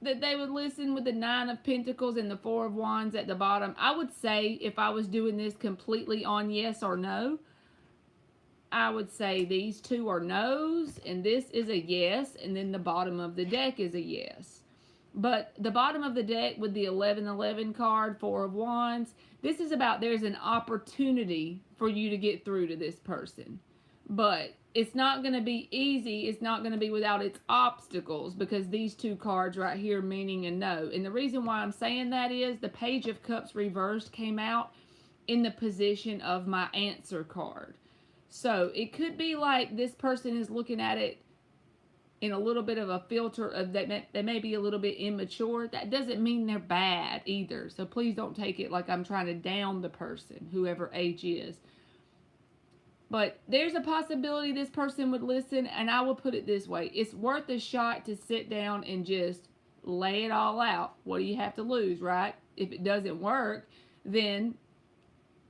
that they would listen with the 9 of Pentacles and the 4 of Wands at the bottom. I would say if I was doing this completely on yes or no, I would say these 2 are no's and this is a yes, and then the bottom of the deck is a yes. But the bottom of the deck with the 11-11 card, 4 of Wands, this is about there's an opportunity for you to get through to this person. But it's not going to be easy. It's not going to be without its obstacles because these 2 cards right here meaning a no. And the reason why I'm saying that is the Page of Cups reversed came out in the position of my answer card. So it could be like this person is looking at it in a little bit of a filter of that they may be a little bit immature. That doesn't mean they're bad either. So please don't take it like I'm trying to down the person, whoever H is. But there's a possibility this person would listen, and I will put it this way. It's worth a shot to sit down and just lay it all out. What do you have to lose, right? If it doesn't work, then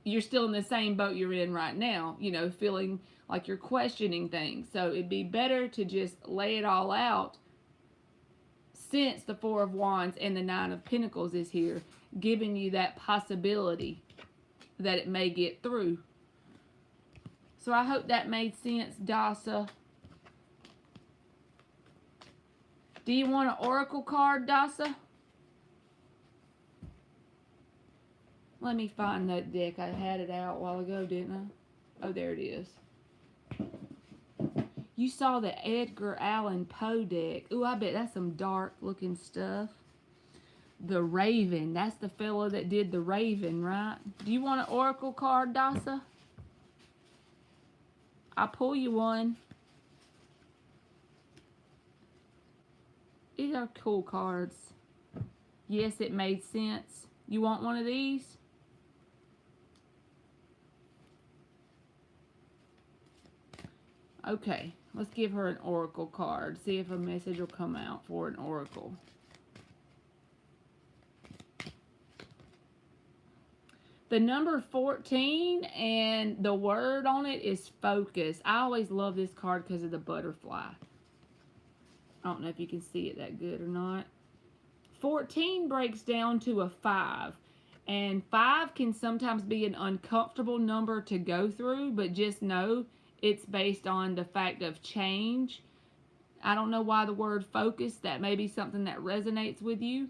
you're still in the same boat you're in right now, you know, feeling like you're questioning things. So it'd be better to just lay it all out since the 4 of Wands and the 9 of Pentacles is here, giving you that possibility that it may get through. So I hope that made sense, Dasa. Do you want an oracle card, Dasa? Let me find that deck. I had it out a while ago, didn't I? Oh, there it is. You saw the Edgar Allan Poe deck. Ooh, I bet that's some dark looking stuff. The Raven. That's the fellow that did the Raven, right? Do you want an oracle card, Dasa? I'll pull you one. These are cool cards. Yes, it made sense. You want one of these? Okay, let's give her an oracle card. See if a message will come out for an oracle. The number 14 and the word on it is focus. I always love this card because of the butterfly. I don't know if you can see it that good or not. 14 breaks down to a 5. And 5 can sometimes be an uncomfortable number to go through, but just know it's based on the fact of change. I don't know why the word focus, that may be something that resonates with you.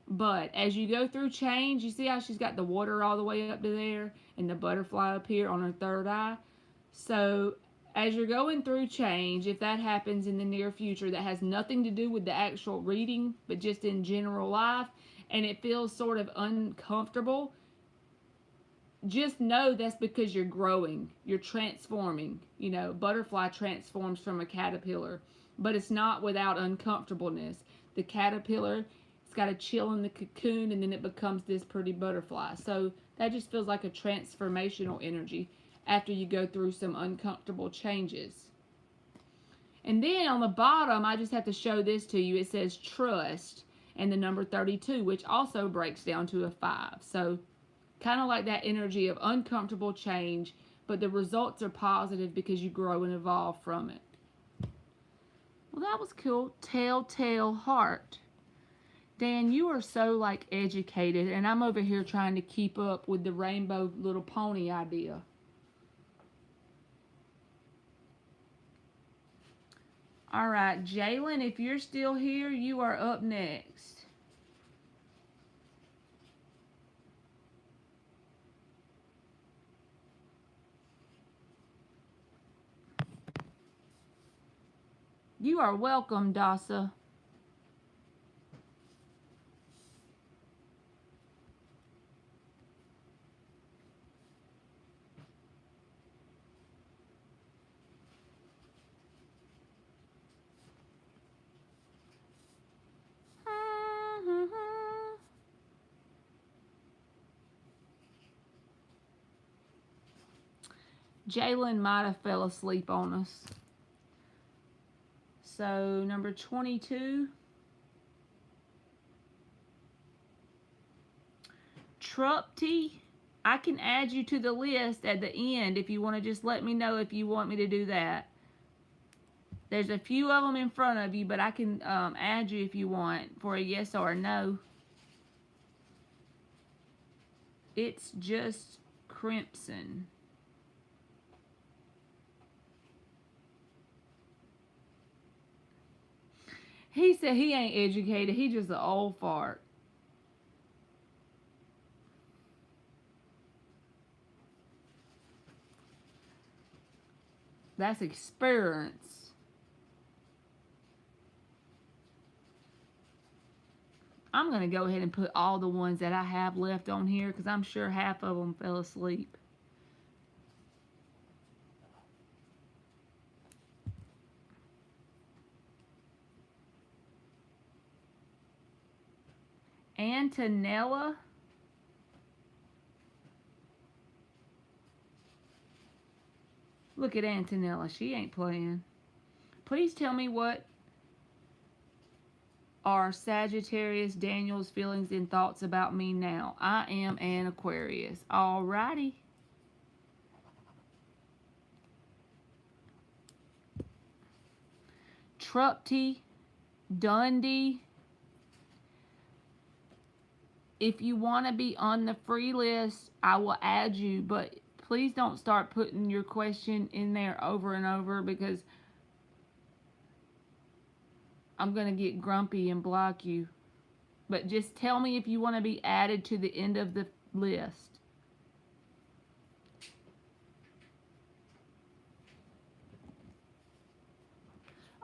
But as you go through change, you see how she's got the water all the way up to there and the butterfly up here on her third eye. So as you're going through change, if that happens in the near future, that has nothing to do with the actual reading, but just in general life, and it feels sort of uncomfortable, just know that's because you're growing, you're transforming. You know, butterfly transforms from a caterpillar, but it's not without uncomfortableness. The caterpillar, it's got to chill in the cocoon, and then it becomes this pretty butterfly. So that just feels like a transformational energy after you go through some uncomfortable changes. And then on the bottom, I just have to show this to you. It says trust and the number 32, which also breaks down to a 5. So kind of like that energy of uncomfortable change, but the results are positive because you grow and evolve from it. Well, that was cool. Telltale Heart. Dan, you are so like educated, and I'm over here trying to keep up with the rainbow little pony idea. All right, Jalen, if you're still here, you are up next. You are welcome, Dasa. Jalen might have fell asleep on us. So, number 22. Trupti. I can add you to the list at the end if you want to just let me know if you want me to do that. There's a few of them in front of you, but I can add you if you want for a yes or a no. It's just Crimson. He said he ain't educated. He just an old fart. That's experience. I'm going to go ahead and put all the ones that I have left on here because I'm sure half of them fell asleep. Antonella. Look at Antonella. She ain't playing. Please tell me what are Sagittarius Daniel's feelings and thoughts about me now. I am an Aquarius. Alrighty. Trupti. Dundee. If you want to be on the free list, I will add you, but please don't start putting your question in there over and over because I'm going to get grumpy and block you. But just tell me if you want to be added to the end of the list.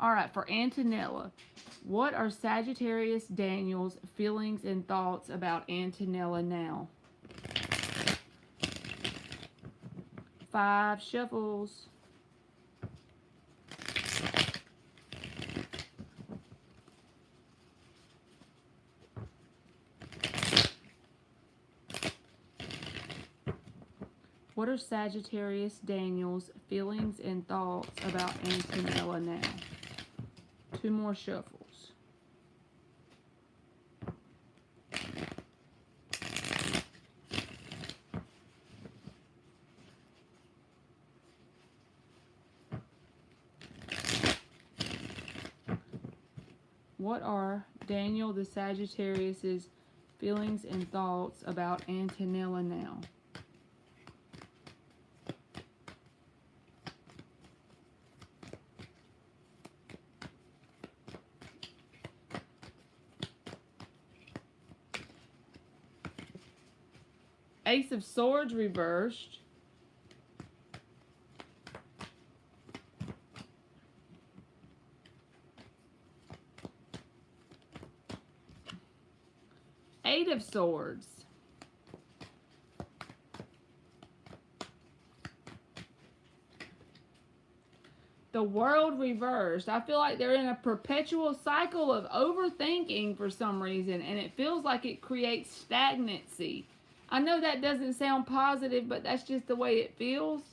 All right, for Antonella, what are Sagittarius Daniel's feelings and thoughts about Antonella now? 5 shuffles. What are Sagittarius Daniel's feelings and thoughts about Antonella now? 2 more shuffles. What are Daniel the Sagittarius's feelings and thoughts about Antonella now? Ace of Swords reversed. Eight of Swords. The World reversed. I feel like they're in a perpetual cycle of overthinking for some reason, and it feels like it creates stagnancy. I know that doesn't sound positive, but that's just the way it feels.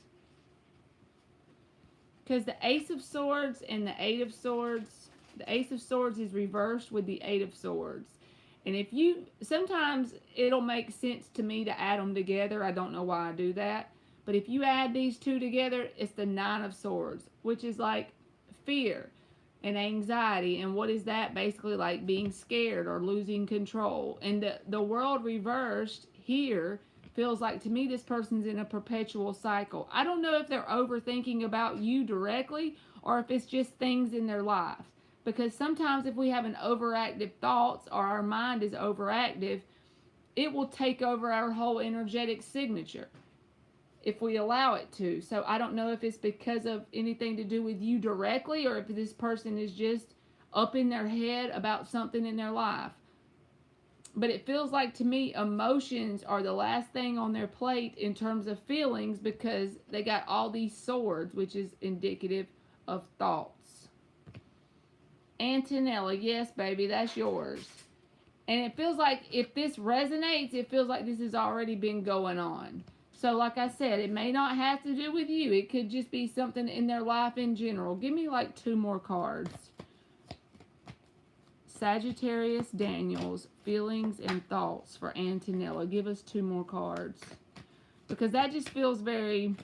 Because the Ace of Swords and the Eight of Swords, the Ace of Swords is reversed with the Eight of Swords. And if you, sometimes it'll make sense to me to add them together. I don't know why I do that. But if you add these two together, it's the Nine of Swords, which is like fear and anxiety. And what is that? Basically like being scared or losing control. And the World reversed here feels like, to me, this person's in a perpetual cycle. I don't know if they're overthinking about you directly or if it's just things in their life. Because sometimes if we have an overactive thoughts or our mind is overactive, it will take over our whole energetic signature if we allow it to. So I don't know if it's because of anything to do with you directly or if this person is just up in their head about something in their life. But it feels like, to me, emotions are the last thing on their plate in terms of feelings because they got all these swords, which is indicative of thoughts. Antonella, yes, baby, that's yours. And it feels like if this resonates, it feels like this has already been going on. So like I said, it may not have to do with you. It could just be something in their life in general. Give me like 2 more cards. Sagittarius Daniels, feelings and thoughts for Antonella. Give us 2 more cards. Because that just feels very...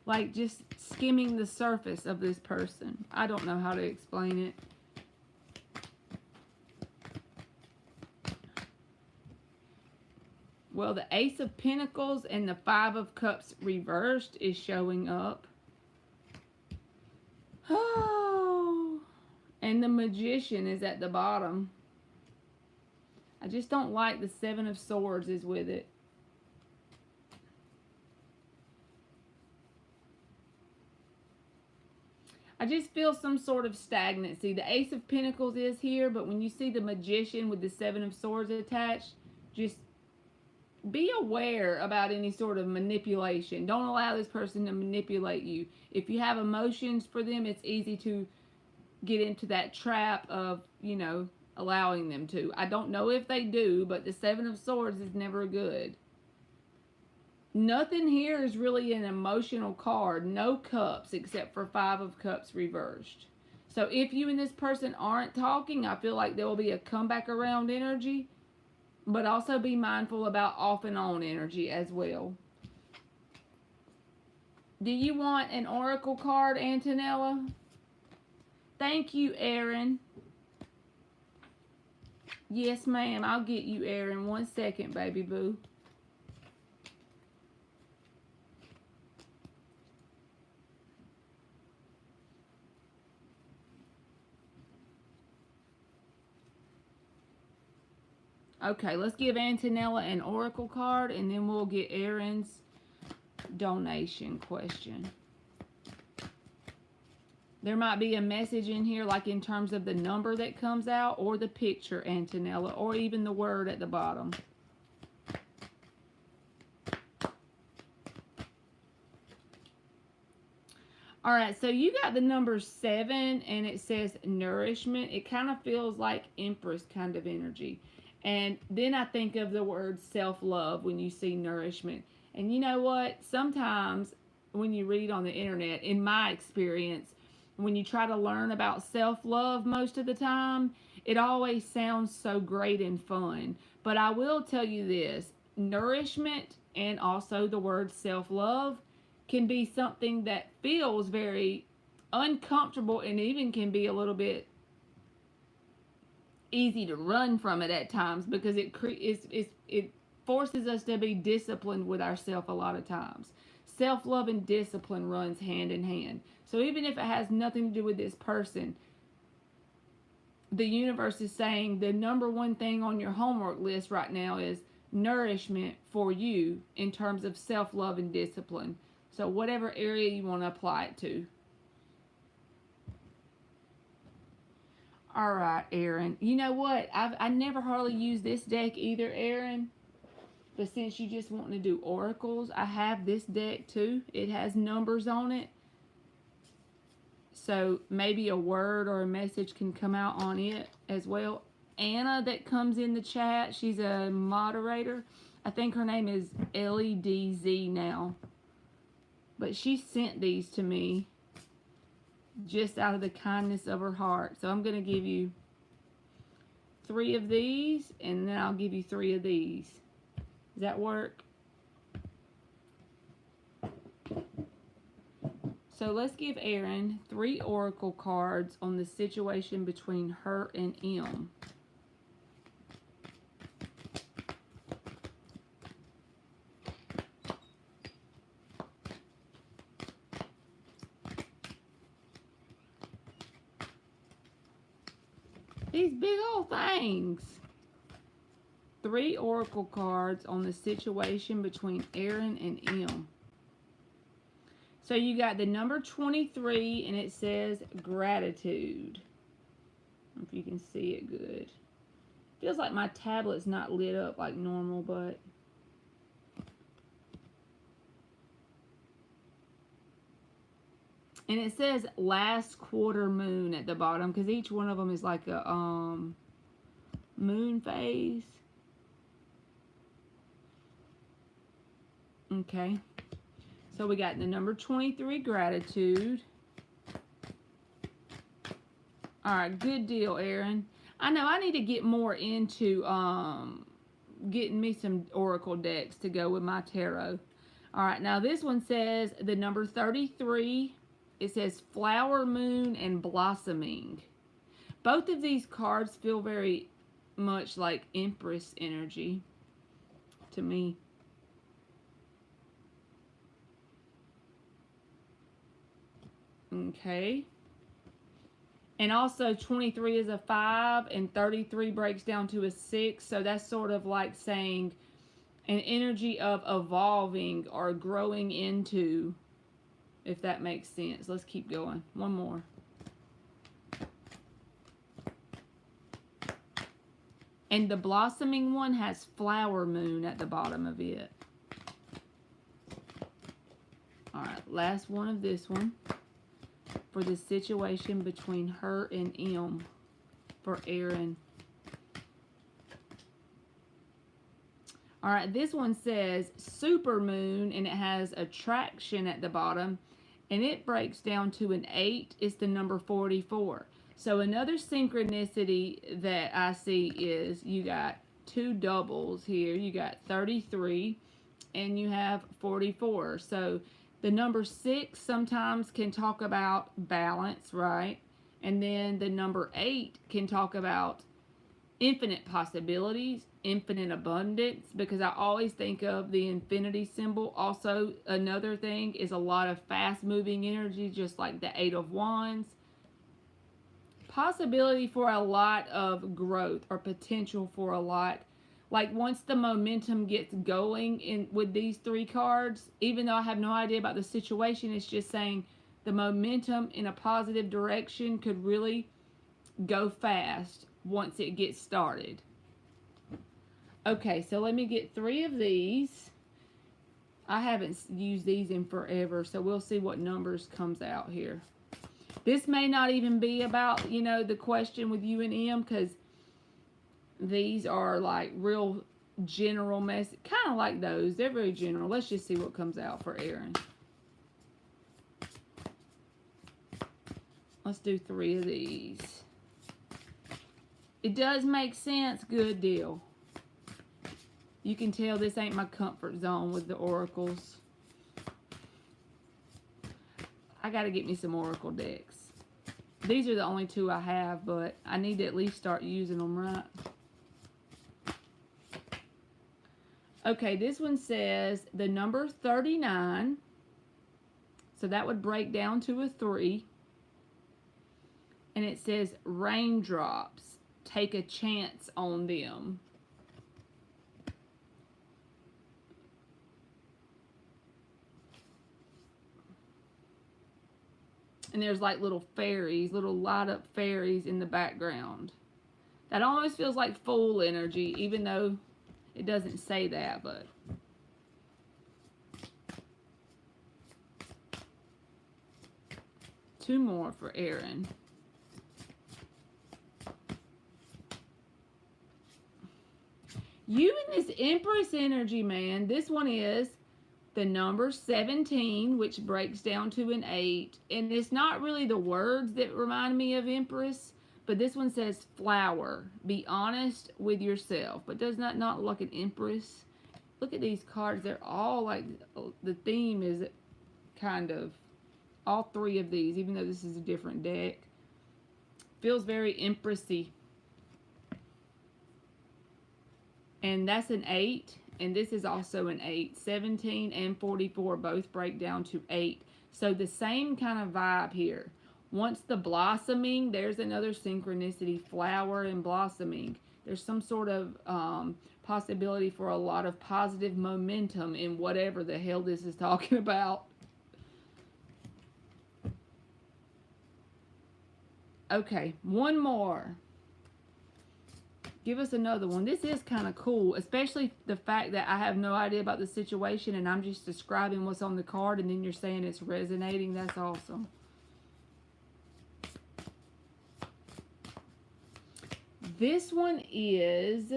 like just skimming the surface of this person. I don't know how to explain it. Well, the Ace of Pentacles and the Five of Cups reversed is showing up. Oh, and the Magician is at the bottom. I just don't like the Seven of Swords is with it. I just feel some sort of stagnancy. The Ace of Pentacles is here, but when you see the Magician with the Seven of Swords attached, just be aware about any sort of manipulation. Don't allow this person to manipulate you. If you have emotions for them, it's easy to get into that trap of, you know, allowing them to. I don't know if they do, but the Seven of Swords is never good. Nothing here is really an emotional card. No cups except for Five of Cups reversed. So if you and this person aren't talking, I feel like there will be a comeback around energy. But also be mindful about off and on energy as well. Do you want an oracle card, Antonella? Thank you, Aaron. Yes, ma'am. I'll get you, Aaron. 1 second, baby boo. Okay, let's give Antonella an oracle card, and then we'll get Aaron's donation question. There might be a message in here, like in terms of the number that comes out, or the picture, Antonella, or even the word at the bottom. All right, so you got the number 7, and it says nourishment. It kind of feels like Empress kind of energy. And then I think of the word self-love when you see nourishment. And you know what? Sometimes when you read on the internet, in my experience, when you try to learn about self-love most of the time, it always sounds so great and fun. But I will tell you this, nourishment and also the word self-love can be something that feels very uncomfortable and even can be a little bit easy to run from it at times, because it forces us to be disciplined with ourselves a lot of times. Self-love and discipline runs hand in hand. So even if it has nothing to do with this person, the universe is saying the number one thing on your homework list right now is nourishment for you in terms of self-love and discipline. So whatever area you want to apply it to. All right, Aaron. You know what? I never hardly use this deck either, Aaron. But since you just want to do oracles, I have this deck too. It has numbers on it. So maybe a word or a message can come out on it as well. Anna that comes in the chat, she's a moderator. I think her name is LEDZ now. But she sent these to me just out of the kindness of her heart. So I'm going to give you 3 of these, and then I'll give you 3 of these. Does that work? So let's give Erin 3 oracle cards on the situation between her and M. These big old things. 3 oracle cards on the situation between Aaron and M. So you got the number 23, and it says gratitude. I don't know if you can see it good. Feels like my tablet's not lit up like normal, but and it says last quarter moon at the bottom, because each one of them is like a moon phase. Okay. So we got the number 23, gratitude. All right, good deal, Aaron. I know I need to get more into getting me some oracle decks to go with my tarot. All right, now this one says the number 33. It says flower, moon, and blossoming. Both of these cards feel very much like Empress energy to me. Okay. And also 23 is a 5 and 33 breaks down to a 6. So that's sort of like saying an energy of evolving or growing into, if that makes sense. Let's keep going. One more. And the blossoming one has flower moon at the bottom of it. All right, last one of this one. For the situation between her and M for Aaron. All right, this one says supermoon, and it has attraction at the bottom, and it breaks down to an 8. It's the number 44. So another synchronicity that I see is you got 2 doubles here. You got 33 and you have 44. So the number 6 sometimes can talk about balance, right? And then the number 8 can talk about infinite possibilities, infinite abundance, because I always think of the infinity symbol. Also, another thing is a lot of fast-moving energy, just like the 8 of Wands. Possibility for a lot of growth or potential for a lot Like once the momentum gets going in with these three cards, even though I have no idea about the situation, it's just saying the momentum in a positive direction could really go fast once it gets started. Okay, so let me get 3 of these. I haven't used these in forever, so we'll see what numbers comes out here. This may not even be about, you know, the question with you and M, because these are like real general message, kind of like those. They're very general. Let's just see what comes out for Aaron. Let's do 3 of these. It does make sense. Good deal. You can tell this ain't my comfort zone with the oracles. I gotta get me some oracle decks. These are the only 2 I have, but I need to at least start using them, right? Okay, this one says the number 39. So that would break down to a 3. And it says raindrops. Take a chance on them. And there's like little fairies, little light up fairies in the background. That almost feels like Fool energy, even though it doesn't say that, but. Two more for Aaron. You and this Empress energy, man. This one is the number 17, which breaks down to an 8. And it's not really the words that remind me of Empress, but this one says flower. Be honest with yourself. But does that not look like an Empress? Look at these cards. They're all like, the theme is kind of all 3 of these, even though this is a different deck. Feels very Empressy. And that's an 8. And this is also an 8. 17 and 44 both break down to 8. So the same kind of vibe here. Once the blossoming, there's another synchronicity, flower and blossoming. There's some sort of possibility for a lot of positive momentum in whatever the hell this is talking about. Okay, one more. Give us another one. This is kind of cool, especially the fact that I have no idea about the situation and I'm just describing what's on the card and then you're saying it's resonating. That's awesome. This one is,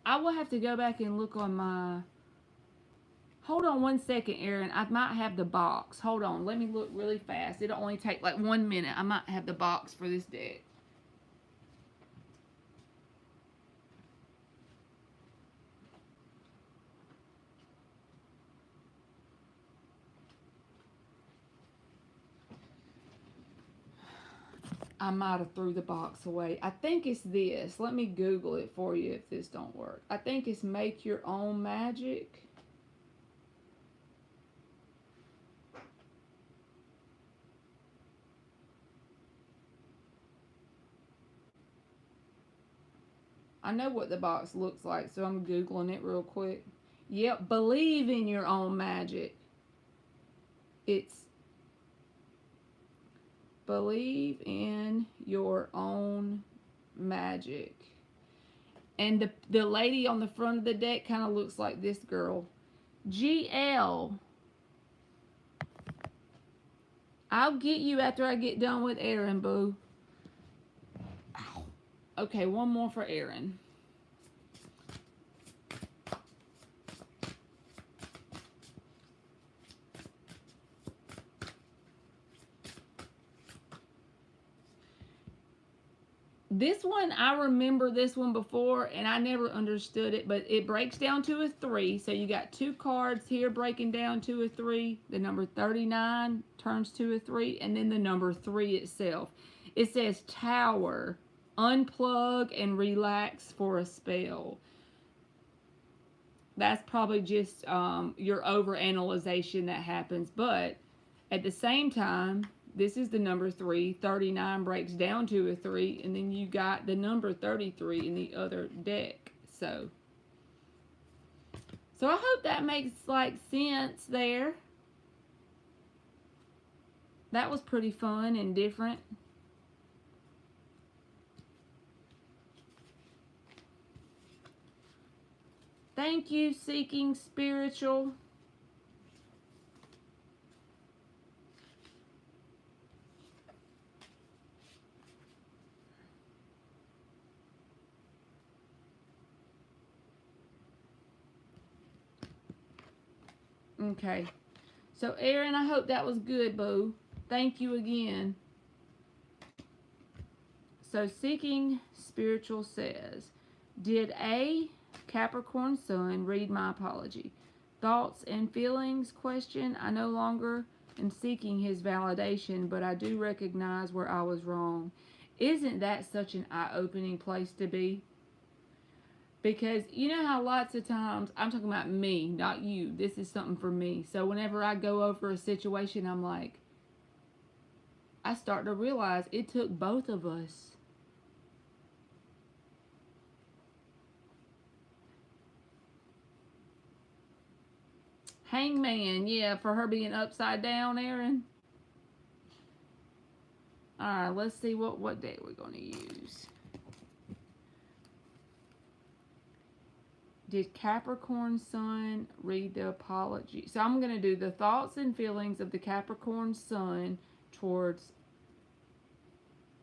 I will have to go back and look on my, hold on one second, Aaron. I might have the box. Hold on. Let me look really fast. It'll only take like 1 minute. I might have the box for this deck. I might have threw the box away. I think it's this. Let me Google it for you if this don't work. I think it's Make Your Own Magic. I know what the box looks like, so I'm Googling it real quick. Yep, Believe in Your Own Magic. It's Believe in Your Own Magic. And the lady on the front of the deck kind of looks like this girl. GL. I'll get you after I get done with Aaron, boo. Ow. Okay, one more for Aaron. This one, I remember this one before, and I never understood it, but it breaks down to a 3. So you got 2 cards here breaking down to a 3. The number 39 turns to a 3, and then the number 3 itself. It says Tower, unplug and relax for a spell. That's probably just your overanalyzation that happens, but at the same time, this is the number 3. 39 breaks down to a 3. And then you got the number 33 in the other deck. So, So I hope that makes like sense there. That was pretty fun and different. Thank you, Seeking Spiritual. Okay. So, Aaron, I hope that was good, boo. Thank you again. So, Seeking Spiritual says, did a Capricorn Sun read my apology? Thoughts and feelings? Question. I no longer am seeking his validation, but I do recognize where I was wrong. Isn't that such an eye-opening place to be? Because you know how lots of times, I'm talking about me, not you. This is something for me. So whenever I go over a situation, I'm like, I start to realize it took both of us. Hangman, yeah, for her being upside down, Aaron. Alright, let's see what day we're going to use. Did Capricorn Sun read the apology? So I'm going to do the thoughts and feelings of the Capricorn Sun towards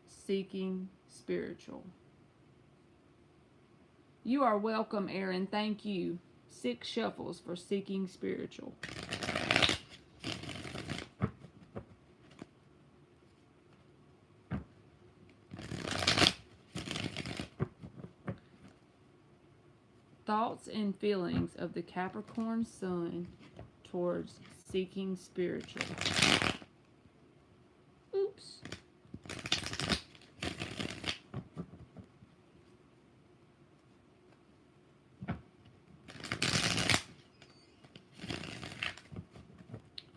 Seeking Spiritual. You are welcome, Aaron. Thank you. 6 shuffles for Seeking Spiritual. Thoughts and feelings of the Capricorn Sun towards Seeking Spiritual. Oops. All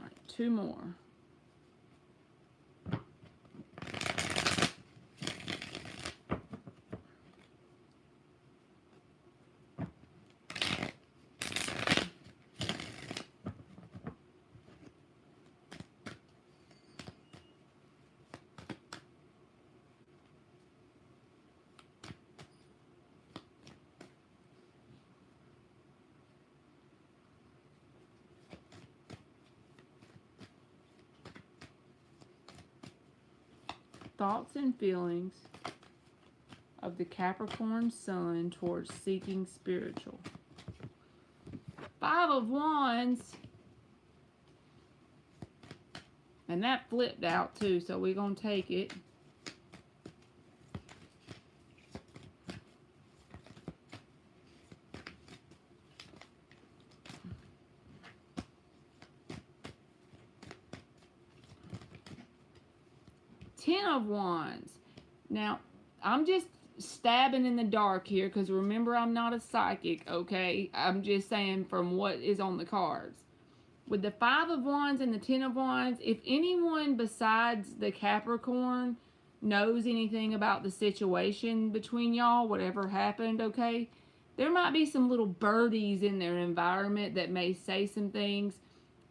right, 2 more. Thoughts and feelings of the Capricorn Sun towards Seeking Spiritual. 5 of Wands. And that flipped out too, so we're going to take it. Ten of Wands. Now, I'm just stabbing in the dark here because remember, I'm not a psychic, okay? I'm just saying from what is on the cards. With the 5 of Wands and the 10 of Wands, if anyone besides the Capricorn knows anything about the situation between y'all, whatever happened, okay, there might be some little birdies in their environment that may say some things,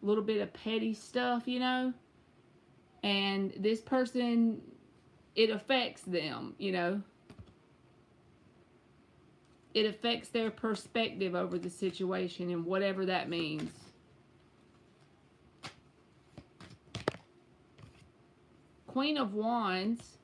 a little bit of petty stuff, you know, and this person, it affects them, you know. It affects their perspective over the situation and whatever that means. Queen of Wands.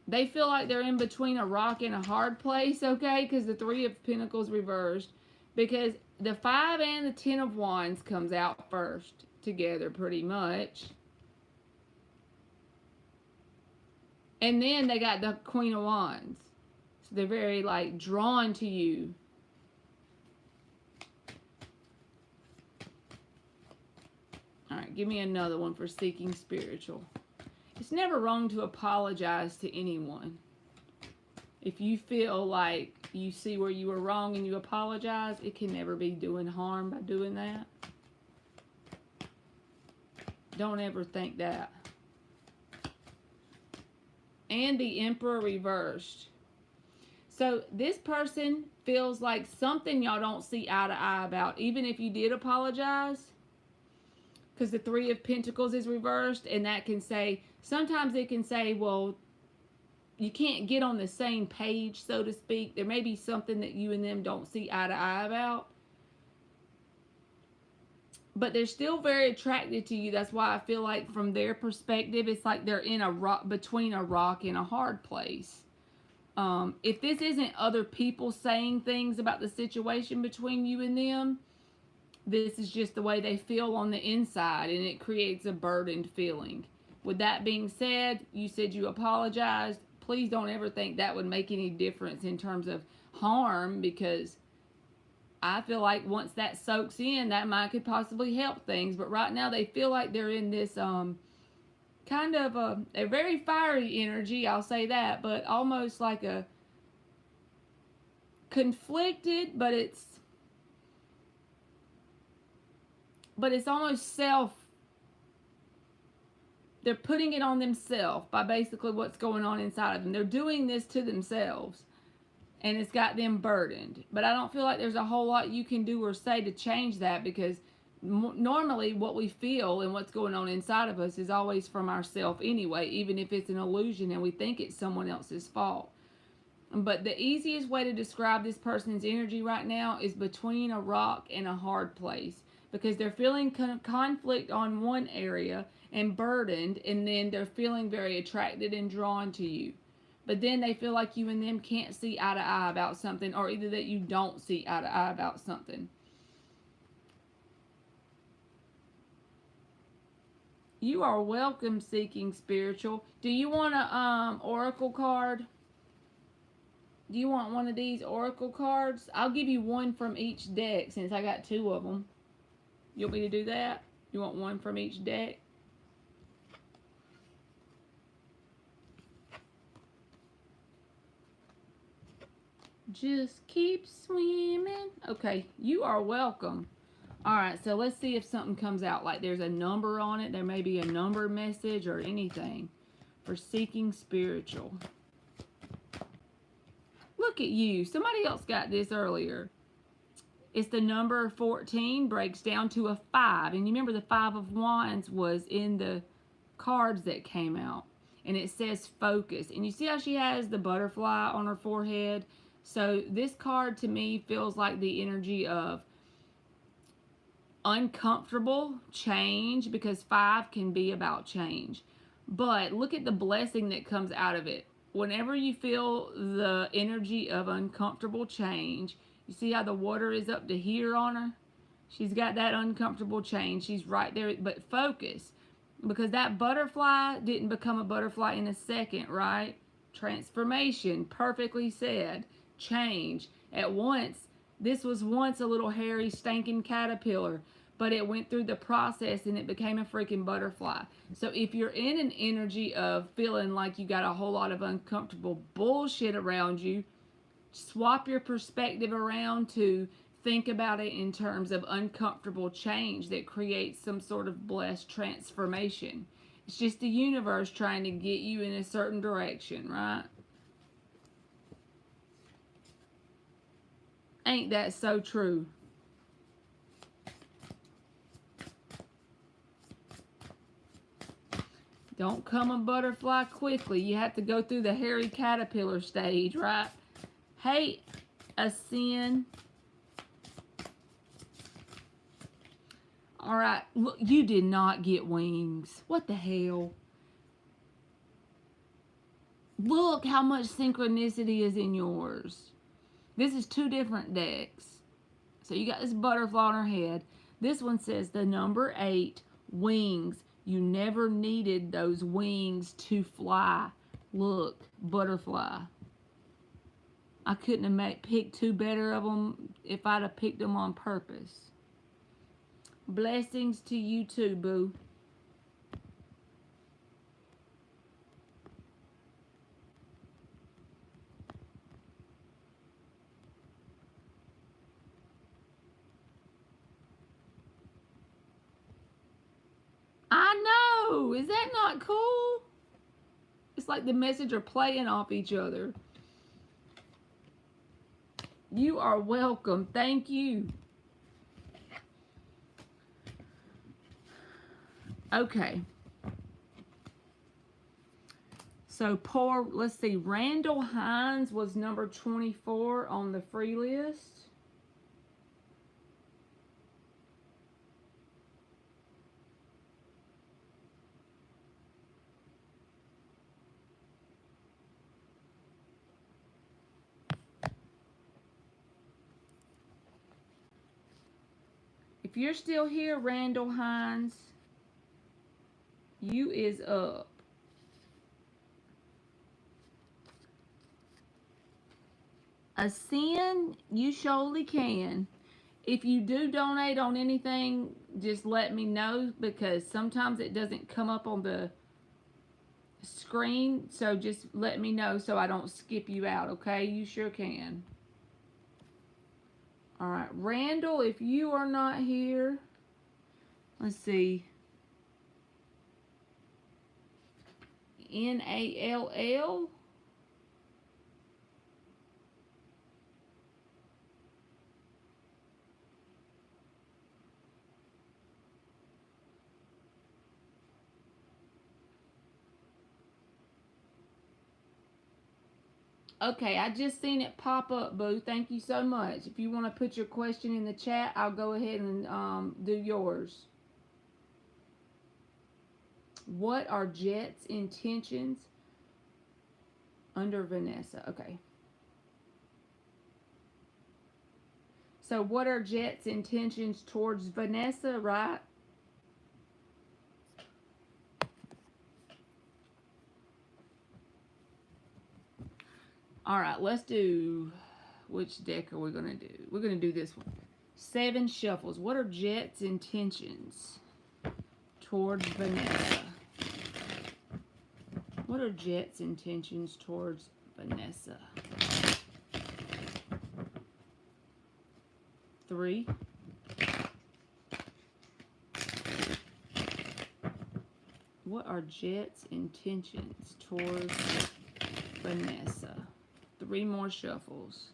They feel like they're in between a rock and a hard place, okay? Because the 3 of Pentacles reversed. Because the 5 and the 10 of Wands comes out first together pretty much. And then they got the Queen of Wands. So they're very like drawn to you. Alright, give me another one for Seeking Spiritual. It's never wrong to apologize to anyone. If you feel like you see where you were wrong and you apologize, it can never be doing harm by doing that. Don't ever think that. and the Emperor reversed. So this person feels like something y'all don't see eye to eye about, even if you did apologize. Because the Three of Pentacles is reversed, and that can say, sometimes it can say, well, you can't get on the same page, so to speak. There may be something that you and them don't see eye to eye about. But they're still very attracted to you. That's why I feel like from their perspective, it's like they're in a rock, between a rock and a hard place. If this isn't other people saying things about the situation between you and them, this is just the way they feel on the inside, and it creates a burdened feeling. With that being said, you said you apologized. Please don't ever think that would make any difference in terms of harm, because I feel like once that soaks in, that could possibly help things. But right now they feel like they're in this kind of a very fiery energy, I'll say that, but almost like a conflicted, but it's almost they're putting it on themselves by basically what's going on inside of them. They're doing this to themselves, and it's got them burdened. But I don't feel like there's a whole lot you can do or say to change that, because normally what we feel and what's going on inside of us is always from ourselves anyway, even if it's an illusion and we think it's someone else's fault. But the easiest way to describe this person's energy right now is between a rock and a hard place, because they're feeling conflict on one area and burdened, and then they're feeling very attracted and drawn to you. But then they feel like you and them can't see eye to eye about something, or either that you don't see eye to eye about something. You are welcome, Seeking Spiritual. Do you want a oracle card? Do you want one of these oracle cards? I'll give you one from each deck since I got two of them. You want me to do that? You want one from each deck? Just keep swimming. Okay, you are welcome. Alright, so let's see if something comes out. Like there's a number on it. There may be a number message or anything for Seeking Spiritual. Look at you. Somebody else got this earlier. It's the number 14, breaks down to a 5. And you remember the 5 of Wands was in the cards that came out. And it says focus. And you see how she has the butterfly on her forehead? So this card to me feels like the energy of uncomfortable change, because 5 can be about change. But look at the blessing that comes out of it. Whenever you feel the energy of uncomfortable change, you see how the water is up to here on her? She's got that uncomfortable change. She's right there. But focus. Because that butterfly didn't become a butterfly in a second, right? Transformation. Perfectly said. Change. At once, this was once a little hairy, stinking caterpillar. But it went through the process and it became a freaking butterfly. So if you're in an energy of feeling like you got a whole lot of uncomfortable bullshit around you, swap your perspective around to think about it in terms of uncomfortable change that creates some sort of blessed transformation. It's just the universe trying to get you in a certain direction, right? Ain't that so true? Don't come a butterfly quickly. You have to go through the hairy caterpillar stage, right? Hey, Ascend. Alright, look, you did not get wings. What the hell? Look how much synchronicity is in yours. This is 2 different decks. So you got this butterfly on her head. This one says the number 8, wings. You never needed those wings to fly. Look, butterfly. I couldn't have picked 2 better of them if I'd have picked them on purpose. Blessings to you too, boo. I know! Is that not cool? It's like the message are playing off each other. You are welcome. Thank you. Okay. So let's see, Randall Hines was number 24 on the free list. If you're still here, Randall Hines, you is up. Ascend, you surely can. If you do donate on anything, just let me know, because sometimes it doesn't come up on the screen. So just let me know so I don't skip you out, okay? You sure can. All right, Randall, if you are not here, let's see. Nall. Okay, I just seen it pop up, Boo. Thank you so much. If you want to put your question in the chat, I'll go ahead and do yours. What are Jet's intentions under Vanessa? Okay. So what are Jet's intentions towards Vanessa, right? All right, let's do, which deck are we going to do? We're going to do this one. 7 shuffles. What are Jet's intentions towards Vanessa? What are Jet's intentions towards Vanessa? 3. What are Jet's intentions towards Vanessa? 3 more shuffles.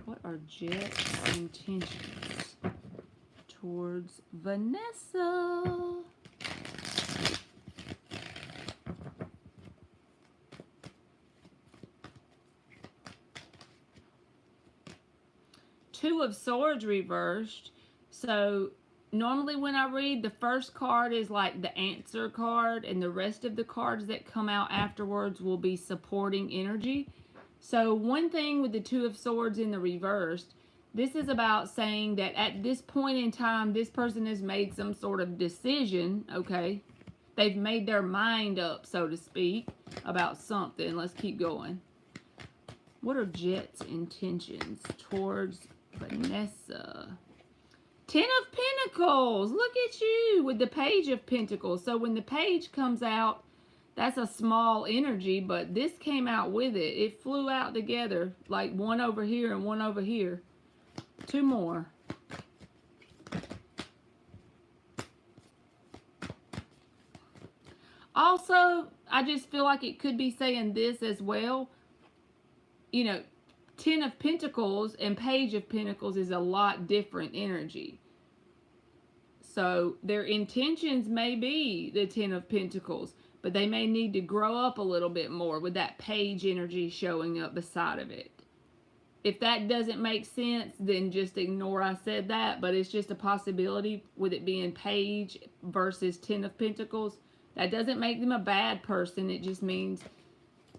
What are Jet's intentions towards Vanessa? Two of Swords reversed. So normally when I read, the first card is like the answer card, and the rest of the cards that come out afterwards will be supporting energy. So one thing with the Two of Swords in the reversed, this is about saying that at this point in time, this person has made some sort of decision, okay? They've made their mind up, so to speak, about something. Let's keep going. What are Jet's intentions towards Vanessa? 10 of Pentacles. Look at you with the Page of Pentacles. So when the page comes out, that's a small energy, but this came out with it. It flew out together, like one over here and one over here. 2 more. Also, I just feel like it could be saying this as well. You know, 10 of Pentacles and Page of Pentacles is a lot different energy. So their intentions may be the 10 of Pentacles, but they may need to grow up a little bit more with that page energy showing up beside of it. If that doesn't make sense, then just ignore I said that, but it's just a possibility with it being page versus 10 of Pentacles. That doesn't make them a bad person. It just means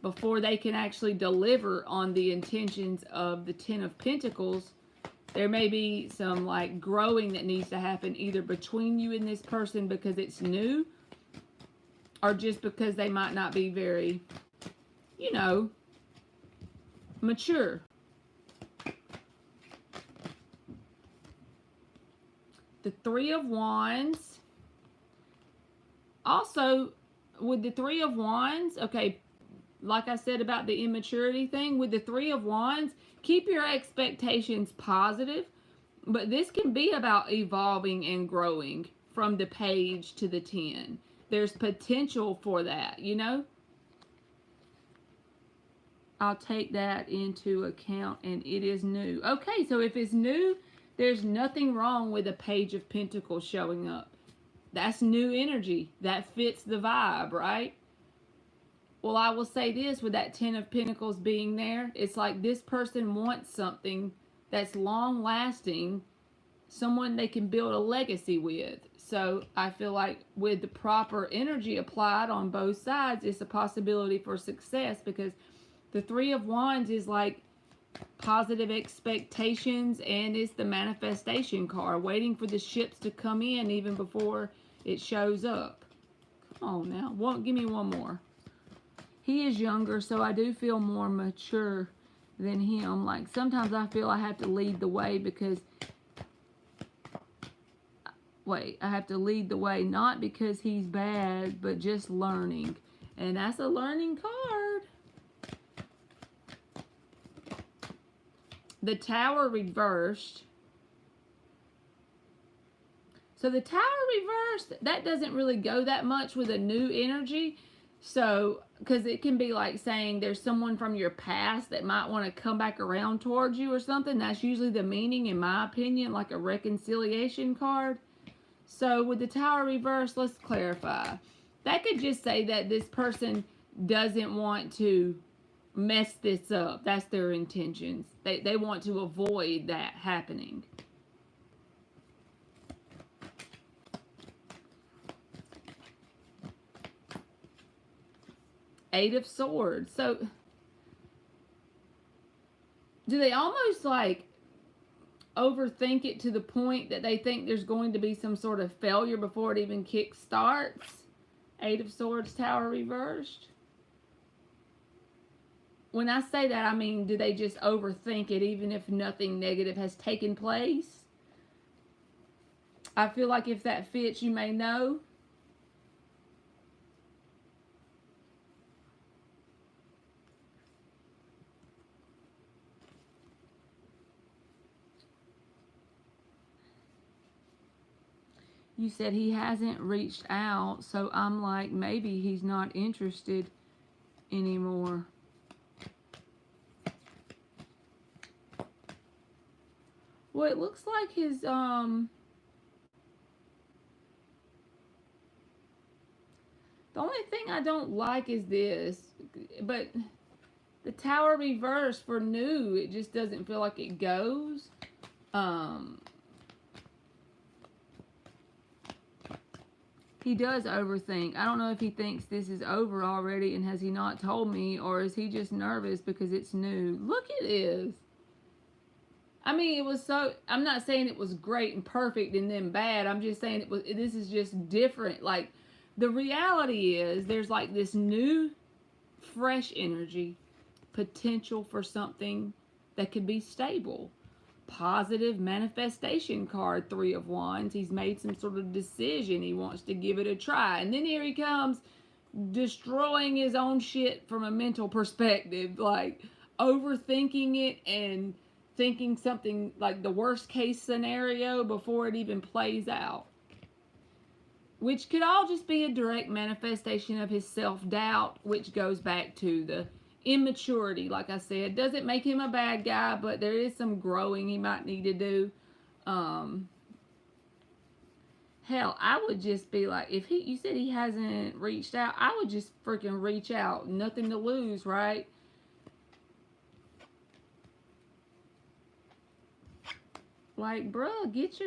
before they can actually deliver on the intentions of the 10 of Pentacles, there may be some like growing that needs to happen either between you and this person because it's new, or just because they might not be very, you know, mature. The 3 of Wands. Also, with the 3 of Wands, okay, like I said about the immaturity thing, with the 3 of Wands, keep your expectations positive. But this can be about evolving and growing from the page to the 10. There's potential for that, you know? I'll take that into account, and it is new. Okay, so if it's new, there's nothing wrong with a Page of Pentacles showing up. That's new energy. That fits the vibe, right? Well, I will say this, with that 10 of Pentacles being there, it's like this person wants something that's long lasting, someone they can build a legacy with. So I feel like with the proper energy applied on both sides, it's a possibility for success, because the 3 of Wands is like positive expectations, and it's the manifestation card, waiting for the ships to come in even before it shows up. Come on now, give me one more. He is younger, so I do feel more mature than him. Like, sometimes I feel I have to lead the way because, I have to lead the way not because he's bad, but just learning. And that's a learning card. The Tower reversed. So the Tower reversed, that doesn't really go that much with a new energy. So, because it can be like saying there's someone from your past that might want to come back around towards you or something. That's usually the meaning, in my opinion, like a reconciliation card. So with the Tower reversed, let's clarify. That could just say that this person doesn't want to mess this up. That's their intentions. They want to avoid that happening. Eight of Swords. So do they almost like overthink it to the point that they think there's going to be some sort of failure before it even kick starts? Eight of Swords, Tower reversed. When I say that, I mean, do they just overthink it even if nothing negative has taken place? I feel like if that fits, you may know. You said he hasn't reached out, so I'm like, maybe he's not interested anymore. Well, it looks like his, the only thing I don't like is this, but the Tower reverse for new, it just doesn't feel like it goes. He does overthink. I don't know if he thinks this is over already and has he not told me, or is he just nervous because it's new? Look at this. I mean, it was so, I'm not saying it was great and perfect and then bad. I'm just saying this is just different. Like, the reality is there's like this new, fresh energy, potential for something that could be stable. Positive manifestation card, 3 of Wands. He's made some sort of decision. He wants to give it a try. And then here he comes destroying his own shit from a mental perspective. Like, overthinking it and thinking something like the worst case scenario before it even plays out. Which could all just be a direct manifestation of his self-doubt, which goes back to the immaturity. Like I said, doesn't make him a bad guy, but there is some growing he might need to do. Hell, I would just be like, if you said he hasn't reached out, I would just freaking reach out. Nothing to lose, right? Like, bruh, get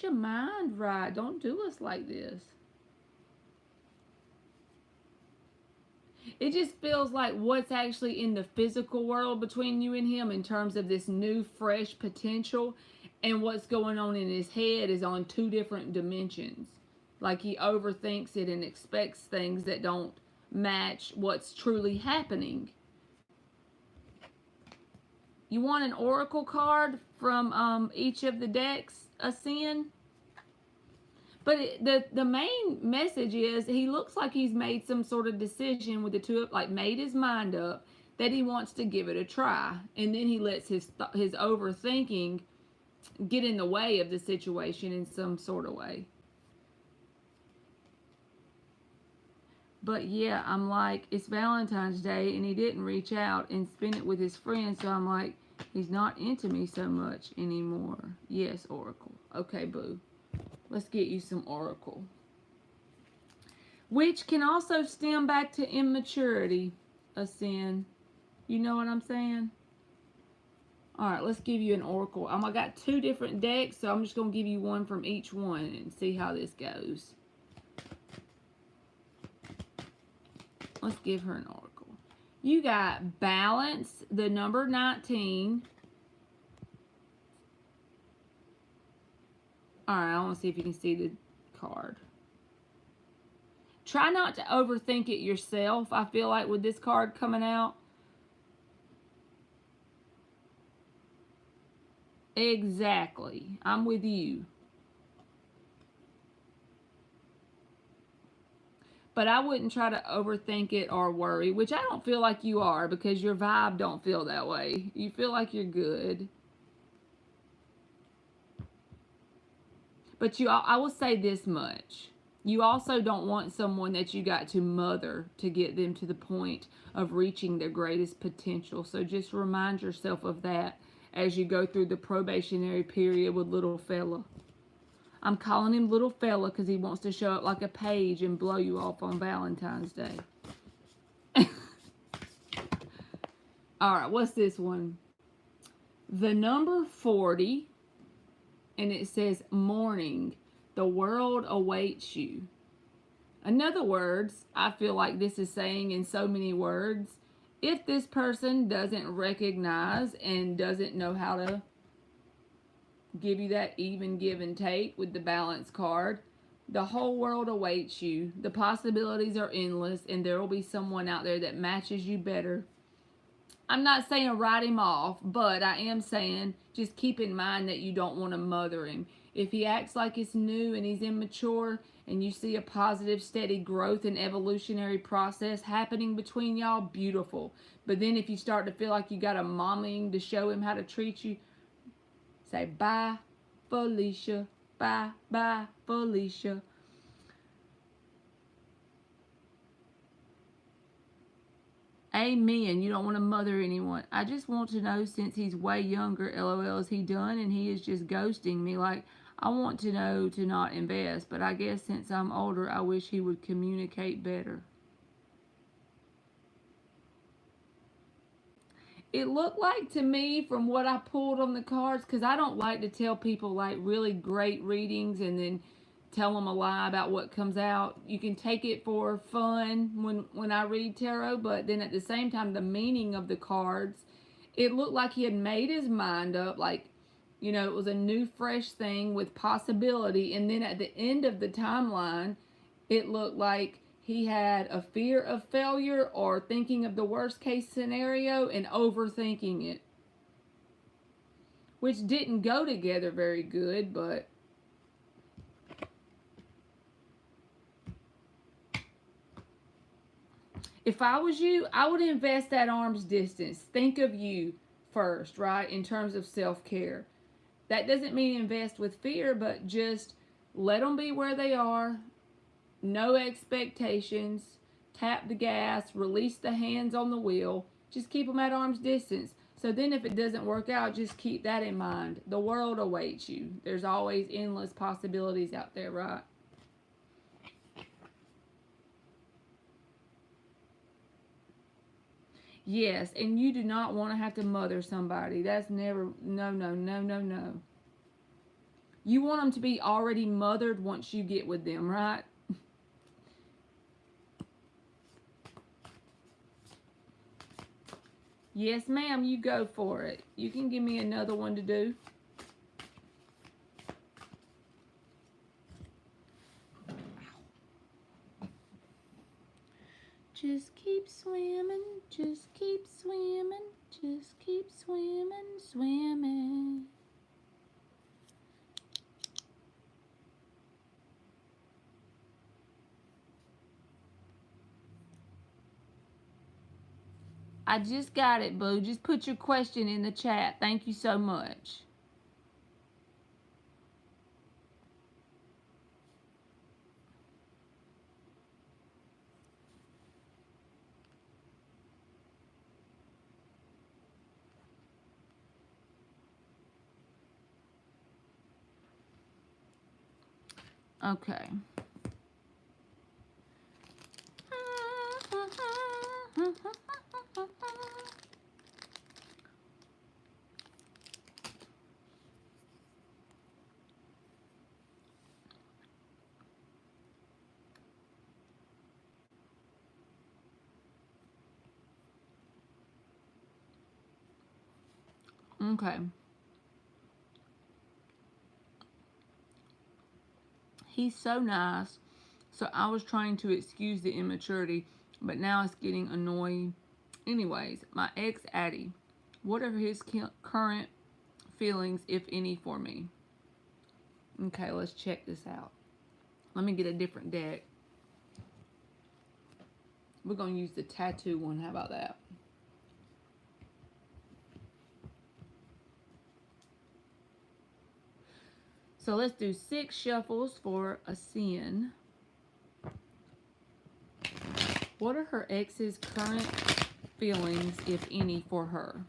your mind right. Don't do us like this. It just feels like what's actually in the physical world between you and him in terms of this new, fresh potential, and what's going on in his head is on 2 different dimensions. Like, he overthinks it and expects things that don't match what's truly happening. You want an oracle card from each of the decks, Ascend? But the main message is he looks like he's made some sort of decision with the 2, like made his mind up that he wants to give it a try. And then he lets his overthinking get in the way of the situation in some sort of way. But yeah, I'm like, it's Valentine's Day and he didn't reach out and spend it with his friends. So I'm like, he's not into me so much anymore. Yes, Oracle. Okay, boo. Let's get you some Oracle. Which can also stem back to immaturity, a sin. You know what I'm saying? Alright, let's give you an Oracle. I got 2 different decks, so I'm just going to give you one from each one and see how this goes. Let's give her an Oracle. You got Balance, the number 19. Alright, I want to see if you can see the card. Try not to overthink it yourself, I feel like, with this card coming out. Exactly. I'm with you. But I wouldn't try to overthink it or worry, which I don't feel like you are because your vibe don't feel that way. You feel like you're good. But I will say this much. You also don't want someone that you got to mother to get them to the point of reaching their greatest potential. So just remind yourself of that as you go through the probationary period with little fella. I'm calling him little fella because he wants to show up like a page and blow you off on Valentine's Day. Alright, what's this one? The number 40, and it says morning. The world awaits you. In other words, I feel like this is saying in so many words, if this person doesn't recognize and doesn't know how to give you that even give and take with the Balance card, the whole world awaits you. The possibilities are endless, and there will be someone out there that matches you better. I'm not saying write him off, but I am saying just keep in mind that you don't want to mother him. If he acts like it's new and he's immature, and you see a positive, steady growth and evolutionary process happening between y'all, beautiful. But then if you start to feel like you got a momming to show him how to treat you, say bye, Felicia. Bye, bye, Felicia. Amen. You don't want to mother anyone. I just want to know, since he's way younger, LOL, is he done? And he is just ghosting me. Like, I want to know to not invest. But I guess since I'm older, I wish he would communicate better. It looked like to me, from what I pulled on the cards, because I don't like to tell people like really great readings and then tell them a lie about what comes out. You can take it for fun when I read tarot, but then at the same time, the meaning of the cards, it looked like he had made his mind up, like, you know, it was a new fresh thing with possibility. And then at the end of the timeline, it looked like he had a fear of failure or thinking of the worst case scenario and overthinking it, which didn't go together very good. But if I was you, I would invest at arm's distance. Think of you first, right? In terms of self-care. That doesn't mean invest with fear, but just let them be where they are. No expectations. Tap the gas. Release the hands on the wheel. Just keep them at arm's distance. So then if it doesn't work out, just keep that in mind. The world awaits you. There's always endless possibilities out there, right? Yes, and you do not want to have to mother somebody. That's never, no, no, no, no, no. You want them to be already mothered once you get with them, right? Yes, ma'am, you go for it. You can give me another one to do. Just keep swimming, just keep swimming, just keep swimming, swimming. I just got it, boo. Just put your question in the chat. Thank you so much. Okay. Okay. He's so nice. So I was trying to excuse the immaturity, but now it's getting annoying. Anyways, my ex Addie, what are his current feelings, if any, for me? Okay, let's check this out. Let me get a different deck. We're going to use the tattoo one. How about that? So let's do 6 shuffles for a sin. What are her ex's current feelings, if any, for her?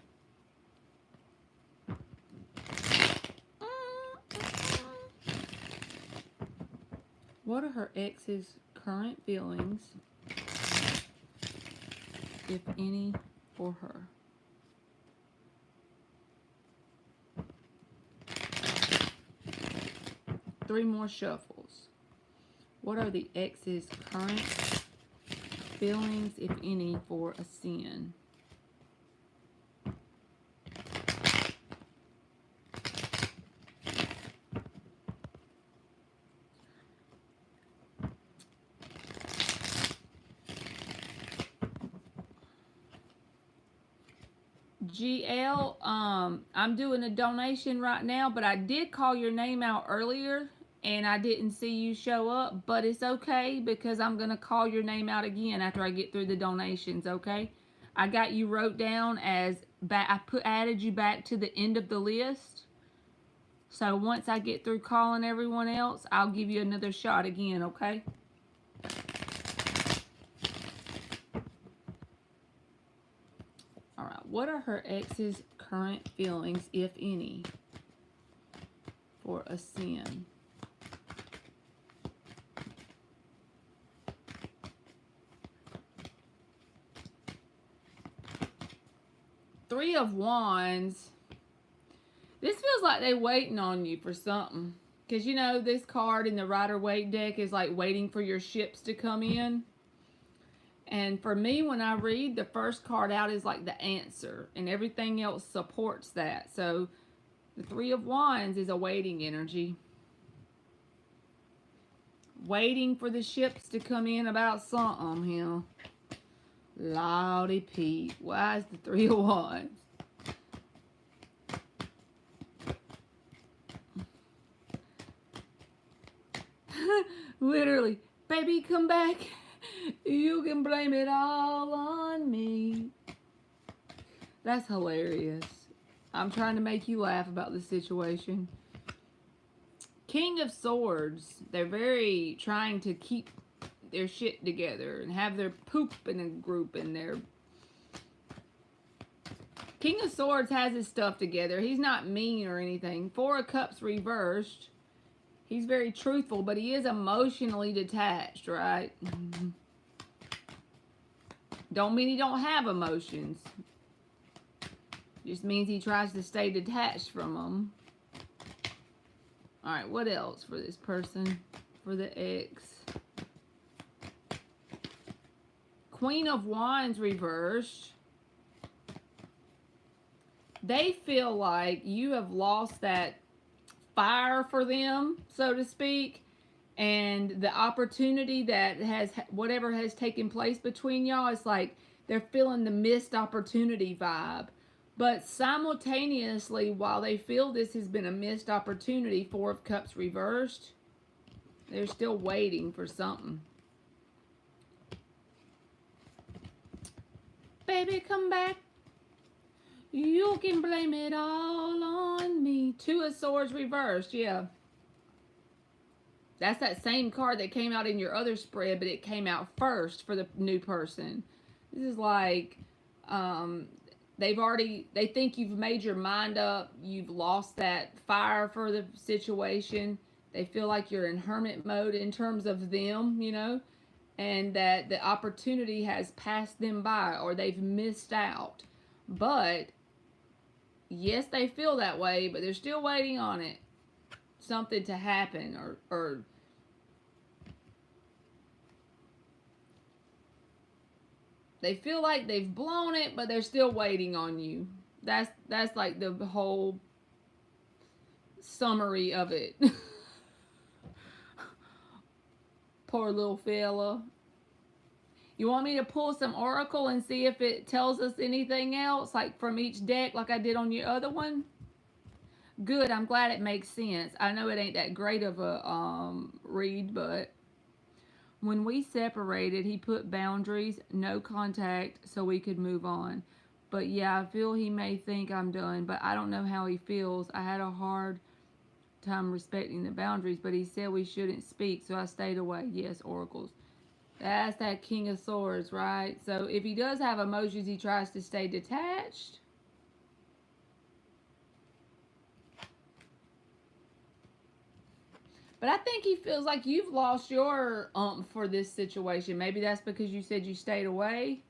What are her ex's current feelings, if any, for her? Three more shuffles. What are the ex's current feelings, if any, for a sin? GL, I'm doing a donation right now, but I did call your name out earlier and I didn't see you show up, but it's okay because I'm going to call your name out again after I get through the donations, okay? I got you wrote down as added you back to the end of the list. So once I get through calling everyone else, I'll give you another shot again, okay? All right, what are her ex's current feelings, if any, for a sin? Three of Wands. This feels like they waiting on you for something. Because, you know, this card in the Rider-Waite deck is like waiting for your ships to come in. And for me, when I read, the first card out is like the answer. And everything else supports that. So, the Three of Wands is a waiting energy. Waiting for the ships to come in about something here. Lordy Pete. Why is the Three of Wands? Literally, baby, come back. You can blame it all on me. That's hilarious. I'm trying to make you laugh about the situation. King of Swords. They're very trying to keep their shit together and have their poop in a group and their... King of Swords has his stuff together. He's not mean or anything. Four of Cups reversed. He's very truthful, but he is emotionally detached, right? Don't mean he don't have emotions. Just means he tries to stay detached from them. Alright, what else for this person? For the ex. Queen of Wands reversed. They feel like you have lost that fire for them, so to speak, and the opportunity that has, whatever has taken place between y'all, it's like they're feeling the missed opportunity vibe. But simultaneously, while they feel this has been a missed opportunity, Four of Cups reversed, they're still waiting for something. Baby, come back. You can blame it all on me. Two of Swords reversed, yeah. That's that same card that came out in your other spread, but it came out first for the new person. This is like, they think you've made your mind up. You've lost that fire for the situation. They feel like you're in hermit mode in terms of them, you know, and that the opportunity has passed them by or they've missed out. But yes, they feel that way, but they're still waiting on it, something to happen, or they feel like they've blown it, but they're still waiting on you. That's like the whole summary of it. Poor little fella. You want me to pull some oracle and see if it tells us anything else, like from each deck, like I did on your other one? Good. I'm glad it makes sense. I know it ain't that great of a read, but when we separated, he put boundaries, no contact, so we could move on. But yeah, I feel he may think I'm done, but I don't know how he feels. I had a hard time respecting the boundaries, but he said we shouldn't speak, so I stayed away. Yes, oracles. That's that King of Swords, right? So if he does have emotions, he tries to stay detached. But I think he feels like you've lost your for this situation. Maybe that's because you said you stayed away.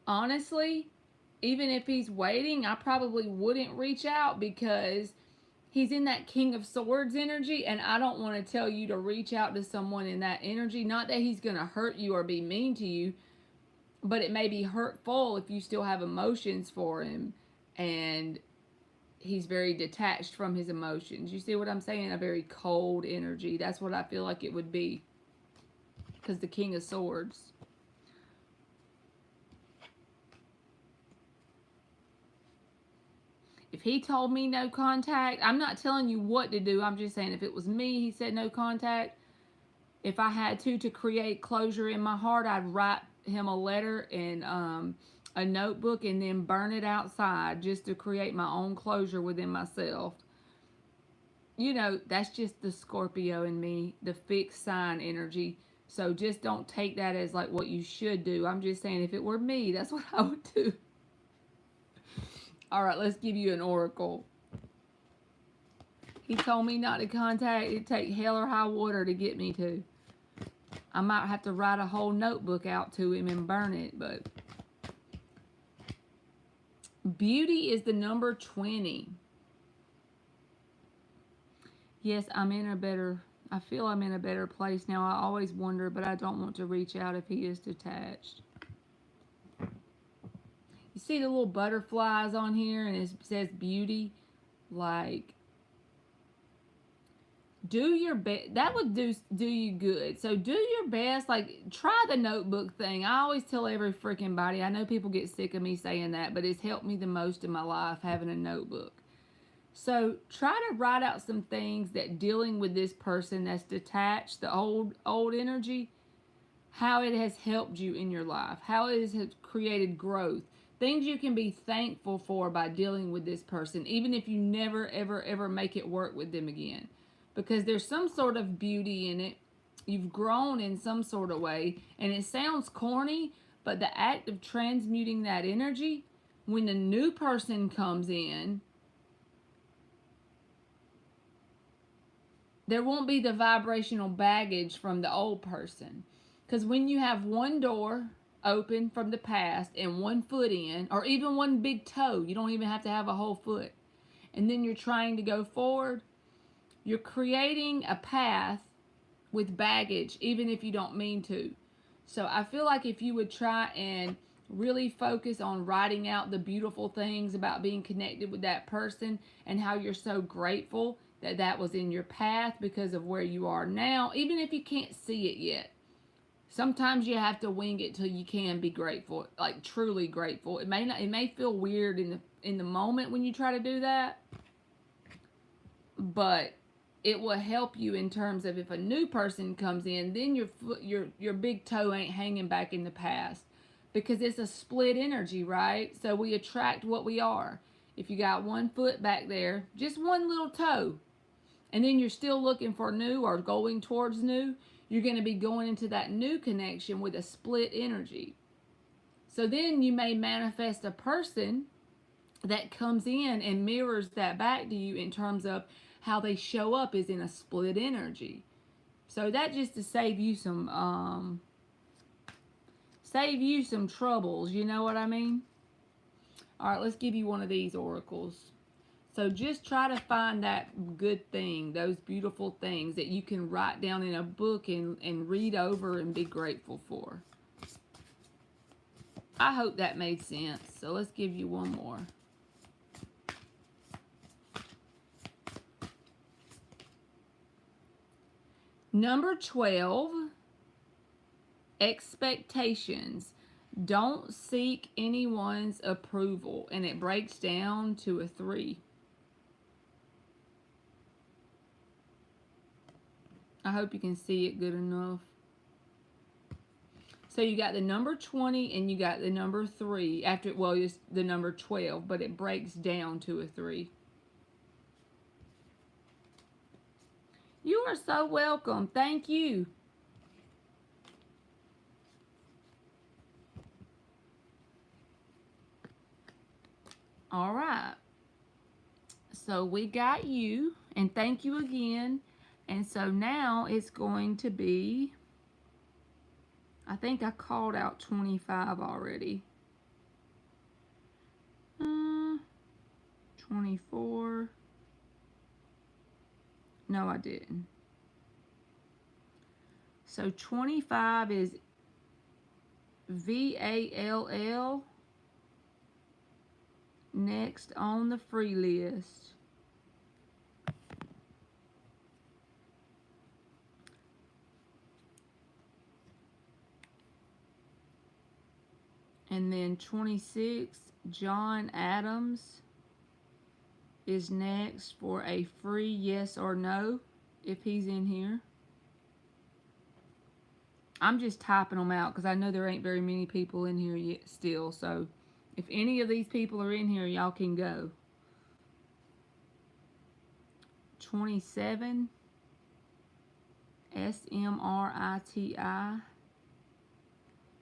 Honestly, even if he's waiting, I probably wouldn't reach out because he's in that King of Swords energy, and I don't want to tell you to reach out to someone in that energy. Not that he's going to hurt you or be mean to you, but it may be hurtful if you still have emotions for him and he's very detached from his emotions. You see what I'm saying? A very cold energy. That's what I feel like it would be, because the King of Swords. If he told me no contact, I'm not telling you what to do. I'm just saying if it was me, he said no contact. If I had to create closure in my heart, I'd write him a letter in a notebook and then burn it outside just to create my own closure within myself. You know, that's just the Scorpio in me, the fixed sign energy. So just don't take that as like what you should do. I'm just saying if it were me, that's what I would do. All right, let's give you an oracle. He told me not to contact. It'd take hell or high water to get me to. I might have to write a whole notebook out to him and burn it, but beauty is the number 20. Yes, I feel I'm in a better place now. I always wonder, but I don't want to reach out if he is detached. You see the little butterflies on here and it says beauty? Like, do your best. That would do you good. So do your best. Like, try the notebook thing. I always tell every freaking body. I know people get sick of me saying that, but it's helped me the most in my life, having a notebook. So try to write out some things that dealing with this person that's detached, the old energy, how it has helped you in your life, how it has created growth, things you can be thankful for by dealing with this person, even if you never, ever, ever make it work with them again. Because there's some sort of beauty in it. You've grown in some sort of way, and it sounds corny, but the act of transmuting that energy, when a new person comes in, there won't be the vibrational baggage from the old person. Because when you have one door open from the past and one foot in, or even one big toe, you don't even have to have a whole foot, and then you're trying to go forward, you're creating a path with baggage, even if you don't mean to. So I feel like if you would try and really focus on writing out the beautiful things about being connected with that person and how you're so grateful that that was in your path because of where you are now, even if you can't see it yet. Sometimes you have to wing it till you can be grateful, like truly grateful. It may feel weird in the moment when you try to do that, but it will help you in terms of if a new person comes in, then your big toe ain't hanging back in the past, because it's a split energy, right? So we attract what we are. If you got one foot back there, just one little toe, and then you're still looking for new or going towards new, you're going to be going into that new connection with a split energy. So then you may manifest a person that comes in and mirrors that back to you in terms of how they show up is in a split energy. So that just to save you some troubles, you know what I mean? All right, let's give you one of these oracles. So just try to find that good thing, those beautiful things that you can write down in a book and read over and be grateful for. I hope that made sense. So let's give you one more. Number 12, expectations. Don't seek anyone's approval, and it breaks down to a 3. I hope you can see it good enough. So you got the number 20 and you got the number 3 after, well, it's the number 12, but it breaks down to a 3. You are so welcome. Thank you. All right. So we got you, and thank you again. And so now it's going to be, I think I called out 25 already. 24. No, I didn't. So 25 is VALL. Next on the free list. And then 26, John Adams is next for a free yes or no, if he's in here. I'm just typing them out because I know there ain't very many people in here yet still. So if any of these people are in here, y'all can go. 27, SMRITI.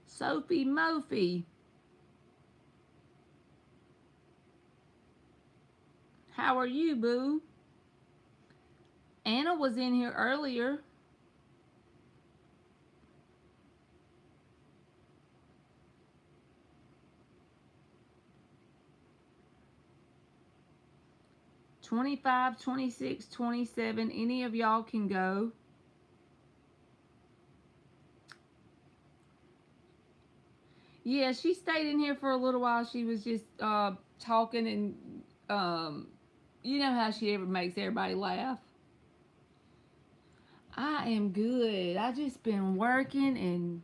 Sophie Mophy. How are you, boo? Anna was in here earlier. $25, $26, $27. Any of y'all can go. Yeah, she stayed in here for a little while. She was just talking and you know how she ever makes everybody laugh. I am good. I just been working and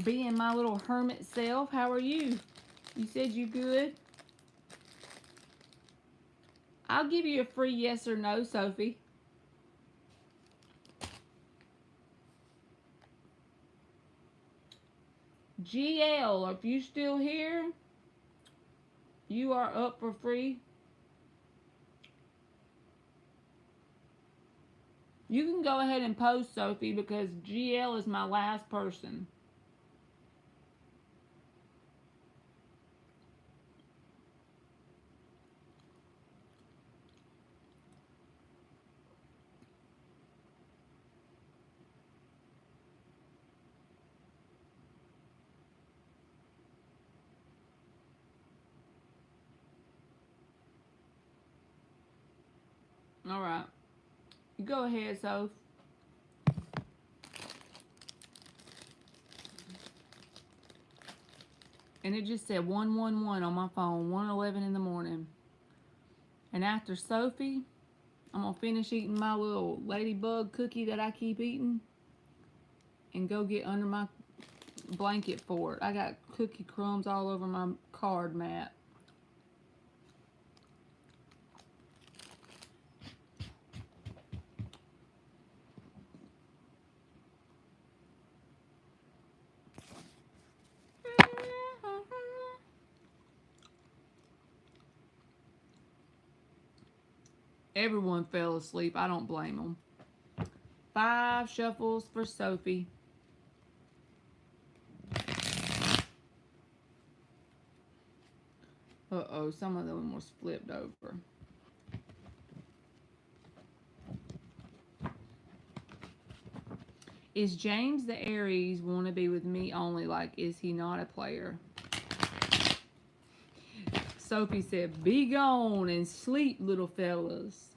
being my little hermit self. How are you? You said you good? I'll give you a free yes or no, Sophie. GL, if you still here, you are up for free. You can go ahead and post, Sophie, because GL is my last person. All right. Go ahead, Soph. And it just said 111 on my phone, 1:11 in the morning. And after Sophie, I'm going to finish eating my little ladybug cookie that I keep eating and go get under my blanket for it. I got cookie crumbs all over my card mat. Everyone fell asleep. I don't blame them. 5 shuffles for Sophie. Uh-oh, some of them was flipped over. Is James the Aries want to be with me only? Like, is he not a player? Sophie said, be gone and sleep, little fellas.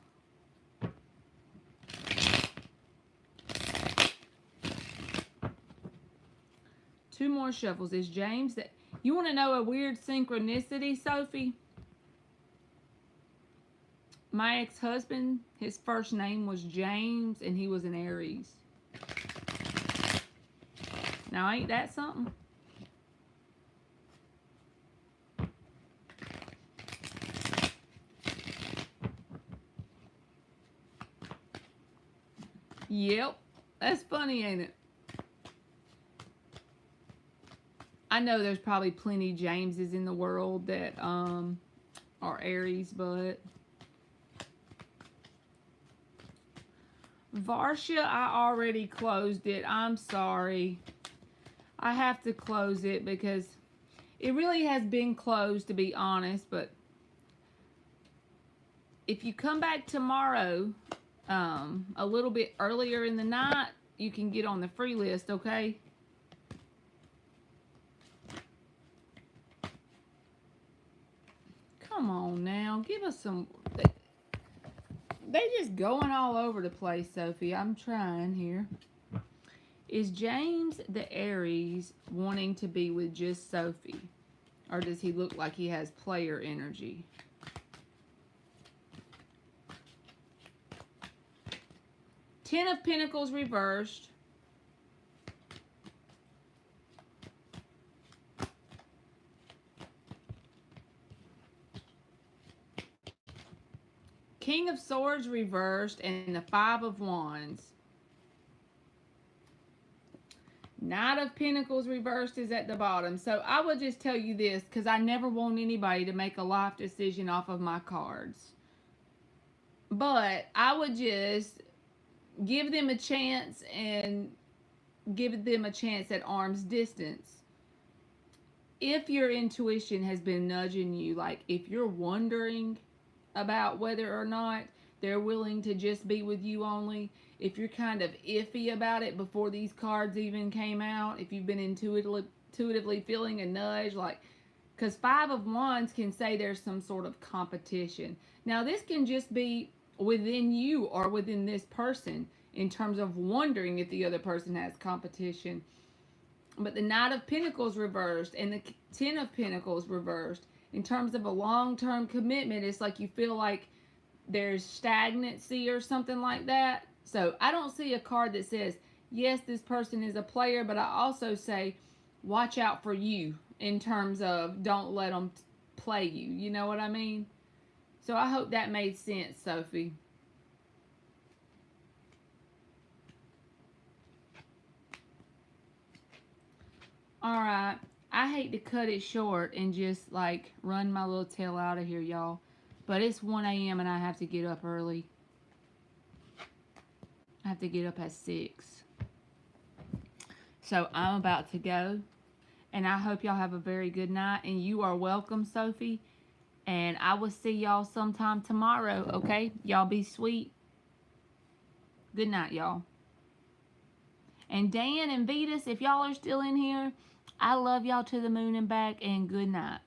Two more shuffles. Is James that... You want to know a weird synchronicity, Sophie? My ex-husband, his first name was James, and he was an Aries. Now, ain't that something? Yep. That's funny, ain't it? I know there's probably plenty Jameses in the world that are Aries, but Varsha, I already closed it. I'm sorry. I have to close it because it really has been closed, to be honest, but if you come back tomorrow a little bit earlier in the night, you can get on the free list, okay? Come on now, give us some... They just going all over the place, Sophie. I'm trying here. Is James the Aries wanting to be with just Sophie? Or does he look like he has player energy? Ten of Pentacles reversed. King of Swords reversed, and the Five of Wands. Knight of Pentacles reversed is at the bottom. So I will just tell you this, because I never want anybody to make a life decision off of my cards. But I would just give them a chance and give them a chance at arm's distance. If your intuition has been nudging you, like if you're wondering about whether or not they're willing to just be with you only, if you're kind of iffy about it before these cards even came out, if you've been intuitively feeling a nudge, like, because Five of Wands can say there's some sort of competition. Now, this can just be within you or within this person in terms of wondering if the other person has competition. But the Knight of Pentacles reversed and the Ten of Pentacles reversed. In terms of a long-term commitment, it's like you feel like there's stagnancy or something like that. So I don't see a card that says, yes, this person is a player, but I also say, watch out for you in terms of don't let them play you. You know what I mean? So I hope that made sense, Sophie. All right. I hate to cut it short and just like run my little tail out of here, y'all. But it's 1 a.m. and I have to get up early. I have to get up at 6. So I'm about to go. And I hope y'all have a very good night. And you are welcome, Sophie. And I will see y'all sometime tomorrow, okay? Y'all be sweet. Good night, y'all. And Dan and Vetus, if y'all are still in here, I love y'all to the moon and back, and good night.